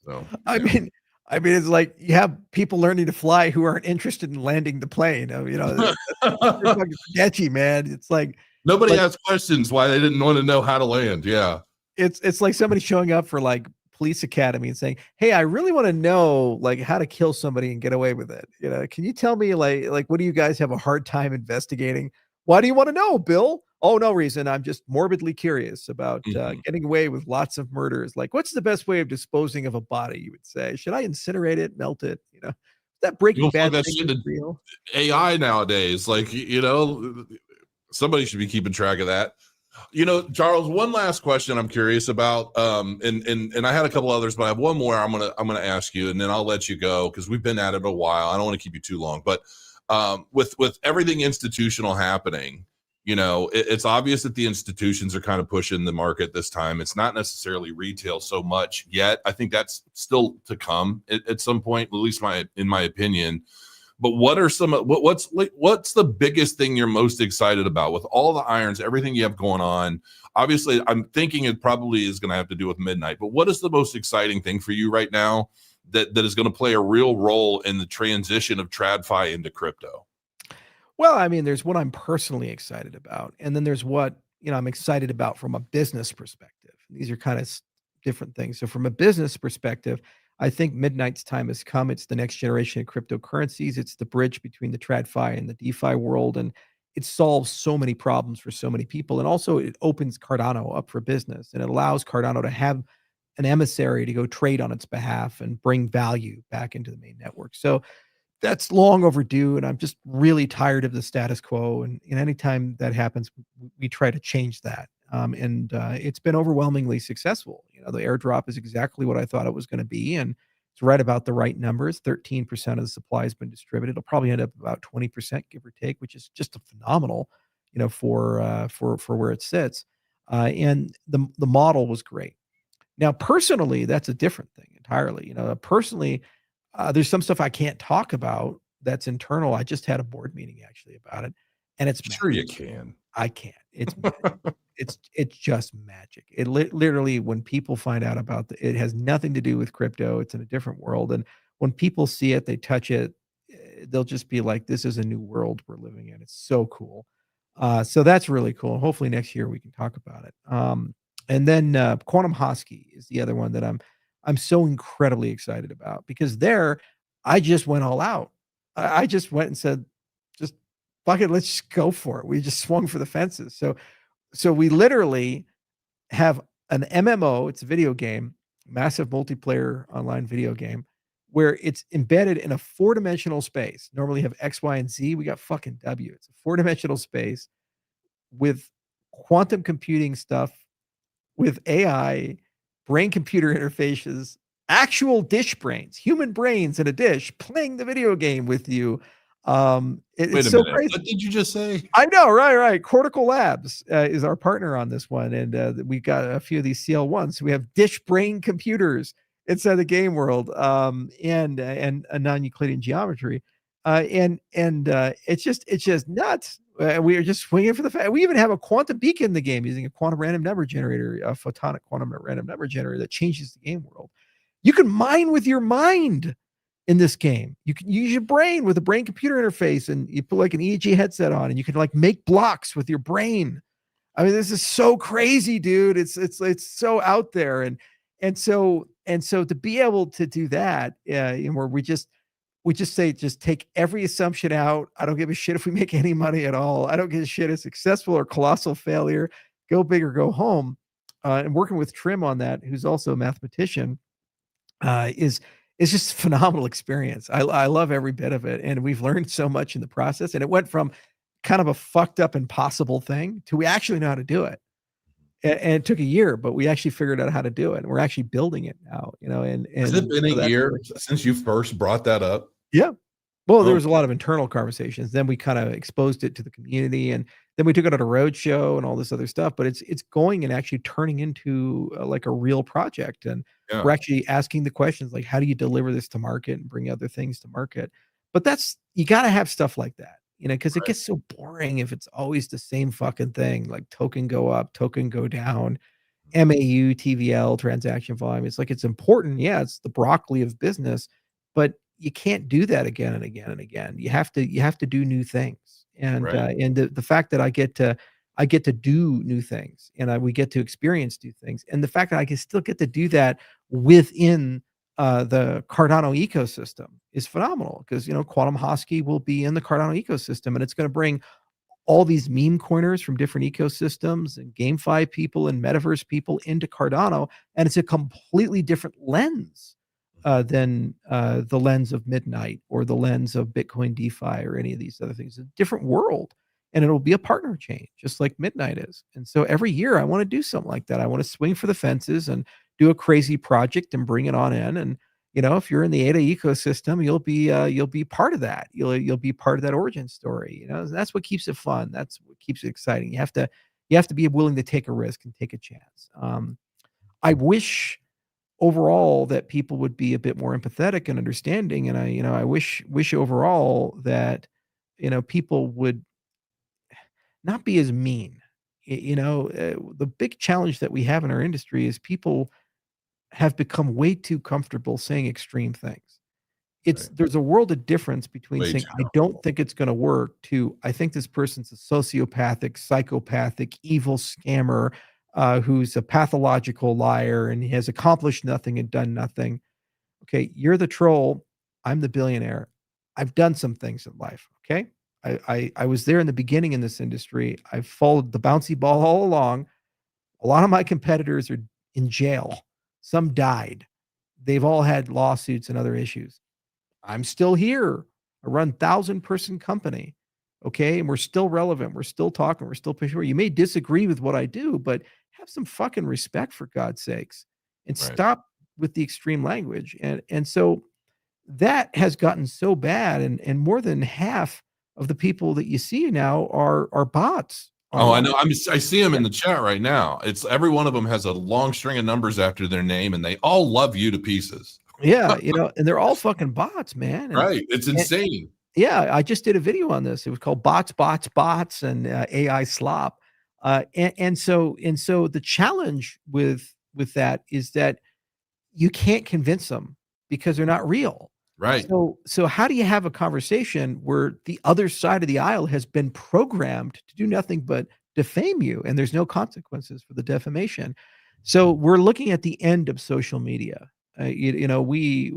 So
I mean, it's like you have people learning to fly who aren't interested in landing the plane. That's fucking sketchy, man. It's like
nobody
like,
asked questions why they didn't want to know how to land. Yeah.
It's like somebody showing up for like police academy and saying, "Hey, I really want to know like how to kill somebody and get away with it. Can you tell me like what do you guys have a hard time investigating? Why do you want to know, Bill? Oh, no reason. I'm just morbidly curious about getting away with lots of murders. Like, what's the best way of disposing of a body? You would say, should I incinerate it, melt it? That Breaking Bad
that
thing
shit
is real.
AI nowadays. Like, somebody should be keeping track of that. Charles, one last question I'm curious about. And I had a couple others, but I have one more I'm gonna ask you, and then I'll let you go because we've been at it a while. I don't want to keep you too long, but with everything institutional happening, it's obvious that the institutions are kind of pushing the market this time. It's not necessarily retail so much yet. I think that's still to come at some point, at least in my opinion. But what are what's the biggest thing you're most excited about with all the irons, everything you have going on? Obviously, I'm thinking it probably is going to have to do with Midnight, but what is the most exciting thing for you right now that is going to play a real role in the transition of TradFi into crypto?
Well, I mean, there's what I'm personally excited about, and then there's what I'm excited about from a business perspective. These are kind of different things. So from a business perspective, I think Midnight's time has come. It's the next generation of cryptocurrencies. It's the bridge between the TradFi and the DeFi world, and it solves so many problems for so many people. And also, it opens Cardano up for business, and it allows Cardano to have an emissary to go trade on its behalf and bring value back into the main network. So that's long overdue, and I'm just really tired of the status quo. And anytime that happens, we try to change that. And it's been overwhelmingly successful. The airdrop is exactly what I thought it was going to be, and it's right about the right numbers. 13% of the supply has been distributed. It'll probably end up about 20%, give or take, which is just a phenomenal, for where it sits. And the model was great. Now, personally, that's a different thing entirely. Personally, there's some stuff I can't talk about that's internal. I just had a board meeting actually about it, and it's
sure
magic.
You can.
I can't. It's it's just magic. It literally, when people find out about it has nothing to do with crypto. It's in a different world, and when people see it, they touch it, they'll just be like, "This is a new world we're living in." It's so cool. So that's really cool. Hopefully next year we can talk about it. And then Quantum Hosky is the other one that I'm so incredibly excited about, because there I just went all out. I just went and said, just fuck it, let's just go for it. We just swung for the fences. So we literally have an MMO, it's a video game, massive multiplayer online video game, where it's embedded in a 4-dimensional space. Normally you have X, Y, and Z. We got fucking W. It's a 4-dimensional space with quantum computing stuff, with AI, brain computer interfaces, actual dish brains, human brains in a dish playing the video game with you. It's so crazy.
What did you just say?
I know, right. Cortical Labs is our partner on this one, and we got a few of these CL1s. So we have dish brain computers inside the game world, and a non-Euclidean geometry, and it's just nuts. We are just swinging for the fact. We even have a quantum beacon in the game using a quantum random number generator, a photonic quantum random number generator that changes the game world. You can mine with your mind in this game. You can use your brain with a brain computer interface, and you put like an EEG headset on, and you can like make blocks with your brain. I mean, this is so crazy, dude. It's so out there, and so to be able to do that, where we just say, just take every assumption out. I don't give a shit if we make any money at all. I don't give a shit if successful or colossal failure. Go big or go home. And working with Trim on that, who's also a mathematician, is just a phenomenal experience. I love every bit of it, and we've learned so much in the process. And it went from kind of a fucked up, impossible thing to we actually know how to do it. And it took a year, but we actually figured out how to do it, and we're actually building it now. And
has it been a year since you first brought that up?
Yeah. Well, there was a lot of internal conversations. Then we kind of exposed it to the community, and Then we took it on a roadshow and all this other stuff, but it's going and actually turning into, like a real project, and
Yeah.
we're actually asking the questions like, "How do you deliver this to market and bring other things to market?" But that's you gotta have stuff like that, because it
Right.
gets so boring if it's always the same fucking thing, like token go up, token go down. MAU, TVL, transaction volume. It's like it's important. Yeah, it's the broccoli of business, but you can't do that again and again and again. You have to do new things.
Right.
And the fact that I get to do new things, and we get to experience new things, and the fact that I can still get to do that within the Cardano ecosystem is phenomenal, because Quantum Hosky will be in the Cardano ecosystem, and it's going to bring all these meme coiners from different ecosystems and GameFi people and metaverse people into Cardano, and it's a completely different lens than the lens of Midnight or the lens of Bitcoin DeFi or any of these other things. It's a different world, and it'll be a partner chain, just like Midnight is. And so every year, I want to do something like that. I want to swing for the fences and do a crazy project and bring it on in. And if you're in the ADA ecosystem, you'll be part of that. You'll be part of that origin story. That's what keeps it fun. That's what keeps it exciting. You have to be willing to take a risk and take a chance. I wish overall that people would be a bit more empathetic and understanding, and I wish overall that people would not be as mean. The big challenge that we have in our industry is people have become way too comfortable saying extreme things.
Right.
There's a world of difference between
Way
saying,
too
"I don't think it's gonna work," to, "I think this person's a sociopathic, psychopathic, evil scammer, who's a pathological liar, and he has accomplished nothing and done nothing." Okay, you're the troll, I'm the billionaire. I've done some things in life, okay? I was there in the beginning in this industry. I've followed the bouncy ball all along. A lot of my competitors are in jail. Some died. They've all had lawsuits and other issues. I'm still here. I run 1,000-person company, okay? And we're still relevant. We're still talking. We're still pushing. You may disagree with what I do, but have some fucking respect, for God's sakes, and
Right.
stop with the extreme language. And so that has gotten so bad, and more than half of the people that you see now are bots
Oh, I
online.
know. I see them
Yeah.
in the chat right now. It's every one of them has a long string of numbers after their name, and they all love you to pieces.
Yeah, and they're all fucking bots, man.
Right. It's
And
insane.
yeah, I just did a video on this. It was called "Bots, Bots, Bots," and AI slop. And so the challenge with that is that you can't convince them because they're not real.
Right.
So how do you have a conversation where the other side of the aisle has been programmed to do nothing but defame you, and there's no consequences for the defamation? So we're looking at the end of social media. We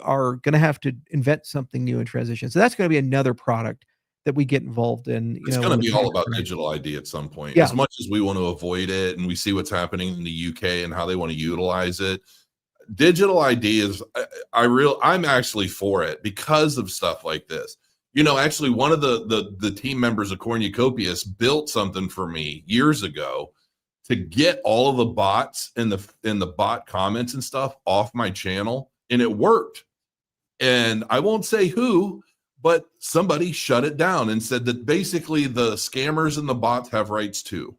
are going to have to invent something new in transition. So that's going to be another product that we get involved in.
It's going
When
to
the
be all
products
about
are ready.
digital ID at some point.
Yeah,
As much as we want to avoid it and we see what's happening in the UK and how they want to utilize it, digital ID is I'm actually for it because of stuff like this. Actually one of the team members of Cornucopias built something for me years ago to get all of the bots and the bot comments and stuff off my channel, and it worked. And I won't say who, but somebody shut it down and said that basically the scammers and the bots have rights too.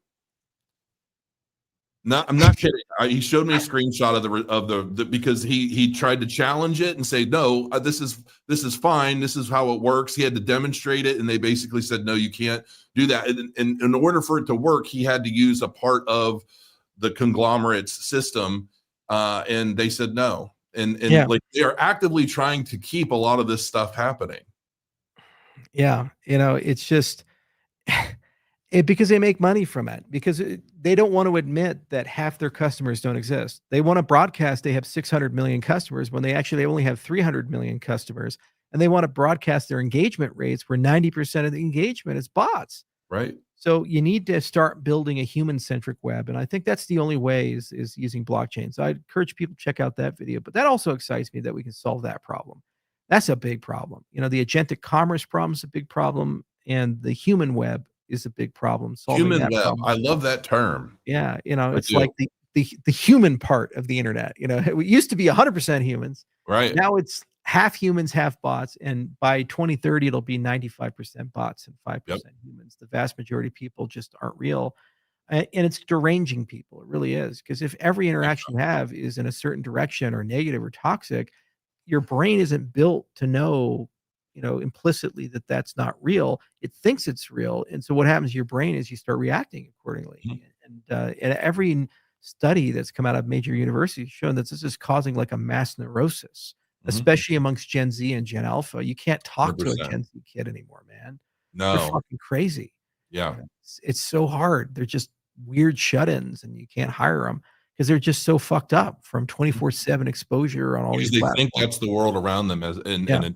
No, I'm not kidding. He showed me a screenshot of the because he tried to challenge it and say, no, this is fine. This is how it works. He had to demonstrate it, and they basically said, no, you can't do that. And in order for it to work, he had to use a part of the conglomerate's system, and they said no. And
yeah,
like they are actively trying to keep a lot of this stuff happening.
yeah. It's just because they make money from it, because they don't want to admit that half their customers don't exist. They want to broadcast they have 600 million customers when they actually only have 300 million customers, and they want to broadcast their engagement rates where 90% of the engagement is bots.
Right.
So you need to start building a human-centric web, and I think that's the only way is using blockchain. So I encourage people to check out that video, but that also excites me that we can solve that problem. That's a big problem. The agentic commerce problem is a big problem, and the human web is a big problem, solving
Human
that
web.
problem.
I love that term.
Yeah,
I
it's
do.
like the human part of the internet. It used to be 100% humans.
Right.
Now it's half humans, half bots, and by 2030 it'll be 95% bots and 5%
Yep.
humans. The vast majority of people just aren't real. And it's deranging people. It really is. Because if every interaction you have is in a certain direction or negative or toxic, your brain isn't built to know, implicitly that that's not real. It thinks it's real. And so what happens to your brain is you start reacting accordingly.
Mhm.
And every study that's come out of major universities shown that this is causing like a mass neurosis,
Mhm.
especially amongst Gen Z and Gen Alpha. You can't talk to a
100%.
Gen Z kid anymore, man. They're
No.
fucking crazy.
Yeah.
It's so hard. They're just weird shut-ins, and you can't hire them because 'cause they're just so fucked up from 24/7 exposure on all
Because
these
they think
platforms.
that's the world around them, as
Yeah,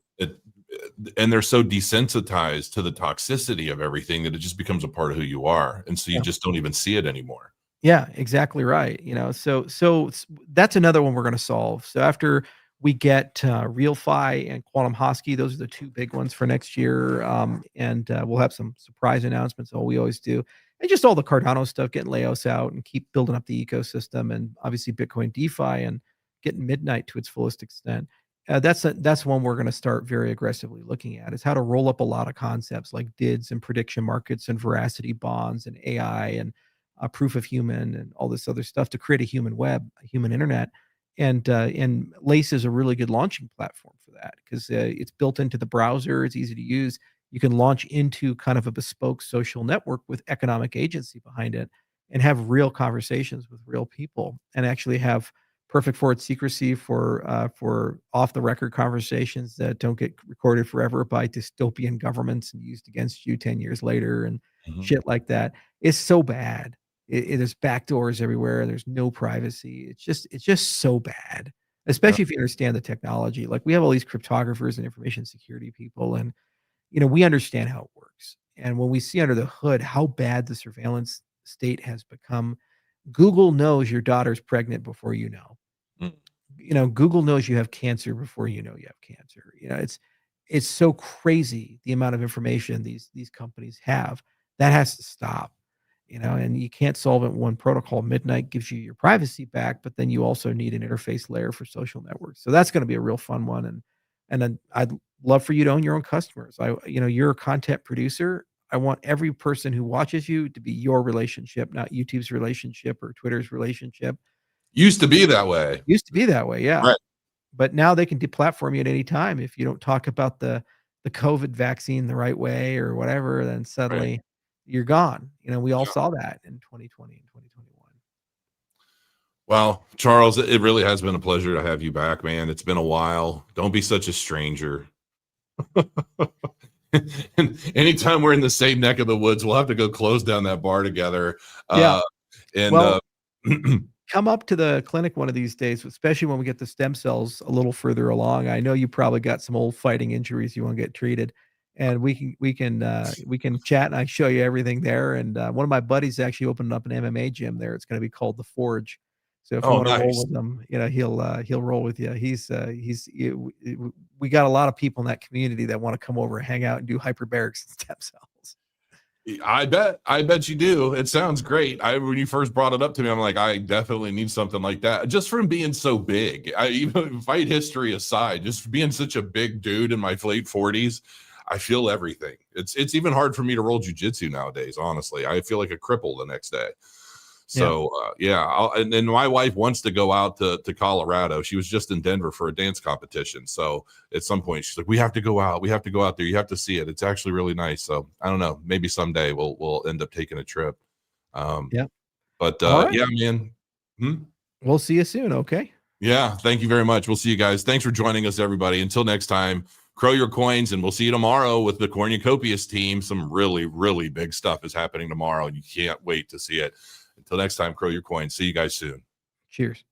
and they're so desensitized to the toxicity of everything that it just becomes a part of who you are, and so you
yeah.
just don't even see it anymore.
Yeah, exactly right, that's another one we're gonna solve. So after we get, RealFi and Quantum Hosky, those are the 2 big ones for next year, we'll have some surprise announcements, all we always do, and just all the Cardano stuff, getting Laos out and keep building up the ecosystem, and obviously Bitcoin DeFi and getting Midnight to its fullest extent. That's one we're gonna start very aggressively looking at, is how to roll up a lot of concepts like DIDs and prediction markets and veracity bonds and AI and proof of human and all this other stuff to create a human web, a human internet. And Lace is a really good launching platform for that because it's built into the browser. It's easy to use. You can launch into kind of a bespoke social network with economic agency behind it and have real conversations with real people and actually have perfect forward secrecy for off the record conversations that don't get recorded forever by dystopian governments and used against you 10 years later and
Mhm.
shit like that. It's so bad. There's backdoors everywhere. There's no privacy. It's just so bad,
Yeah.
especially if you understand the technology. Like we have all these cryptographers and information security people, and we understand how it works. And when we see under the hood how bad the surveillance state has become, Google knows your daughter's pregnant before you know.
Mm.
Google knows you have cancer before you know you have cancer. It's so crazy the amount of information these companies have. That has to stop. And you can't solve it in one protocol. Midnight gives you your privacy back, but then you also need an interface layer for social networks. So that's going to be a real fun one. And then I'd love for you to own your own customers. You're a content producer. I want every person who watches you to be your relationship, not YouTube's relationship or Twitter's relationship.
Used to be that way.
Used to be that way, yeah.
Right.
But now they can deplatform you at any time if you don't talk about the COVID vaccine the right way or whatever, then
Right.
suddenly you're gone. We all
Yeah.
saw that in 2020 and 2021.
Well, Charles, it really has been a pleasure to have you back, man. It's been a while. Don't be such a stranger. And anytime we're in the same neck of the woods, we'll have to go close down that bar together.
Yeah.
And
Well, come up to the clinic one of these days, especially when we get the stem cells a little further along. I know you probably got some old fighting injuries you want to get treated, and we can chat and I show you everything there. And one of my buddies actually opened up an MMA gym there. It's going to be called the Forge. So if you
oh,
want to roll
nice.
with him, he'll roll with you. We got a lot of people in that community that want to come over and hang out and do hyperbarics and stem cells.
I bet you do. It sounds great. When you first brought it up to me, I'm like, I definitely need something like that. Just from being so big. Even fight history aside, just being such a big dude in my late 40s, I feel everything. It's even hard for me to roll jujitsu nowadays. Honestly, I feel like a cripple the next day.
Yeah.
So and then my wife wants to go out to Colorado. She was just in Denver for a dance competition. So at some point she's like, we have to go out. We have to go out there. You have to see it. It's actually really nice. So I don't know. Maybe someday we'll end up taking a trip.
Yeah.
But
All right.
yeah, man. Hmm?
We'll see you soon. Okay.
Yeah. Thank you very much. We'll see you guys. Thanks for joining us, everybody. Until next time, crow your coins, and we'll see you tomorrow with the Cornucopias team. Some really, really big stuff is happening tomorrow, and you can't wait to see it. Until next time, crow your coins. See you guys soon.
Cheers.